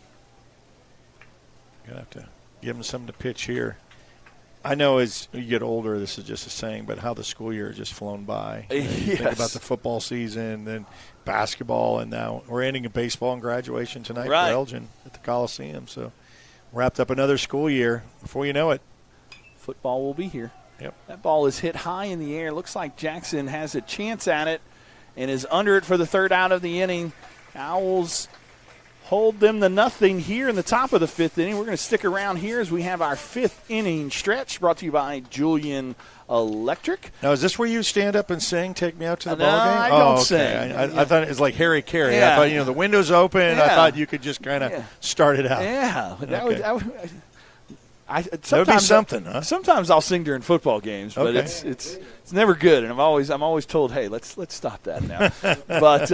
to have to give him something to pitch here. I know as you get older, this is just a saying, but how the school year has just flown by. You think about the football season, then basketball, and now we're ending a baseball and graduation tonight for Elgin at the Coliseum. So wrapped up another school year. Before you know it, football will be here. Yep. That ball is hit high in the air. Looks like Jackson has a chance at it and is under it for the third out of the inning. Owls hold them to nothing here in the top of the fifth inning. We're going to stick around here as we have our fifth inning stretch brought to you by Julian Electric. Now, is this where you stand up and sing, "Take Me Out to the No, Ball Game"? I don't okay. sing. I thought it was like Harry Carey. Yeah. I thought, the window's open. Yeah. I thought you could just kind of start it out. Yeah. Okay. That would be something, huh? Sometimes I'll sing during football games, but it's never good, and I'm always told, hey, let's stop that now. But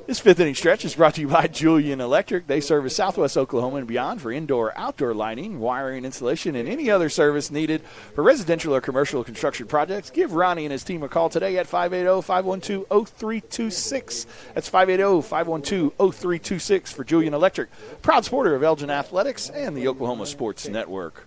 this fifth inning stretch is brought to you by Julian Electric. They service Southwest Oklahoma and beyond for indoor, outdoor lighting, wiring, installation, and any other service needed for residential or commercial construction projects. Give Ronnie and his team a call today at 580-512-0326. That's 580-512-0326 for Julian Electric, proud supporter of Elgin Athletics and the Oklahoma Sports Network.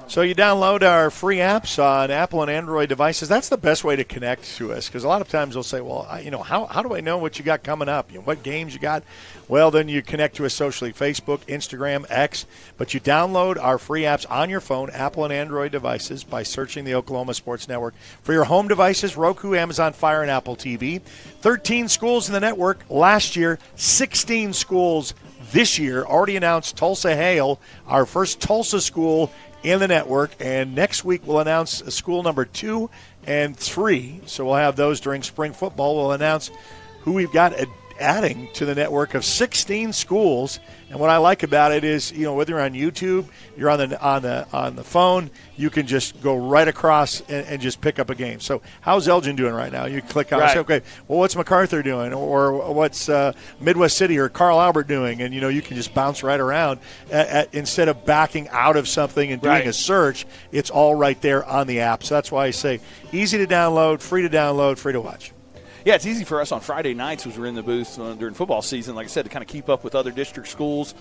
So you download our free apps on Apple and Android devices. That's the best way to connect to us, because a lot of times they'll say, well, how do I know what you got coming up? What games you got? Well, then you connect to us socially, Facebook, Instagram, X. But you download our free apps on your phone, Apple and Android devices, by searching the Oklahoma Sports Network. For your home devices, Roku, Amazon Fire, and Apple TV. 13 schools in the network last year, 16 schools this year. Already announced Tulsa Hale, our first Tulsa school in the network, and next week we'll announce school number 2 and 3. So we'll have those during spring football. We'll announce who we've got adding to the network of 16 schools. And what I like about it is, whether you're on YouTube, you're on the phone, you can just go right across and just pick up a game. So how's Elgin doing right now? You click on, say, okay, well, what's MacArthur doing, or what's Midwest City or Carl Albert doing? And you can just bounce right around instead of backing out of something and doing a search. It's all right there on the app. So that's why I say easy to download, free to watch. Yeah, it's easy for us on Friday nights as we're in the booth during football season, like I said, to kind of keep up with other district schools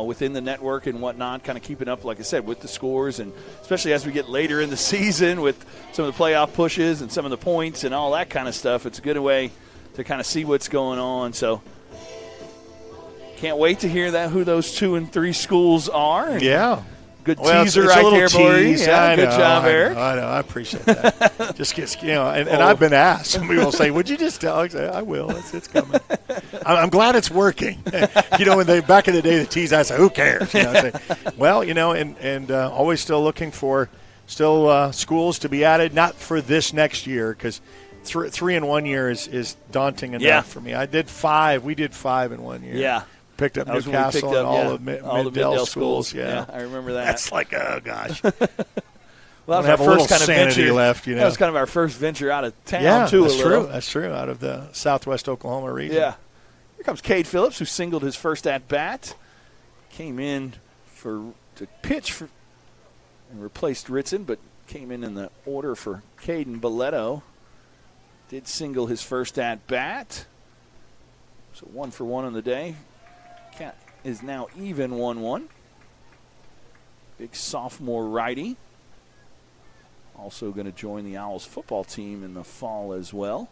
within the network and whatnot, kind of keeping up, like I said, with the scores, and especially as we get later in the season with some of the playoff pushes and some of the points and all that kind of stuff. It's a good way to kind of see what's going on. So can't wait to hear who those 2 and 3 schools are. Yeah. Good teaser right there, Bory. Yeah, good job, Eric. I know. I appreciate that. Just gets, and I've been asked. Somebody will say, would you just tell? I say, I will. It's coming. I'm glad it's working. When back in the day, the tease, I say, who cares? I say, well, and always still looking for schools to be added, not for this next year, because 3 in 1 year is daunting enough for me. I did 5. We did 5 in 1 year. Yeah. Picked up Newcastle and all the Middell schools. Yeah, I remember that. That's like, oh gosh. Well, that was have our a little first kind of sanity venture left. That was kind of our first venture out of town. Yeah, too. That's true. That's true. Out of the Southwest Oklahoma region. Yeah. Here comes Cade Phillips, who singled his first at bat. Came in to pitch and replaced Ritson, but came in the order for Caden Boletto. Did single his first at bat. So 1 for 1 on the day. Cat is now even 1-1. Big sophomore righty. Also going to join the Owls football team in the fall as well.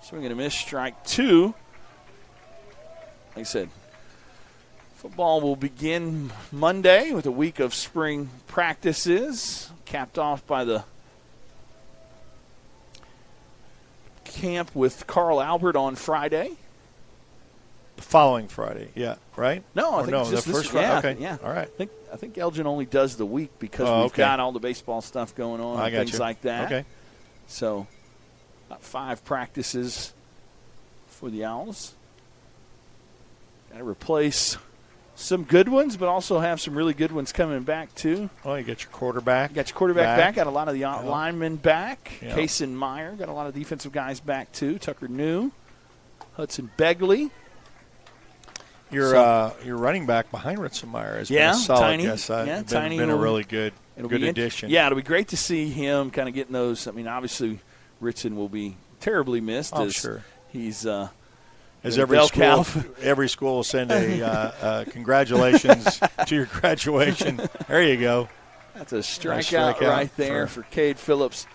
Swing and a miss, strike 2. Like I said, football will begin Monday with a week of spring practices, capped off by the camp with Carl Albert on Friday. The following Friday, yeah, right? No, I think it's just the first Friday. Friday. Okay, Yeah. All right. I think Elgin only does the week because we've got all the baseball stuff going on and things like that. Okay. So About 5 practices for the Owls. Got to replace some good ones, but also have some really good ones coming back, too. Well, you got your quarterback. You got your quarterback back. Got a lot of the linemen back. Yeah. Kason Meyer. Got a lot of defensive guys back, too. Tucker New. Hudson Begley. Your running back behind Ritzenmeyer has been a solid. Tiny. Been a really good addition. It'll be great to see him kind of getting those. I mean, obviously, Ritson will be terribly missed. Sure. He's as every school will send a congratulations to your graduation. There you go. That's a strikeout right there for Cade Phillips.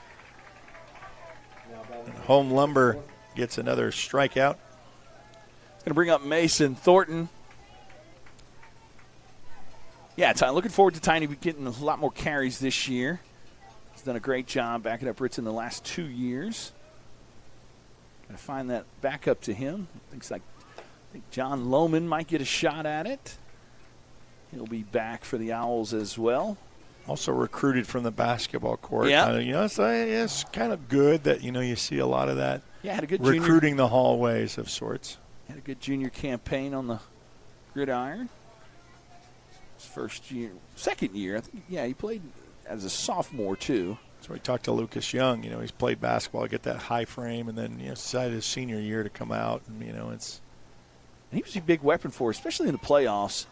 Home Lumber gets another strikeout. It's going to bring up Mason Thornton. Yeah, looking forward to Tiny getting a lot more carries this year. He's done a great job backing up Ritz in the last 2 years. Got to find that back up to him. I think John Lohman might get a shot at it. He'll be back for the Owls as well. Also recruited from the basketball court. Yeah. It's kind of good that, you see a lot of that. Yeah, had a good recruiting the hallways of sorts. Had a good junior campaign on the gridiron. His second year. I think, he played as a sophomore, too. So we talked to Lucas Young. He's played basketball, get that high frame, and then decided his senior year to come out. And, it's. And he was a big weapon for us, especially in the playoffs.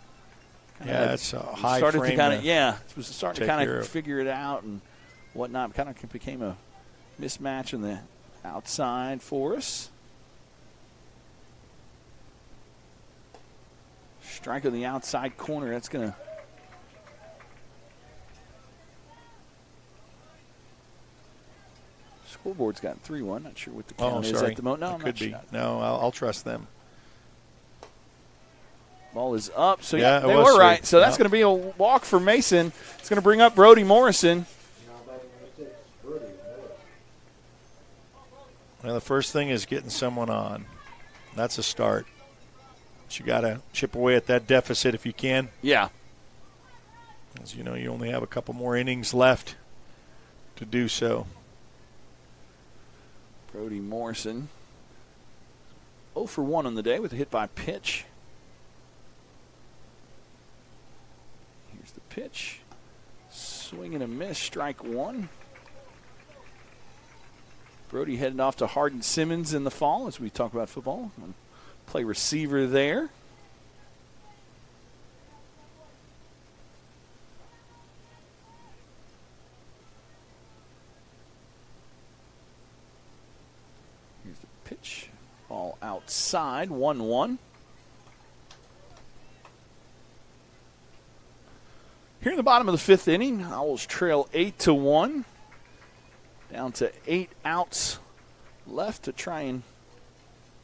It's a high started frame. Was starting to kind of figure it out and whatnot. Kind of became a mismatch on the outside for us. Strike on the outside corner. That's going to. Scoreboard's got 3-1. Not sure what the count is at the moment. No, could be. No, I'll trust them. Ball is up. So, they were right. So, that's going to be a walk for Mason. It's going to bring up Brody Morrison. Well, the first thing is getting someone on. That's a start. But you got to chip away at that deficit if you can. Yeah. As you know, you only have a couple more innings left to do so. Brody Morrison 0 for 1 on the day with a hit by pitch. Here's the pitch. Swing and a miss, strike 1. Brody heading off to Hardin Simmons in the fall as we talk about football. Play receiver there. Here's the pitch. Ball outside, 1-1. Here in the bottom of the 5th inning, Owls trail 8-1. Down to 8 outs left to try and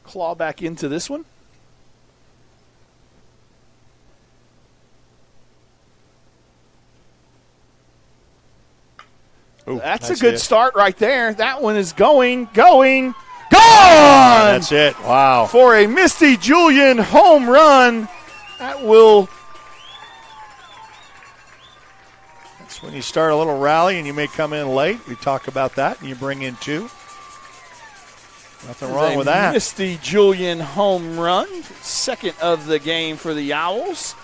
claw back into this one. Ooh, that's a good start right there. That one is gone! That's it. Wow. For a Misty Julian home run. That will. That's when you start a little rally and you may come in late. We talk about that and you bring in 2. Nothing wrong with that. Misty Julian home run. Second of the game for the Owls.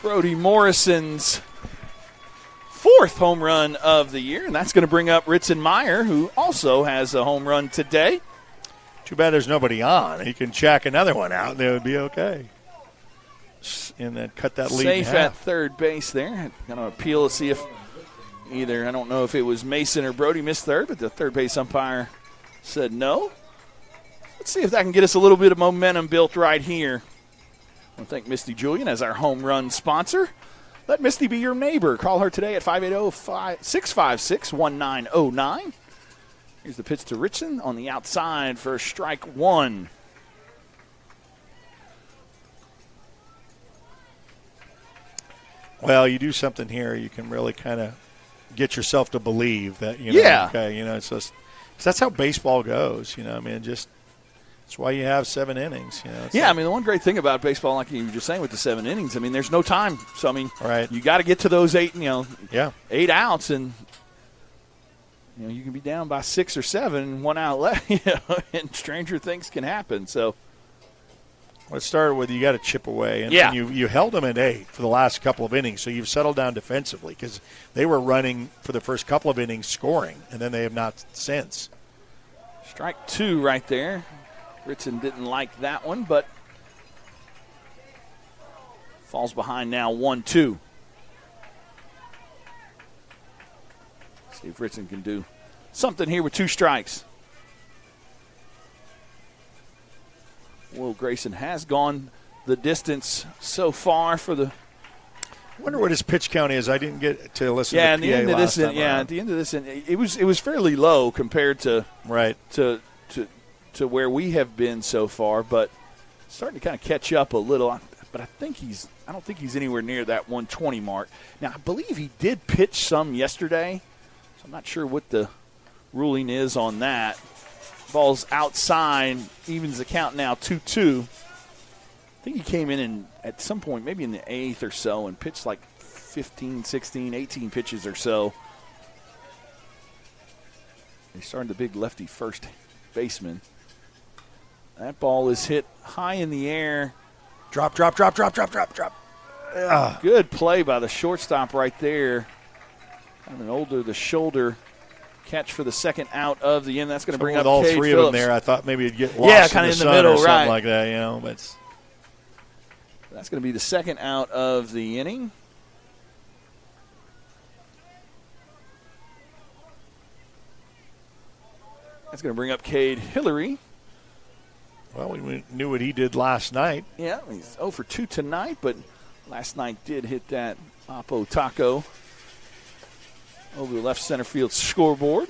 Brody Morrison's 4th home run of the year, and that's going to bring up Ritson Meyer, who also has a home run today. Too bad there's nobody on. He can check another one out, and it would be okay. And then cut that lead Safe in half. at third base there. Going to appeal to see if either, I don't know if it was Mason or Brody missed third, but the third base umpire said no. Let's see if that can get us a little bit of momentum built right here. I want to thank Misty Julian as our home run sponsor. Let Misty be your neighbor. Call her today at 580-656-1909. Here's the pitch to Richardson on the outside for strike 1. Well, you do something here, you can really kind of get yourself to believe that, it's just, that's how baseball goes, that's why you have 7 innings. The one great thing about baseball, like you were just saying with the 7 innings, there's no time. So, right. you got to get to those 8, 8 outs, and You can be down by 6 or 7, 1 out left, and stranger things can happen. So. Let's start with you got to chip away. And you held them at 8 for the last couple of innings, so you've settled down defensively because they were running for the first couple of innings scoring, and then they have not since. Strike 2 right there. Ritson didn't like that one, but falls behind now 1-2. See if Ritson can do something here with 2 strikes. Will Grayson has gone the distance so far for the. I wonder what his pitch count is. I didn't get to listen to at PA the end of last this. time Yeah, around. at the end of this, it was fairly low compared to to where we have been so far, but starting to kind of catch up a little. But I don't think he's anywhere near that 120 mark. Now I believe he did pitch some yesterday, so I'm not sure what the ruling is on that. Ball's outside, evens the count now 2-2. I think he came in at some point, maybe in the 8th or so, and pitched like 15, 16, 18 pitches or so. He started the big lefty first baseman. That ball is hit high in the air. Drop. Good play by the shortstop right there. Kind of an over-the-shoulder catch for the second out of the inning. That's going to bring up all Cade 3 Phillips. of them there. I thought maybe it'd get lost kind in of the in the sun middle, or something right? like that, But that's going to be the second out of the inning. That's going to bring up Cade Hillary. Well, we knew what he did last night. Yeah, he's 0 for 2 tonight, but last night did hit that Oppo Taco over the left center field scoreboard.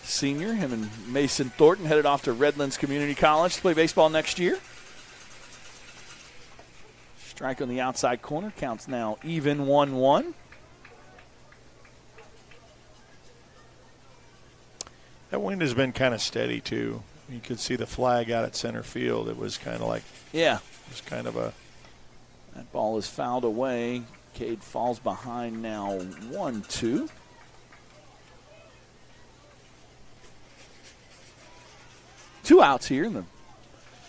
Senior, him and Mason Thornton headed off to Redlands Community College to play baseball next year. Strike on the outside corner, counts now even 1-1. That wind has been kind of steady, too. You could see the flag out at center field. It was kind of like, yeah, it was kind of a. That ball is fouled away. Cade falls behind now 1-2. Two outs here in the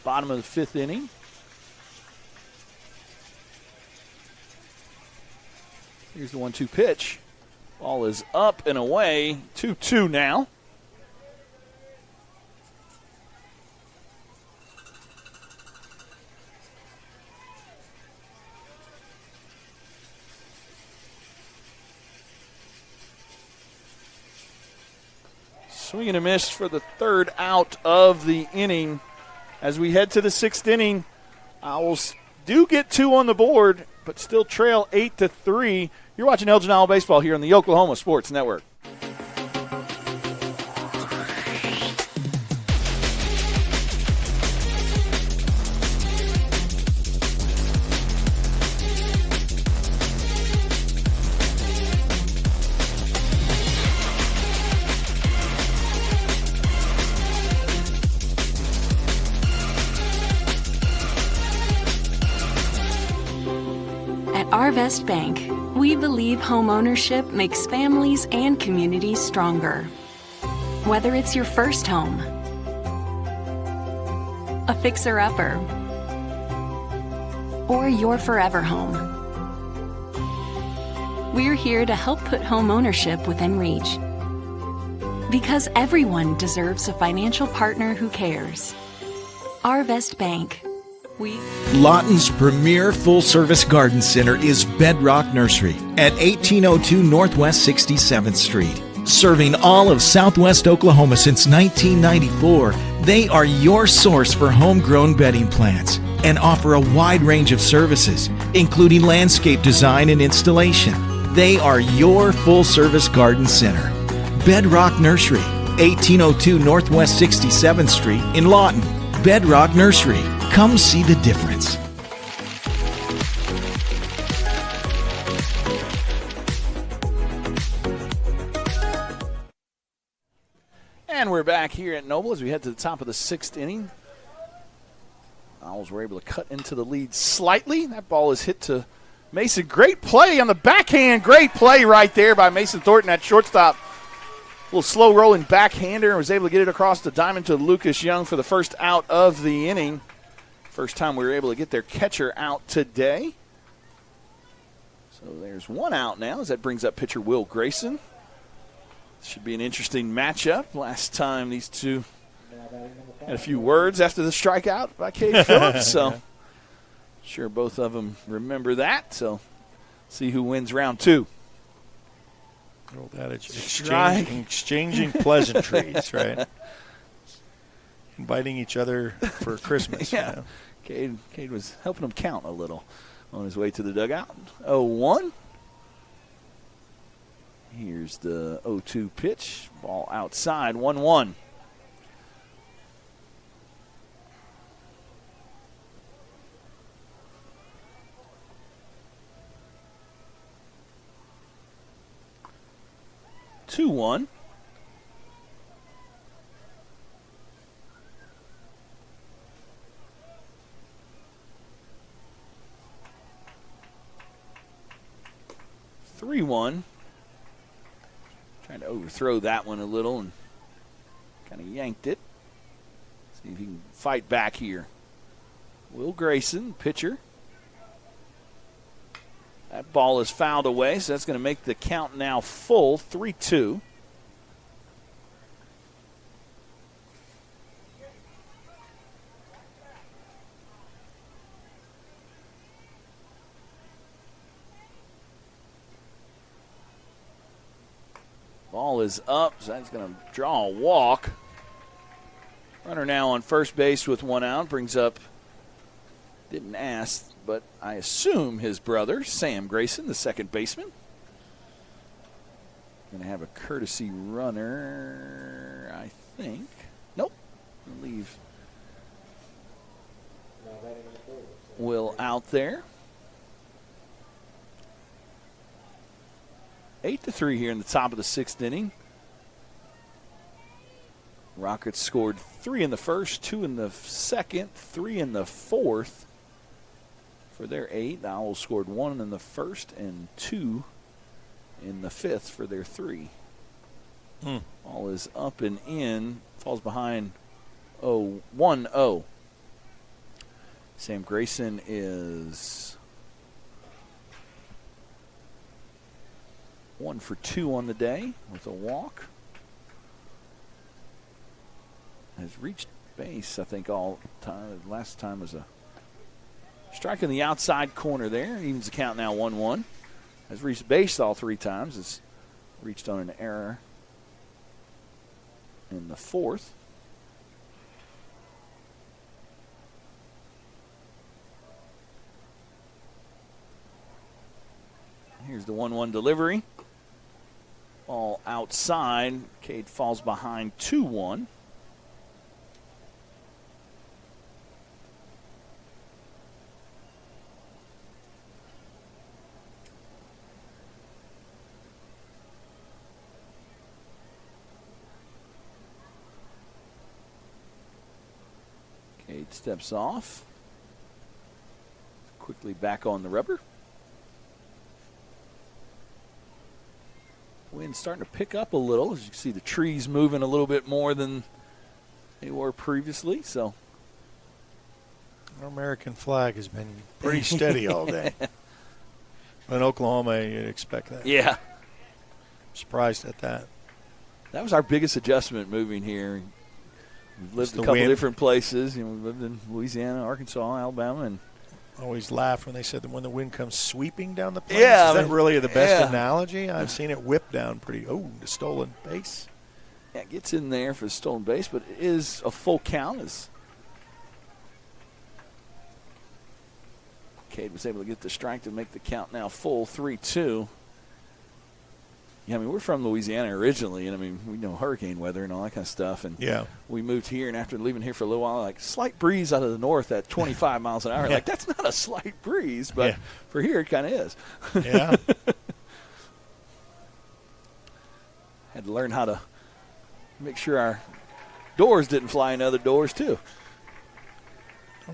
bottom of the 5th inning. Here's the 1-2 pitch. Ball is up and away. 2-2 now. Swing and a miss for the 3rd out of the inning. As we head to the 6th inning, Owls do get 2 on the board, but still trail 8-3. You're watching Elgin Owl Baseball here on the Oklahoma Sports Network. At Arvest Bank, we believe homeownership makes families and communities stronger. Whether it's your first home, a fixer-upper, or your forever home, we're here to help put homeownership within reach. Because everyone deserves a financial partner who cares. Arvest Bank. Lawton's premier full-service garden center is Bedrock Nursery at 1802 Northwest 67th Street. Serving all of Southwest Oklahoma since 1994, they are your source for homegrown bedding plants and offer a wide range of services, including landscape design and installation. They are your full-service garden center. Bedrock Nursery, 1802 Northwest 67th Street in Lawton. Bedrock Nursery. Come see the difference. And we're back here at Noble as we head to the top of the 6th inning. Owls were able to cut into the lead slightly. That ball is hit to Mason, great play on the backhand. Great play right there by Mason Thornton at shortstop. A little slow rolling backhander and was able to get it across the diamond to Lucas Young for the first out of the inning. First time we were able to get their catcher out today. So there's one out now as that brings up pitcher Will Grayson. Should be an interesting matchup. Last time these two had a few words after the strikeout by Cade Phillips. So sure both of them remember that. So see who wins round 2. Old adage, exchanging pleasantries, right? Inviting each other for Christmas. Yeah. You know? Cade was helping him count a little on his way to the dugout. 0-1. Here's the 0-2 pitch. Ball outside, 1-1. Two one. Three one. Trying to overthrow that one a little and kind of yanked it. See if he can fight back here. Will Grayson, pitcher. That ball is fouled away, so that's going to make the count now full, 3-2. Ball is up, so that's going to draw a walk. Runner now on first base with one out, brings up, didn't ask, but I assume his brother, Sam Grayson, the second baseman. Going to have a courtesy runner, I think. Nope. I'll leave Will out there. 8-3 here in the top of the 6th inning. Rockets scored 3 in the first, 2 in the second, 3 in the 4th. For their 8, the Owls scored 1 in the first and 2 in the 5th for their 3. Ball is up and in, falls behind 1-0. Sam Grayson is 1 for 2 on the day with a walk. Has reached base, I think, all time. Last time was a strike in the outside corner there. Evens the count now 1-1. Has reached base all 3 times. Has reached on an error in the 4th. Here's the 1-1 delivery. Ball outside. Cade falls behind 2-1. Cade steps off. Quickly back on the rubber. Wind's starting to pick up a little. As you can see, the trees moving a little bit more than they were previously. So, our American flag has been pretty steady all day. In Oklahoma, you'd expect that. Yeah. Surprised at that. That was our biggest adjustment moving here. We've lived Just a couple wind. different places. We've lived in Louisiana, Arkansas, Alabama, and always laughed when they said that when the wind comes sweeping down the plains. Yeah, is that really the best yeah. analogy? I've seen it whip down pretty. The stolen base. Yeah, it gets in there for the stolen base, but it is a full count as Cade was able to get the strike to make the count now full, 3-2. Yeah, I mean, we're from Louisiana originally, and I mean, we know hurricane weather and all that kind of stuff. And yeah, we moved here, and after leaving here for a little while, like slight breeze out of the north at 25 miles an hour. Like, that's not a slight breeze, but for here it kind of is. Yeah. Had to learn how to make sure our doors didn't fly in other doors too.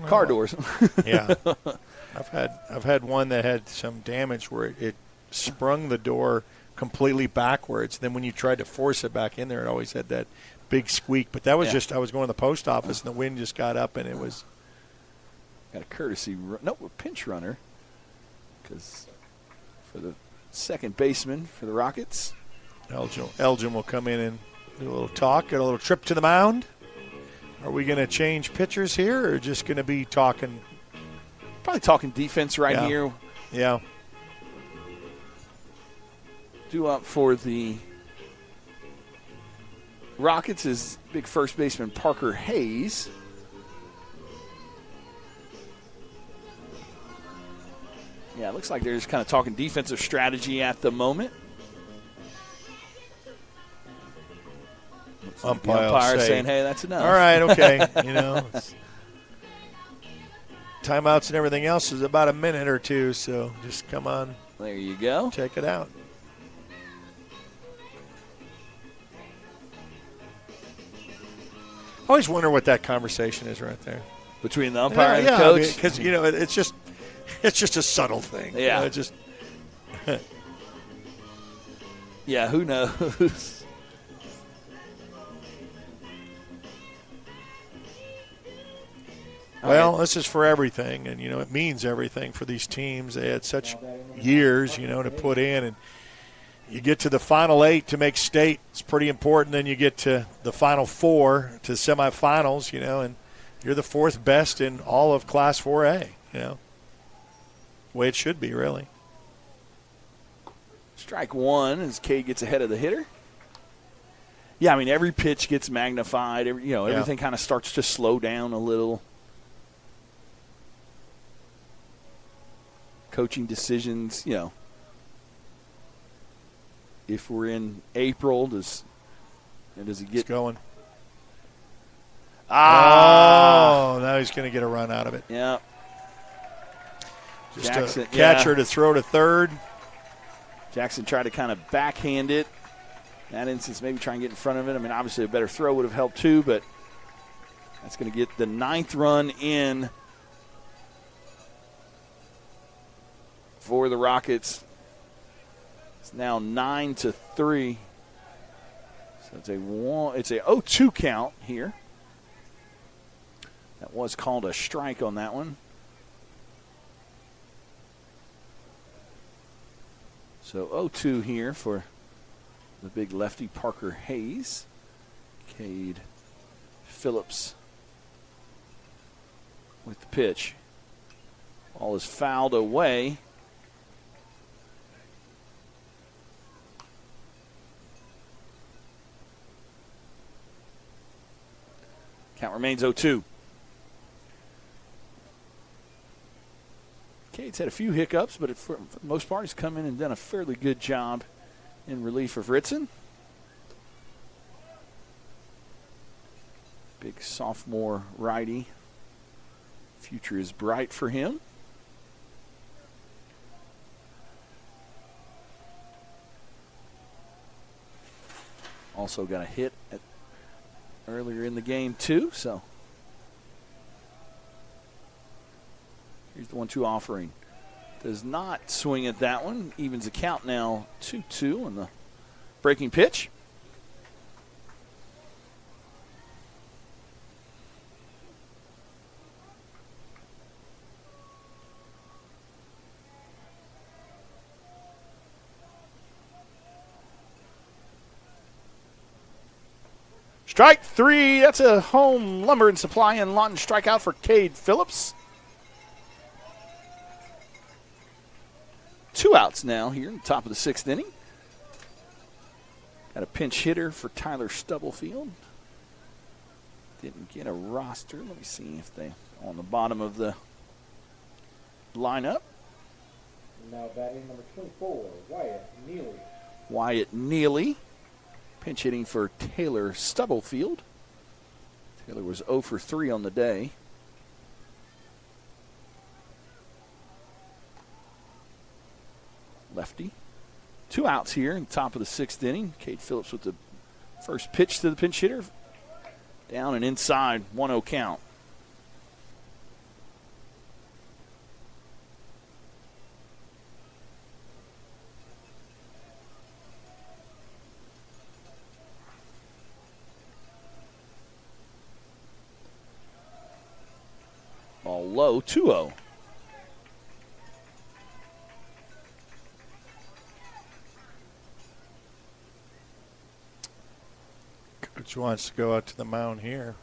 car doors. Yeah. I've had one that had some damage where it sprung the door completely backwards. Then when you tried to force it back in there, it always had that big squeak. But that was just, I was going to the post office and the wind just got up and it was. Got a courtesy, a pinch runner, because for the second baseman for the Rockets. Elgin will come in and do a little talk, get a little trip to the mound. Are we going to change pitchers here or just going to be talking? Probably talking defense here. Yeah. Due up for the Rockets is big first baseman Parker Hayes. Yeah, it looks like they're just kind of talking defensive strategy at the moment. Umpire saying, hey, that's enough. All right, okay. Timeouts and everything else is about a minute or two, so just come on. There you go. Check it out. I always wonder what that conversation is right there. Between the umpire and the coach? Because, it's just a subtle thing. Yeah. Yeah, who knows? Well, this is for everything, and, it means everything for these teams. They had such years, to put in, and you get to the Final 8 to make state. It's pretty important. Then you get to the Final 4 to semifinals, and you're the fourth best in all of Class 4A, the way it should be, really. Strike one as Cade gets ahead of the hitter. Yeah, every pitch gets magnified. Everything kind of starts to slow down a little. Coaching decisions, if we're in April, does he get going? Ah! Oh, now he's going to get a run out of it. Yeah. Just Jackson, a catcher to throw to third. Jackson tried to kind of backhand it. In that instance, maybe try and get in front of it. Obviously a better throw would have helped too, but that's going to get the 9th run in for the Rockets. It's now 9-3. So it's a 0-2 count here. That was called a strike on that one. So 0-2 here for the big lefty Parker Hayes. Cade Phillips with the pitch. Ball is fouled away. Count remains 0-2. Cade's had a few hiccups, but for the most part, he's come in and done a fairly good job in relief of Ritson. Big sophomore righty. Future is bright for him. Also got a hit earlier in the game, too, so here's the 1-2 offering. Does not swing at that one. Evens the count now 2-2 on the breaking pitch. Strike three. That's a home lumber and supply and Lawton strikeout for Cade Phillips. 2 outs now here in the top of the 6th inning. Got a pinch hitter for Tyler Stubblefield. Didn't get a roster. Let me see if they on the bottom of the lineup. Now batting number 24, Wyatt Neely. Wyatt Neely. Pinch hitting for Taylor Stubblefield. Taylor was 0 for 3 on the day. Lefty. 2 outs here in the top of the 6th inning. Cade Phillips with the first pitch to the pinch hitter. Down and inside, 1-0 count. low, 2-0. Coach wants to go out to the mound here.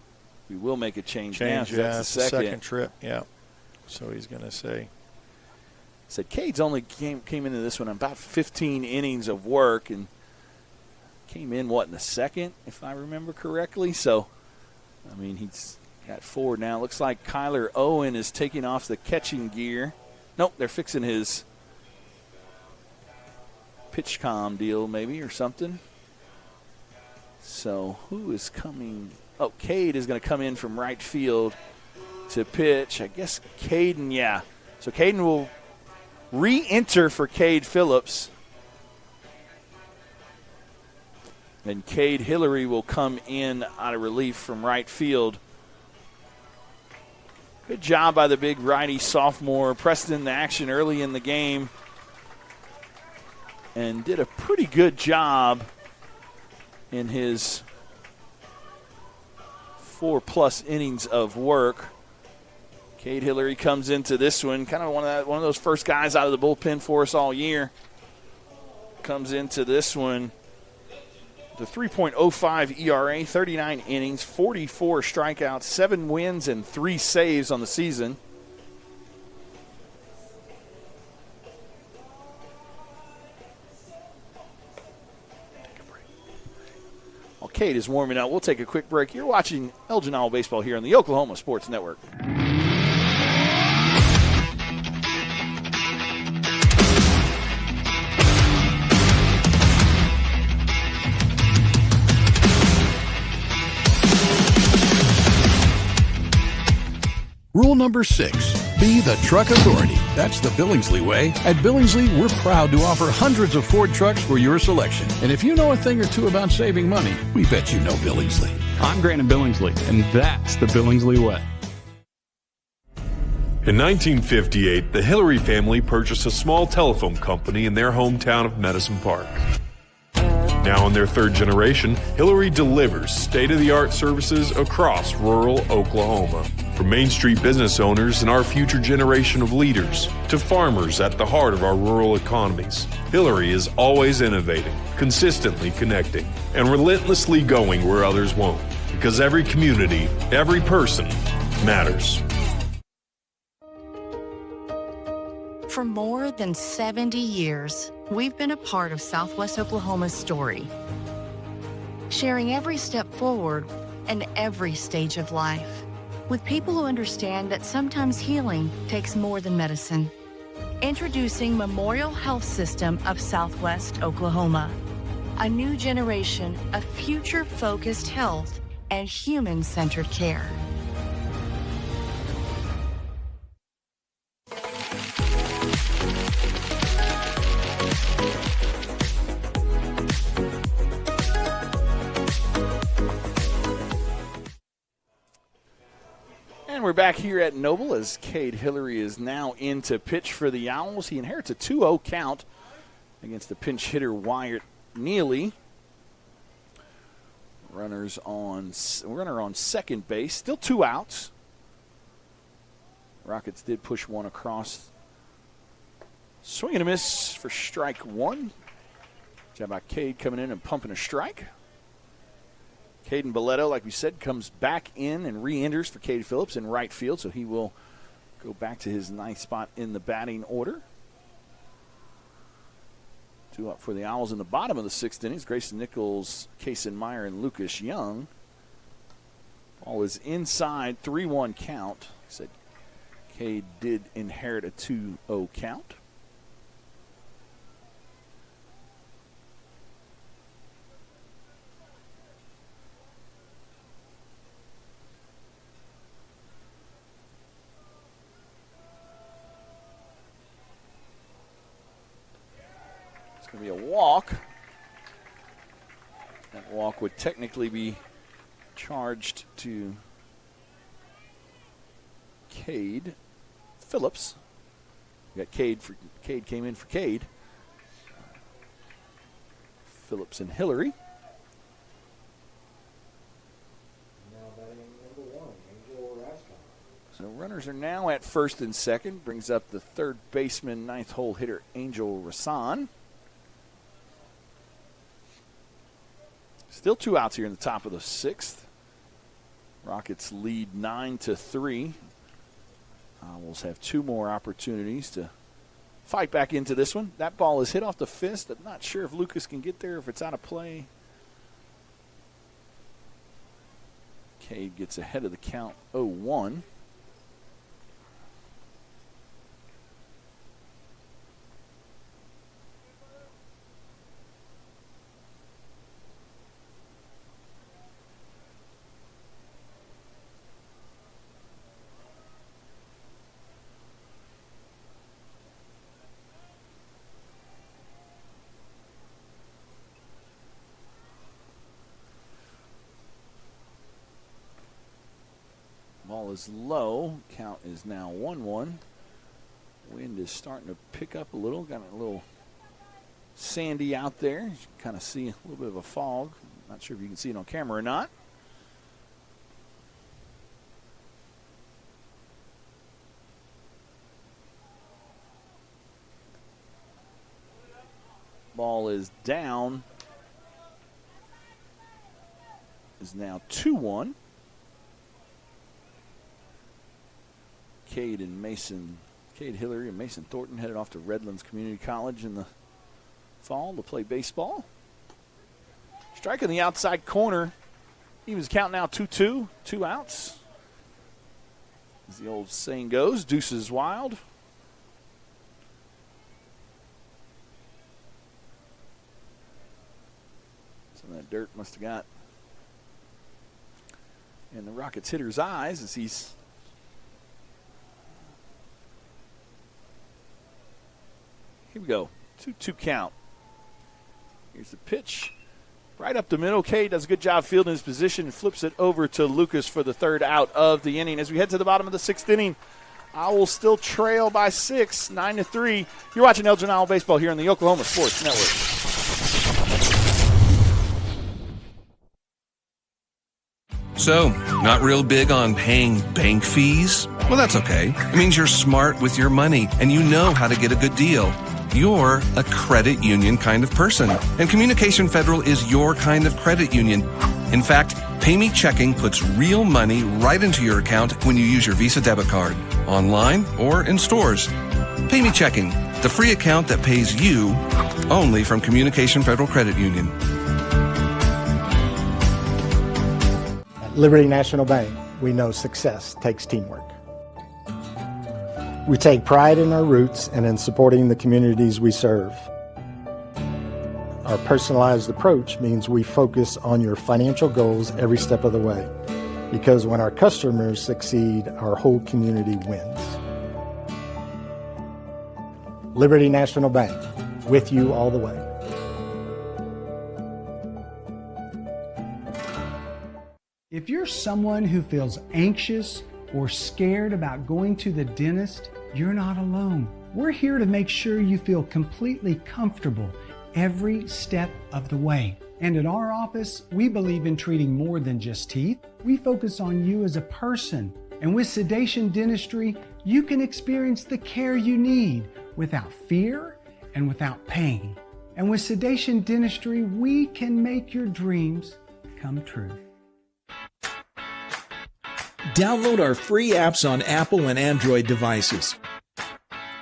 We will make a change now. Yeah, That's the second trip, yeah. So he's going to say. Said Cade's only came into this one about 15 innings of work and came in, in the second, if I remember correctly. So, I mean, he's got 4 now. Looks like Kyler Owen is taking off the catching gear. Nope, they're fixing his pitch comm deal maybe or something. So who is coming? Oh, Cade is going to come in from right field to pitch. I guess Caden, yeah. So Caden will re-enter for Cade Phillips. And Cade Hillary will come in out of relief from right field. Good job by the big righty sophomore. Pressed in the action early in the game and did a pretty good job in his 4+ innings of work. Cade Hillary comes into this one, kind of one of those first guys out of the bullpen for us all year. Comes into this one, the 3.05 ERA, 39 innings, 44 strikeouts, 7 wins, and 3 saves on the season. While Cade is warming up, we'll take a quick break. You're watching Elgin Owl Baseball here on the Oklahoma Sports Network. Rule number 6, be the truck authority. That's the Billingsley way. At Billingsley, we're proud to offer hundreds of Ford trucks for your selection. And if you know a thing or two about saving money, we bet you know Billingsley. I'm Grant Billingsley, and that's the Billingsley way. In 1958, the Hillary family purchased a small telephone company in their hometown of Medicine Park. Now in their 3rd generation, Hillary delivers state-of-the-art services across rural Oklahoma. From Main Street business owners and our future generation of leaders to farmers at the heart of our rural economies, Hillary is always innovating, consistently connecting, and relentlessly going where others won't. Because every community, every person matters. For more than 70 years, we've been a part of Southwest Oklahoma's story, sharing every step forward and every stage of life, with people who understand that sometimes healing takes more than medicine. Introducing Memorial Health System of Southwest Oklahoma, a new generation of future-focused health and human-centered care. And we're back here at Noble as Cade Hillary is now in to pitch for the Owls. He inherits a 2-0 count against the pinch hitter Wyatt Neely. Runner on second base. Still 2 outs. Rockets did push one across. Swing and a miss for strike 1. Job by Cade coming in and pumping a strike. Caden Belletto, like we said, comes back in and re-enters for Cade Phillips in right field, so he will go back to his ninth spot in the batting order. 2 up for the Owls in the bottom of the 6th innings. Grayson Nichols, Kason Meyer, and Lucas Young. Ball is inside, 3-1 count. Said Cade did inherit a 2-0 count. Going to be a walk. That walk would technically be charged to Cade Phillips. We got Cade came in for Cade. Phillips and Hillary. Now batting number 1, Angel Raskin. So runner Runners are now at first and second. Brings up the third baseman, ninth hole hitter, Angel Rasan. Still 2 outs here in the top of the 6th. Rockets lead 9-3. Owls have 2 more opportunities to fight back into this one. That ball is hit off the fist. I'm not sure if Lucas can get there, if it's out of play. Cade gets ahead of the count 0-1. Ball is low. Count is now 1-1. Wind is starting to pick up a little. Got a little sandy out there. You can kind of see a little bit of a fog. Not sure if you can see it on camera or not. Ball is down. Is now 2-1. Cade Hillary and Mason Thornton headed off to Redlands Community College in the fall to play baseball. Strike in the outside corner. Evens count now 2-2, 2 outs. As the old saying goes, deuces wild. Some of that dirt must have got in the Rockets hitter's eyes as he's here we go. 2-2 count. Here's the pitch. Right up the middle. Cade does a good job fielding his position and flips it over to Lucas for the 3rd out of the inning. As we head to the bottom of the 6th inning, Owls still trail by 6, 9-3. You're watching Elgin Owl Baseball here on the Oklahoma Sports Network. So, not real big on paying bank fees? Well, that's okay. It means you're smart with your money and you know how to get a good deal. You're a credit union kind of person, and Communication Federal is your kind of credit union. In fact, Pay Me Checking puts real money right into your account when you use your Visa debit card, online or in stores. Pay Me Checking, the free account that pays you only from Communication Federal Credit Union. At Liberty National Bank, we know success takes teamwork. We take pride in our roots and in supporting the communities we serve. Our personalized approach means we focus on your financial goals every step of the way, because when our customers succeed, our whole community wins. Liberty National Bank, with you all the way. If you're someone who feels anxious or scared about going to the dentist, you're not alone. We're here to make sure you feel completely comfortable every step of the way. And at our office, we believe in treating more than just teeth. We focus on you as a person. And with Sedation Dentistry, you can experience the care you need without fear and without pain. And with Sedation Dentistry, we can make your dreams come true. Download our free apps on Apple and Android devices.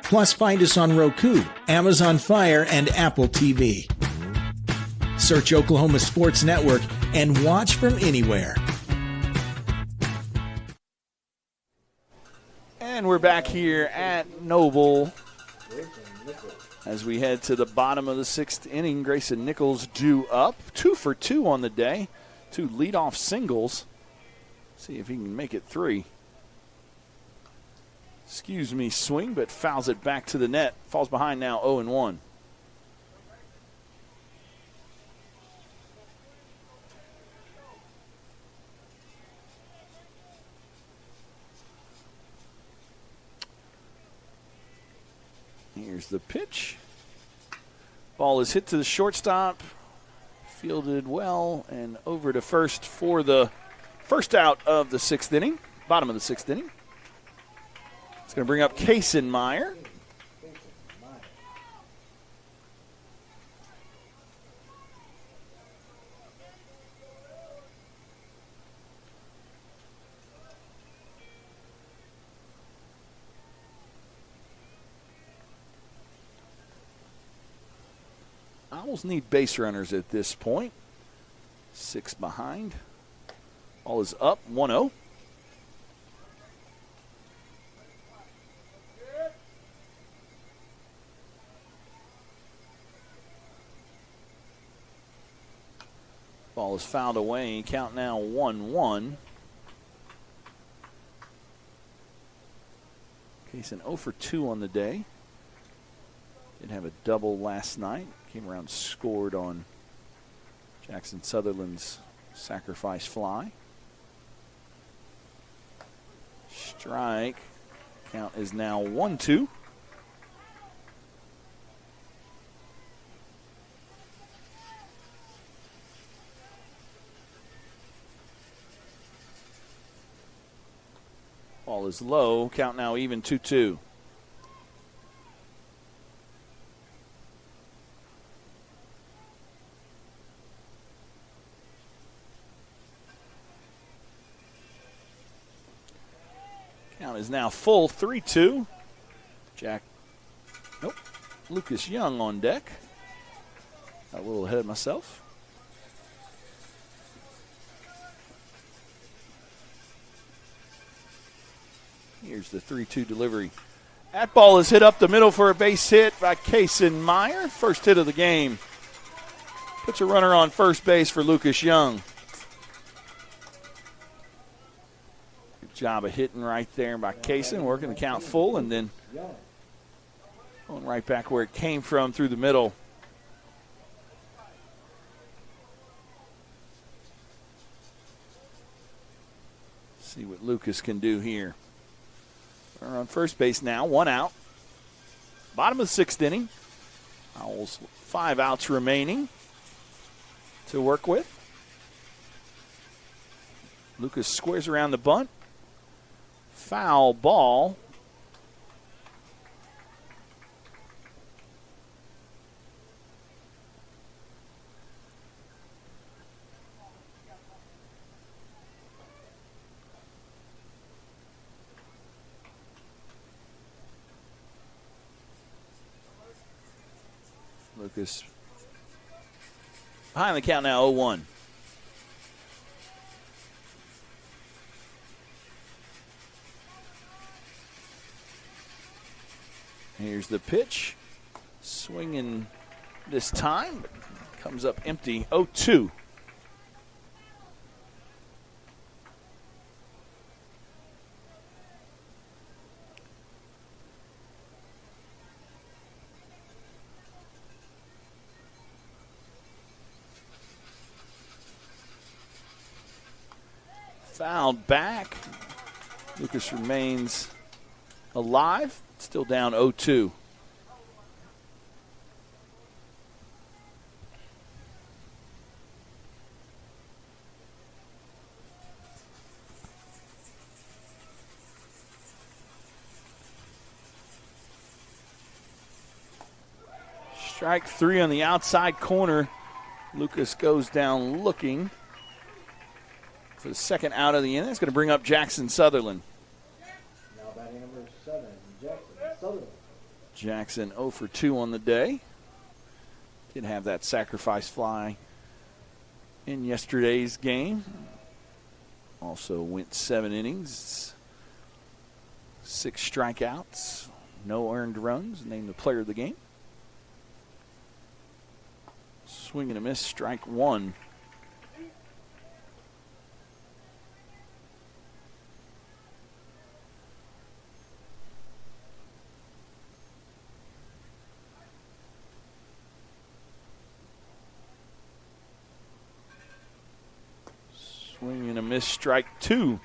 Plus, find us on Roku, Amazon Fire, and Apple TV. Search Oklahoma Sports Network and watch from anywhere. And we're back here at Noble as we head to the bottom of the 6th inning. Grayson Nichols due up. 2 for 2 on the day. 2 leadoff singles. See if he can make it 3. Excuse me, swing, but fouls it back to the net. Falls behind now 0-1. Here's the pitch. Ball is hit to the shortstop. Fielded well and over to first for the first out of the 6th inning. Bottom of the 6th inning. It's going to bring up Kaysen Meyer. Owls need base runners at this point. 6 behind. Ball is up, 1-0. Ball is fouled away. Count now 1-1. Kaysen 0 for 2 on the day. Did have a double last night. Came around, scored on Jackson Sutherland's sacrifice fly. Strike. Count is now 1-2. Ball is low. Count now even 2-2. Count is now full, 3-2. Lucas Young on deck. Got a little ahead of myself. Here's the 3-2 delivery. That ball is hit up the middle for a base hit by Kaysen Meyer. First hit of the game. Puts a runner on first base for Lucas Young. Good job of hitting right there by Kaysen, working the count full, and then going right back where it came from through the middle. See what Lucas can do here. We're on first base now, 1 out. Bottom of the 6th inning. Owls 5 outs remaining to work with. Lucas squares around the bunt. Foul ball. Lucas behind the count now, 0-1. Here's the pitch. Swinging this time, but comes up empty, 0-2. Fouled back. Lucas remains alive. Still down 0-2. Strike 3 on the outside corner. Lucas goes down looking for the second out of the inning. That's going to bring up Jackson Sutherland. Now batting number 7, Jackson Sutherland. Jackson 0 for 2 on the day. Did have that sacrifice fly in yesterday's game. Also went 7 innings, 6 strikeouts, no earned runs. Named the player of the game. Swing and a miss, strike 1. Swing and a miss, strike 2.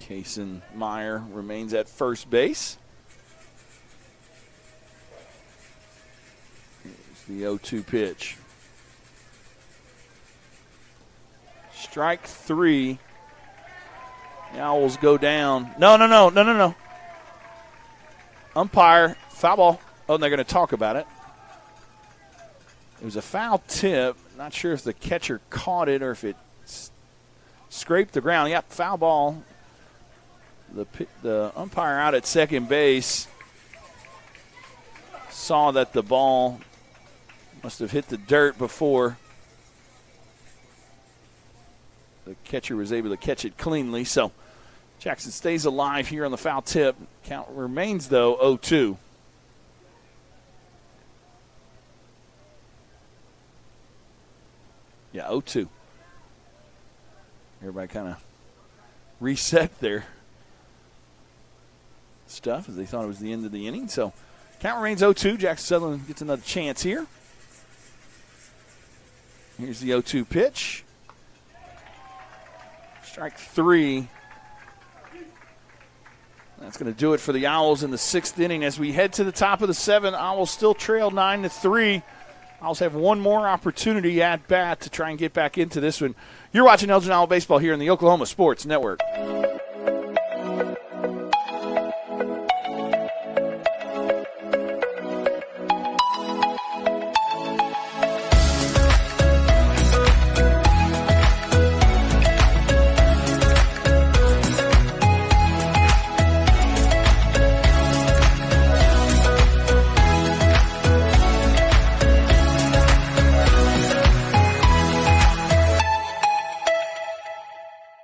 Kaysen Meyer remains at first base. Here's The 0-2 pitch. Strike 3. The Owls go down. No. Umpire, foul ball. Oh, and they're going to talk about it. It was a foul tip. Not sure if the catcher caught it or if it scraped the ground. Yep, foul ball. The umpire out at second base saw that the ball must have hit the dirt before the catcher was able to catch it cleanly. So Jackson stays alive here on the foul tip. Count remains, though, 0-2. Yeah, 0-2. Everybody kind of reset their stuff as they thought it was the end of the inning. So count remains 0-2. Jackson Sutherland gets another chance here. Here's the 0-2 pitch. Strike 3. That's going to do it for the Owls in the 6th inning. As we head to the top of the 7th, Owls still trail 9-3. Owls have one more opportunity at bat to try and get back into this one. You're watching Elgin Owl Baseball here in the Oklahoma Sports Network.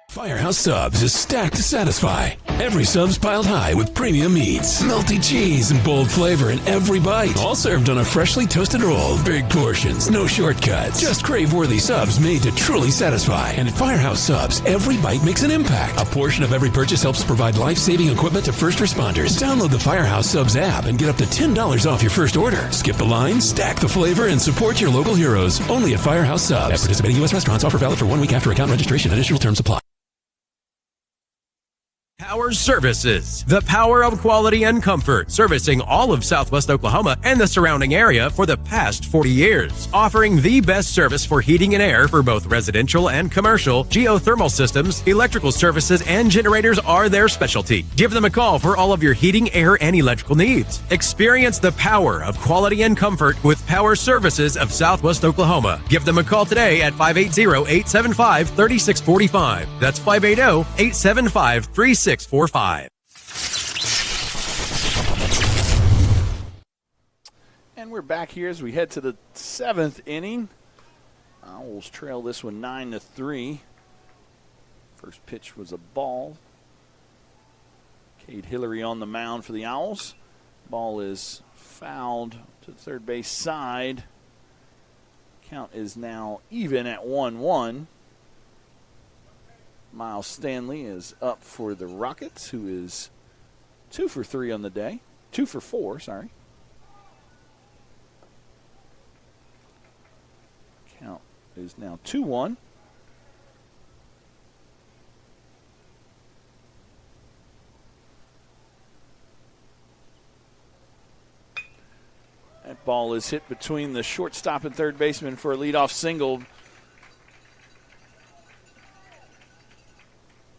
Firehouse Subs is stacked to satisfy. Every sub's piled high with premium meats, melty cheese, and bold flavor in every bite. All served on a freshly toasted roll. Big portions, no shortcuts. Just crave-worthy subs made to truly satisfy. And at Firehouse Subs, every bite makes an impact. A portion of every purchase helps provide life-saving equipment to first responders. Download the Firehouse Subs app and get up to $10 off your first order. Skip the line, stack the flavor, and support your local heroes. Only at Firehouse Subs. At participating U.S. restaurants. Offer valid for 1 week after account registration. Additional terms apply. Power Services, the power of quality and comfort, servicing all of Southwest Oklahoma and the surrounding area for the past 40 years. Offering the best service for heating and air for both residential and commercial, geothermal systems, electrical services, and generators are their specialty. Give them a call for all of your heating, air, and electrical needs. Experience the power of quality and comfort with Power Services of Southwest Oklahoma. Give them a call today at 580-875-3645. That's 580-875-3645. And we're back here as we head to the 7th inning. Owls trail this one 9-3. First pitch was a ball. Cade Hillary on the mound for the Owls. Ball is fouled to the third base side. Count is now even at 1-1. Miles Stanley is up for the Rockets, who is 2 for 3 on the day. 2 for 4, sorry. Count is now 2-1. That ball is hit between the shortstop and third baseman for a leadoff single.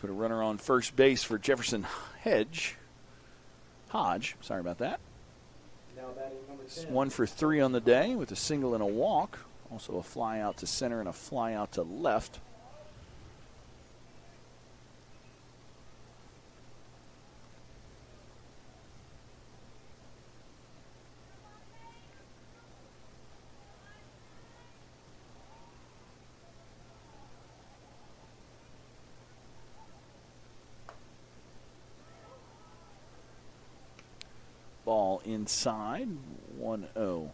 Put a runner on first base for Jefferson Hodge. Sorry about that. Now batting number 10. 1 for 3 on the day with a single and a walk. Also a fly out to center and a fly out to left. Ball inside, 1-0.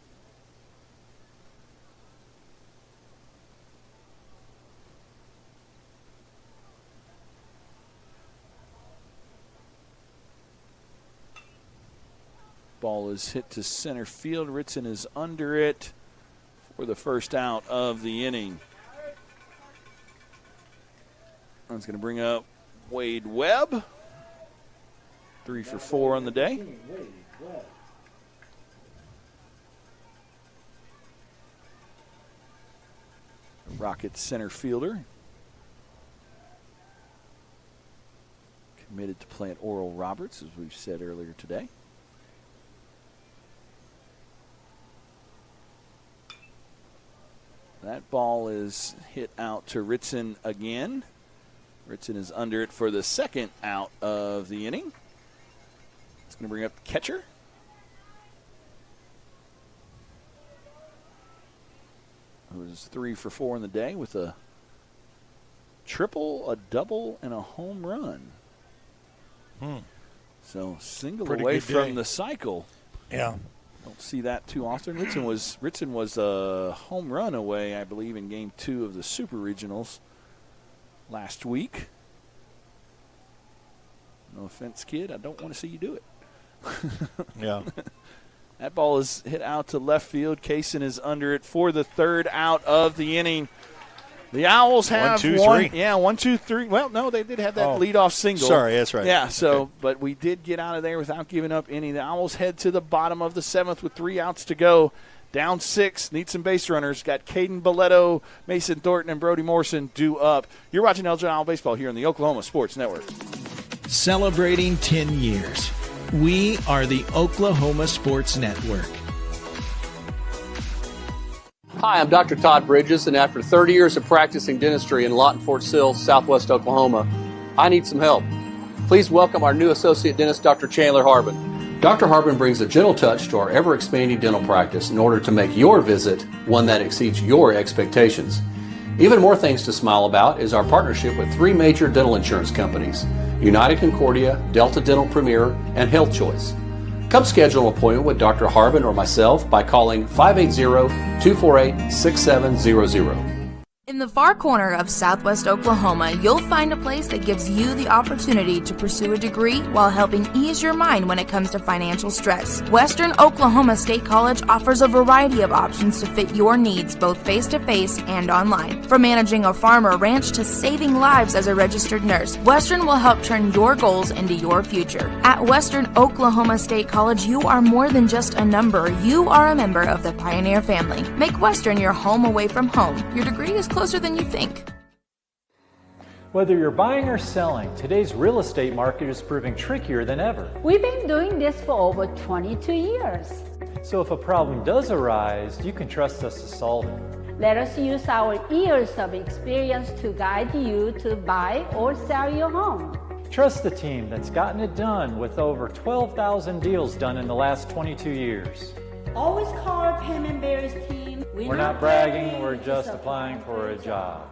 Ball is hit to center field. Ritson is under it for the first out of the inning. That's going to bring up Wade Webb. 3 for 4 on the day. Rockets center fielder. Committed to play at Oral Roberts, as we've said earlier today. That ball is hit out to Ritson again. Ritson is under it for the second out of the inning. It's going to bring up the catcher. It was 3 for 4 in the day with a triple, a double, and a home run. So single Pretty away good from day. the cycle. Yeah. Don't see that too often. Ritson was a home run away, I believe, in Game 2 of the Super Regionals last week. No offense, kid. I don't want to see you do it. Yeah. That ball is hit out to left field. Kaysen is under it for the third out of the inning. The Owls have 1, 2, 3. Yeah, 1, 2, 3. Well, no, they did have that Oh. leadoff single. Sorry, that's right. Yeah, so, Okay. but we did get out of there without giving up any. The Owls head to the bottom of the 7th with 3 outs to go. Down 6, need some base runners. Got Caden Boletto, Mason Thornton, and Brody Morrison due up. You're watching Elgin Owl Baseball here on the Oklahoma Sports Network. Celebrating 10 years. We are the Oklahoma Sports Network. Hi, I'm Dr. Todd Bridges, and after 30 years of practicing dentistry in Lawton, Fort Sill, Southwest Oklahoma, I need some help. Please welcome our new associate dentist, Dr. Chandler Harbin. Dr. Harbin brings a gentle touch to our ever-expanding dental practice in order to make your visit one that exceeds your expectations. Even more things to smile about is our partnership with 3 major dental insurance companies, United Concordia, Delta Dental Premier, and Health Choice. Come schedule an appointment with Dr. Harbin or myself by calling 580-248-6700. In the far corner of Southwest Oklahoma, you'll find a place that gives you the opportunity to pursue a degree while helping ease your mind when it comes to financial stress. Western Oklahoma State College offers a variety of options to fit your needs, both face-to-face and online. From managing a farm or ranch to saving lives as a registered nurse, Western will help turn your goals into your future. At Western Oklahoma State College, you are more than just a number. You are a member of the Pioneer family. Make Western your home away from home. Your degree is closer than you think. Whether you're buying or selling, today's real estate market is proving trickier than ever. We've been doing this for over 22 years. So if a problem does arise, you can trust us to solve it. Let us use our years of experience to guide you to buy or sell your home. Trust the team that's gotten it done with over 12,000 deals done in the last 22 years. Always call our Payment Berries team. We're not bragging, we're just applying for a job.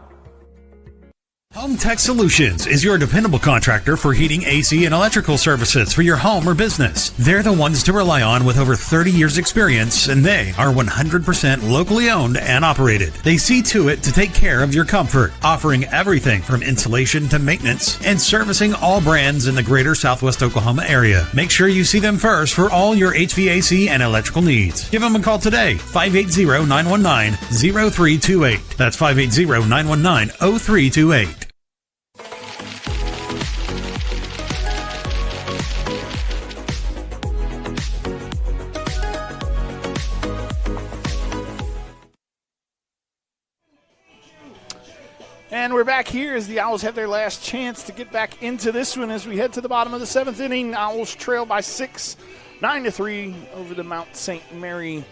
Home Tech Solutions is your dependable contractor for heating, AC, and electrical services for your home or business. They're the ones to rely on with over 30 years experience, and they are 100% locally owned and operated. They see to it to take care of your comfort, offering everything from insulation to maintenance and servicing all brands in the greater Southwest Oklahoma area. Make sure you see them first for all your HVAC and electrical needs. Give them a call today, 580-919-0328. That's 580-919-0328. And we're back here as the Owls have their last chance to get back into this one as we head to the bottom of the 7th inning. Owls trail by 6, 9-3 over the Mount St. Mary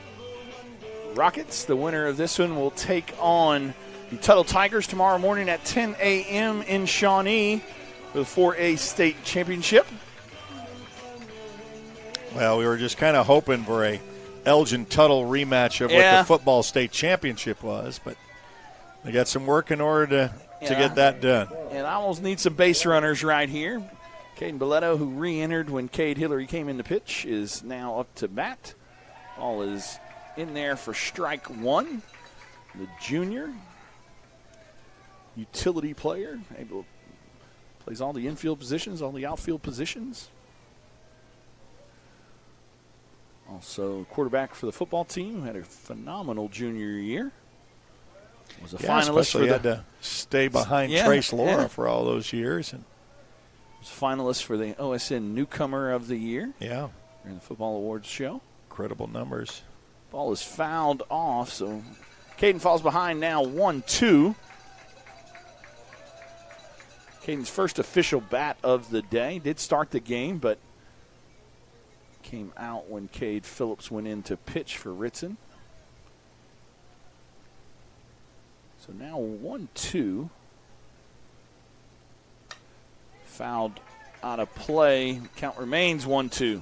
Rockets. The winner of this one will take on the Tuttle Tigers tomorrow morning at 10 a.m. in Shawnee for the 4A state championship. Well, we were just kind of hoping for a Elgin Tuttle rematch of what the football state championship was, but they got some work in order to get that done. And Owls need some base runners right here. Caden Boletto, who re-entered when Cade Hillary came in to pitch, is now up to bat. Ball is in there for strike 1. The junior utility player, plays all the infield positions, all the outfield positions. Also quarterback for the football team, had a phenomenal junior year. Was a finalist for had to stay behind Trace Laura for all those years, and was a finalist for the OSN Newcomer of the Year. Yeah, in the Football Awards show. Incredible numbers. Ball is fouled off, so Caden falls behind now 1-2. Caden's first official bat of the day. Did start the game, but came out when Cade Phillips went in to pitch for Ritson. So now 1-2. Fouled out of play. Count remains 1-2.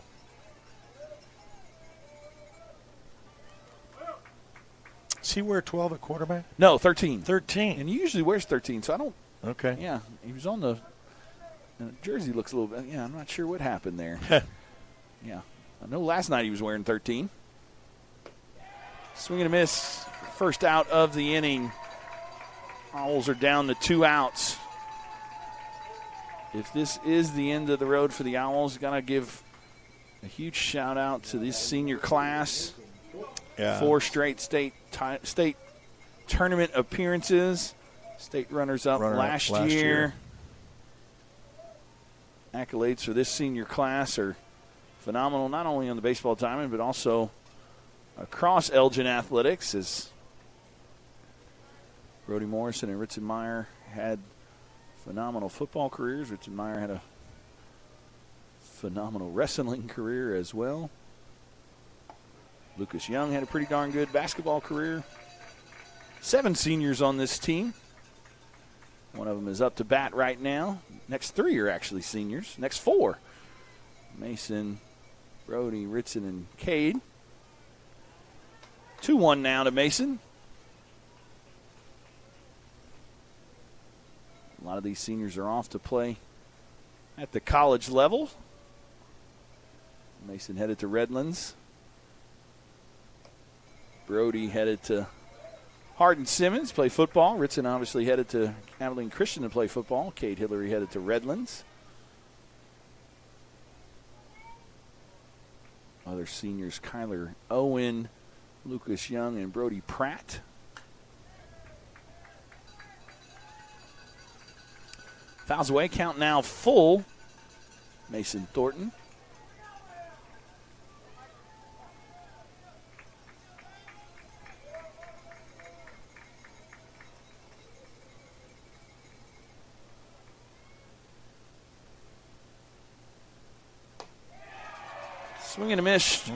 Does he wear 12 at quarterback? No, 13. 13. And he usually wears 13, so I don't. Okay. Yeah, he was on the jersey looks a little bit. Yeah, I'm not sure what happened there. Yeah. I know last night he was wearing 13. Swing and a miss. First out of the inning. Owls are down to 2 outs. If this is the end of the road for the Owls, got to give a huge shout out to this senior class. Yeah. 4 straight state tournament appearances. State runners-up last year. Accolades for this senior class are phenomenal, not only on the baseball diamond, but also across Elgin athletics, as Brody Morrison and Ritson Meyer had phenomenal football careers. Ritson Meyer had a phenomenal wrestling career as well. Lucas Young had a pretty darn good basketball career. 7 seniors on this team. One of them is up to bat right now. Next 3 are actually seniors. Next 4. Mason, Brody, Ritson, and Cade. 2-1 now to Mason. A lot of these seniors are off to play at the college level. Mason headed to Redlands. Brody headed to Hardin-Simmons, play football. Ritson obviously headed to Abilene Christian to play football. Cade Hillary headed to Redlands. Other seniors, Kyler Owen, Lucas Young, and Brody Pratt. Fouls away, count now full. Mason Thornton. Swing and a miss.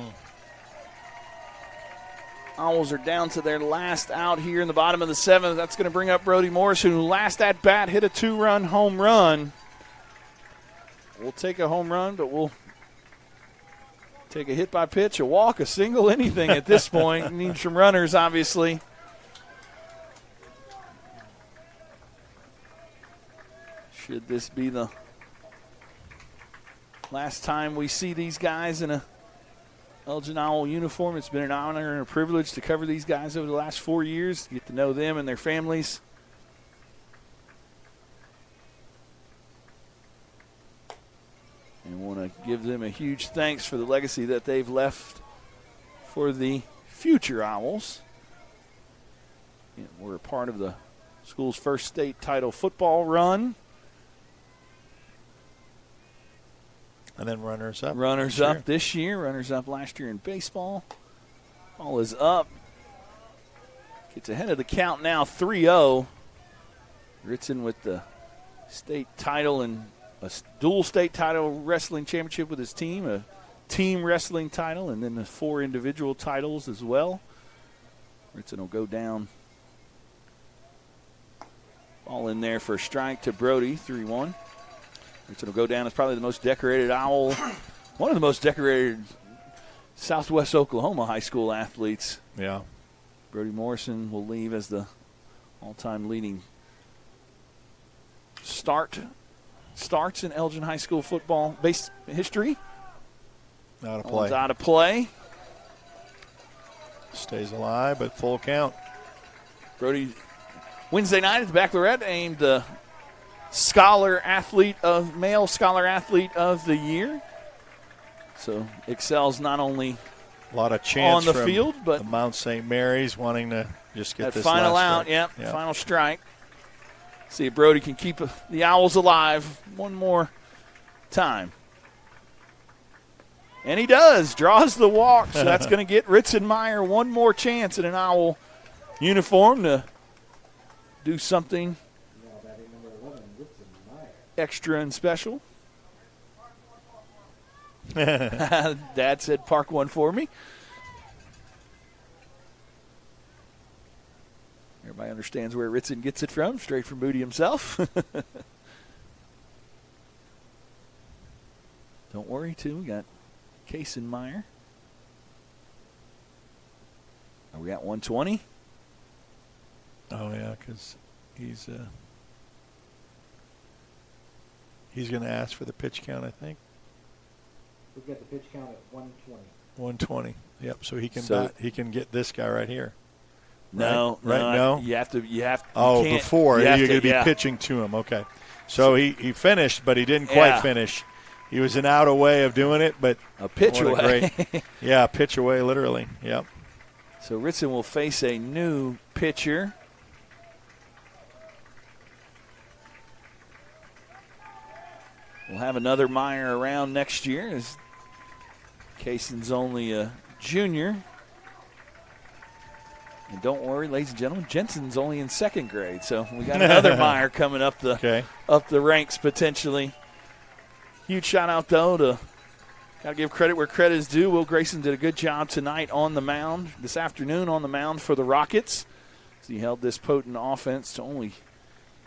Owls are down to their last out here in the bottom of the 7th. That's going to bring up Brody Morrison, who last at bat hit a 2-run home run. We'll take a home run, but we'll take a hit by pitch, a walk, a single, anything at this point. Need some runners, obviously. Should this be the last time we see these guys in a Elgin Owl uniform? It's been an honor and a privilege to cover these guys over the last 4 years, get to know them and their families. And want to give them a huge thanks for the legacy that they've left for the future Owls. We're a part of the school's first state title football run. And then runners up. Runners up this year. Runners up last year in baseball. Ball is up. Gets ahead of the count now, 3-0. Ritson with the state title and a dual state title wrestling championship with his team, a team wrestling title, and then the 4 individual titles as well. Ritson will go down. Ball in there for a strike to Brody, 3-1. Ritson will go down as probably the most decorated Owl, one of the most decorated Southwest Oklahoma high school athletes. Yeah. Brody Morrison will leave as the all-time leading starts in Elgin High School football base history. Out of play. Out of play. Stays alive, but full count. Brody, Wednesday night at the Baccalaureate, aimed the male scholar athlete of the year. So excels not only a lot of chance on the field, but Mount St. Mary's wanting to just get this final last out. Yep, final strike. See if Brody can keep the Owls alive one more time. And he does. Draws the walk, so that's going to get Ritson Meyer one more chance at an Owl uniform to do something extra and special. Dad said park one for me. Everybody understands where Ritson gets it from, straight from Moody himself. Don't worry, too. We got Case and Meyer. Are we at 120? Oh, yeah, because he's going to ask for the pitch count, I think. We've got the pitch count at 120. 120. Yep. So he can get this guy right here. No, right? No. You have to. Oh, before you're going to be yeah. pitching to him. Okay. So he finished, but he didn't quite finish. He was an out away of doing it, but a pitch away. Yeah, pitch away, literally. Yep. So Ritson will face a new pitcher. We'll have another Meyer around next year, as Kaysen's only a junior. And don't worry, ladies and gentlemen, Jensen's only in second grade, so we got another Meyer coming up the ranks potentially. Huge shout out though to got to give credit where credit is due. Will Grayson did a good job tonight on the mound, this afternoon on the mound for the Rockets. So he held this potent offense to only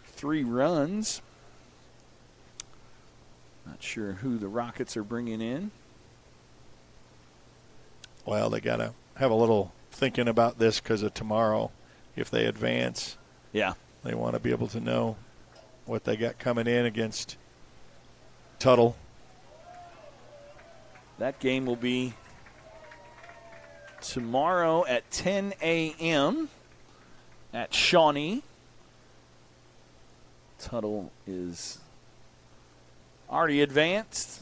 3 runs. Not sure who the Rockets are bringing in. Well, they got to have a little thinking about this because of tomorrow. If they advance, they want to be able to know what they got coming in against Tuttle. That game will be tomorrow at 10 a.m. at Shawnee. Tuttle is already advanced.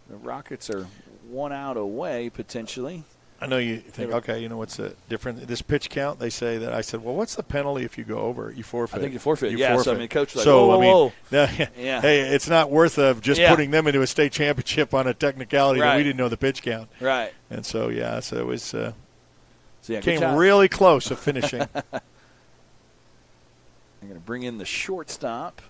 The Rockets are 1 out away potentially. I know you think, okay, you know what's the difference? This pitch count, they say that. I said, well, what's the penalty if you go over? You forfeit. I think you forfeit. You forfeit. So, I mean, coach was like, so, whoa. Hey, it's not worth of just putting them into a state championship on a technicality that we didn't know the pitch count. Right. And so, so it was came really close of finishing. I'm going to bring in the shortstop,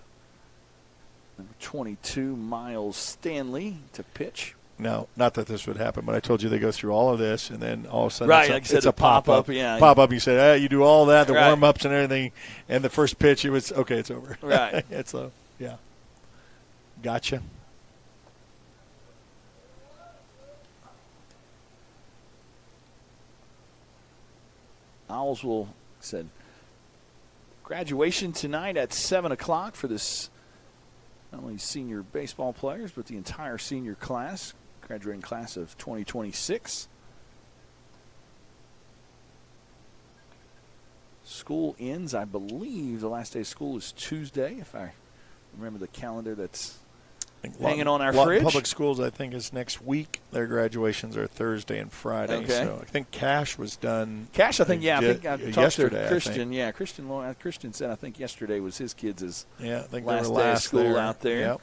number 22, Miles Stanley, to pitch. No, not that this would happen, but I told you they go through all of this, and then all of a sudden it's a pop-up. Pop-up, you said, you do all that, the warm-ups and everything, and the first pitch, it was, okay, it's over. Right. Gotcha. Owls will, said, graduation tonight at 7 o'clock for this, not only senior baseball players, but the entire senior class. Graduating class of 2026. School ends, I believe, the last day of school is Tuesday, if I remember the calendar that's hanging on our fridge. Public schools, I think, is next week. Their graduations are Thursday and Friday. Okay. So I think Cash was done. Cash, I think, I talked yesterday, to Christian. Yeah, Christian said, I think yesterday was his kids' I think last they were day of school out there. Yep.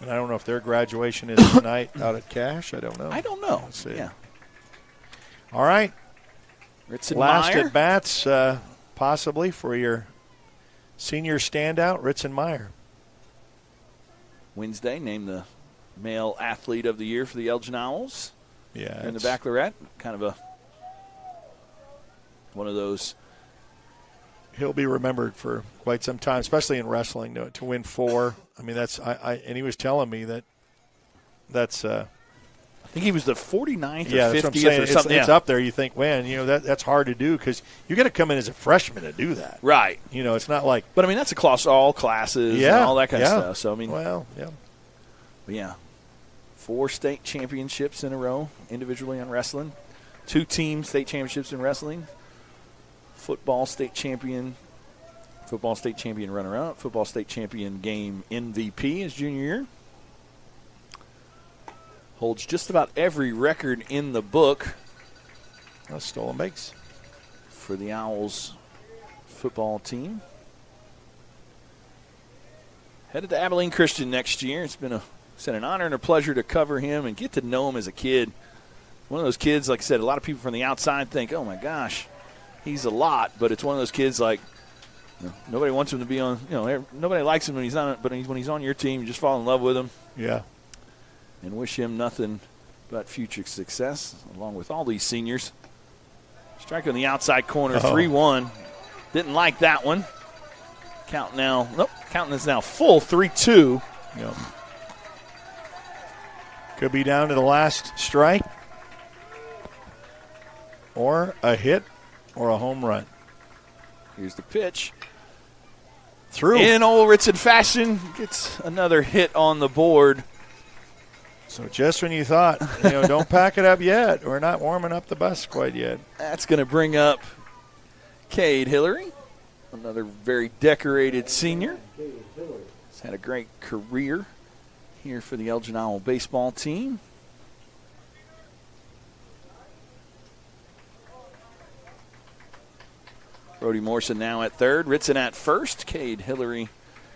And I don't know if their graduation is tonight out at Cash. I don't know. I don't know. Let's see. Yeah. All right. Ritson Last Meyer. at bats, possibly for your senior standout, Ritson Meyer. Wednesday, named the male athlete of the year for the Elgin Owls. Yeah. In the Baccalaureate, kind of one of those. He'll be remembered for quite some time, especially in wrestling, to win 4. I mean, and he was telling me that's. I think he was the 49th or 50th that's what I'm saying. or something. It's up there. You think, man, that's hard to do because you got to come in as a freshman to do that. Right. It's not like. But I mean, that's across all classes and all that kind of stuff. So I mean, But yeah, 4 state championships in a row individually on wrestling, 2 team state championships in wrestling. Football state champion runner-up, football state champion game MVP his junior year. Holds just about every record in the book. Stolen base for the Owls football team. Headed to Abilene Christian next year. It's been an honor and a pleasure to cover him and get to know him as a kid. One of those kids, like I said, a lot of people from the outside think, oh my gosh, he's a lot, but it's one of those kids like nobody wants him to be on. Nobody likes him when he's on. But when he's on your team, you just fall in love with him. Yeah. And wish him nothing but future success, along with all these seniors. Strike on the outside corner, 3-1. Didn't like that one. Counting is now full, 3-2. Yep. Could be down to the last strike, or a hit, or a home run. Here's the pitch. Through. In old Ritson fashion, gets another hit on the board. So just when you thought, don't pack it up yet, we're not warming up the bus quite yet. That's going to bring up Cade Hillary, another very decorated senior. He's had a great career here for the Elgin Owl baseball team. Brody Morrison now at third. Ritson at first. Cade Hillary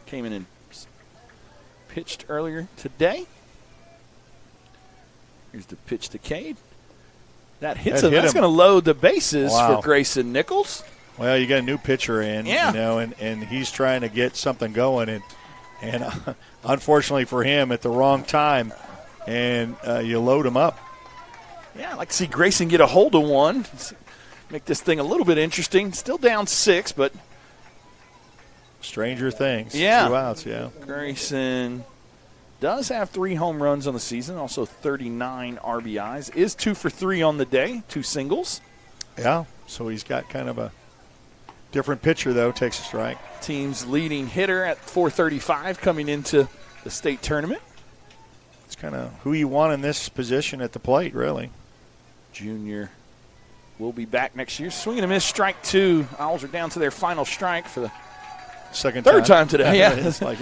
came in and pitched earlier today. Here's the pitch to Cade. That hits him. That's going to load the bases for Grayson Nichols. Well, you got a new pitcher in, and he's trying to get something going, and unfortunately for him, at the wrong time, and you load him up. Yeah, I'd like to see Grayson get a hold of one. Make this thing a little bit interesting. Still down 6, but stranger things. 2 outs, Grayson does have 3 home runs on the season, also 39 RBIs. Is 2 for 3 on the day, 2 singles. Yeah, so he's got kind of a different pitcher, though, takes a strike. Team's leading hitter at .435 coming into the state tournament. It's kind of who you want in this position at the plate, really. Junior will be back next year. Swing and a miss, strike 2. Owls are down to their final strike for the third time today. Yeah, it's like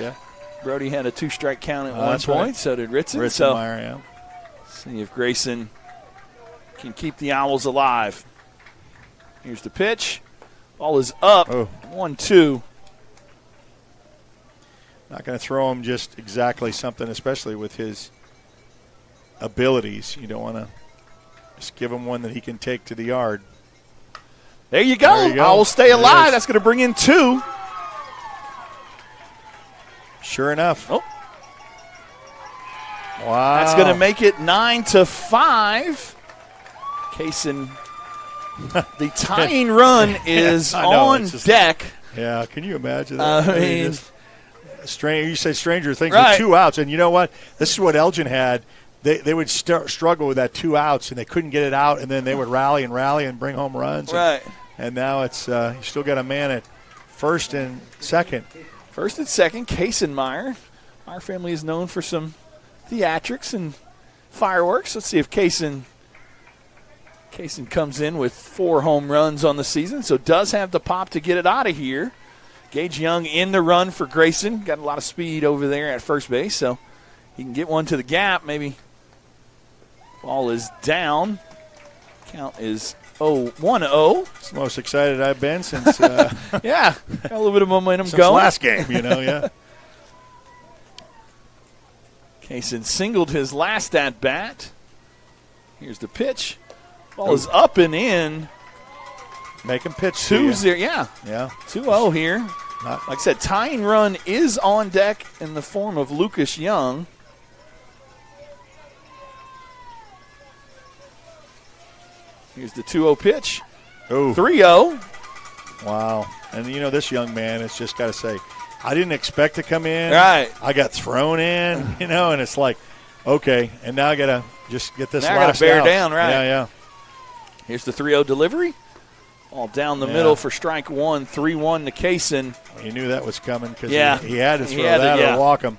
Brody had a 2-strike count at one point. Right. So did Ritson. Ritzenmeyer, see if Grayson can keep the Owls alive. Here's the pitch. Ball is up. 1-2. Not going to throw him just exactly something, especially with his abilities. You don't want to just give him one that he can take to the yard. There you go. Owls stay alive. That's going to bring in 2. Sure enough. Oh. Wow. That's going to make it 9-5. Kaysen, the tying run is on deck. Yeah, can you imagine that? I mean, you say stranger things right. with 2 outs. And you know what? This is what Elgin had. They would struggle with that 2 outs, and they couldn't get it out, and then they would rally and bring home runs. Right. And now it's you still got a man at first and second. First and second, Kaysenmeyer. Our family is known for some theatrics and fireworks. Let's see if Kaysen comes in with 4 home runs on the season, so does have the pop to get it out of here. Gage Young in the run for Grayson. Got a lot of speed over there at first base, so he can get one to the gap. Maybe ball is down. Count is 1-0. It's the most excited I've been since yeah, got a little bit of momentum since going. Last game, yeah. Kaysen singled his last at bat. Here's the pitch. Ball is up and in. Make him pitch 2-0. Yeah. 2-0 here. Like I said, tying run is on deck in the form of Lucas Young. Here's the 2-0 pitch. 3-0. Wow. And, this young man has just got to say, I didn't expect to come in. Right. I got thrown in, and it's like, okay, and now I got to just get this now last I got to bear out. down, right. Yeah. Here's the 3-0 delivery. All down the middle for strike 1, 3-1 to Kaysen. He knew that was coming because he had to throw that or walk him.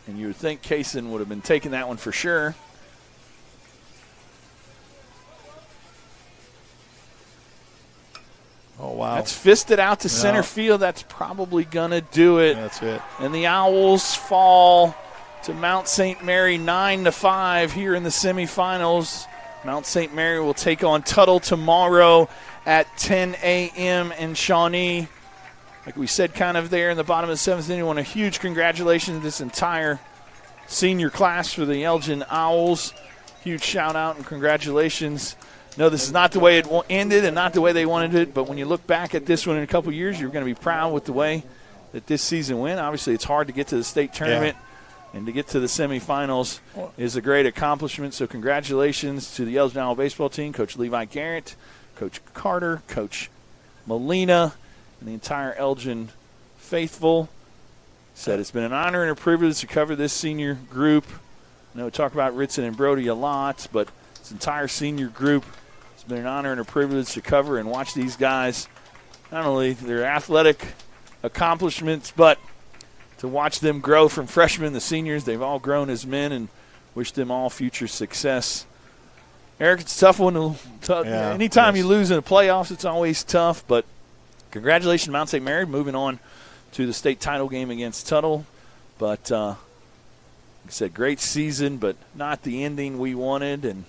And you would think Kaysen would have been taking that one for sure. Oh, wow. That's fisted out to center field. That's probably going to do it. That's it. And the Owls fall to Mount St. Mary 9-5 here in the semifinals. Mount St. Mary will take on Tuttle tomorrow at 10 a.m. in Shawnee. Like we said kind of there in the bottom of the 7th inning, I want a huge congratulations to this entire senior class for the Elgin Owls. Huge shout out and congratulations No, this is not the way it ended and not the way they wanted it, but when you look back at this one in a couple years, you're going to be proud with the way that this season went. Obviously, it's hard to get to the state tournament, and to get to the semifinals is a great accomplishment. So congratulations to the Elgin Owl baseball team, Coach Levi Garrett, Coach Carter, Coach Molina, and the entire Elgin faithful. Said it's been an honor and a privilege to cover this senior group. I know we talk about Ritson and Brody a lot, but this entire senior group, it's been an honor and a privilege to cover and watch these guys, not only their athletic accomplishments, but to watch them grow from freshmen to seniors. They've all grown as men, and wish them all future success. Eric, it's a tough one. Anytime you lose in the playoffs, it's always tough, but congratulations, Mount St. Mary, moving on to the state title game against Tuttle. But like I said, great season, but not the ending we wanted. And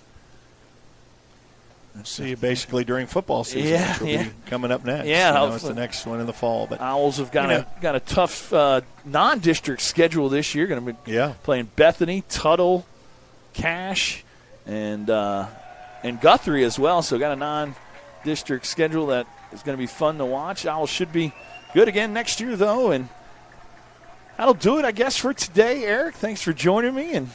see you basically during football season, which will be coming up next. Yeah, it's the next one in the fall. But Owls have got a tough non-district schedule this year. Going to be playing Bethany, Tuttle, Cache, and Guthrie as well. So got a non-district schedule that is going to be fun to watch. Owls should be good again next year, though, and that'll do it, I guess, for today. Eric, thanks for joining me and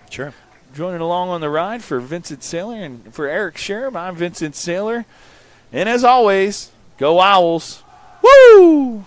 joining along on the ride. For Vincent Saylor and for Eric Sherem, I'm Vincent Saylor. And as always, go Owls. Woo!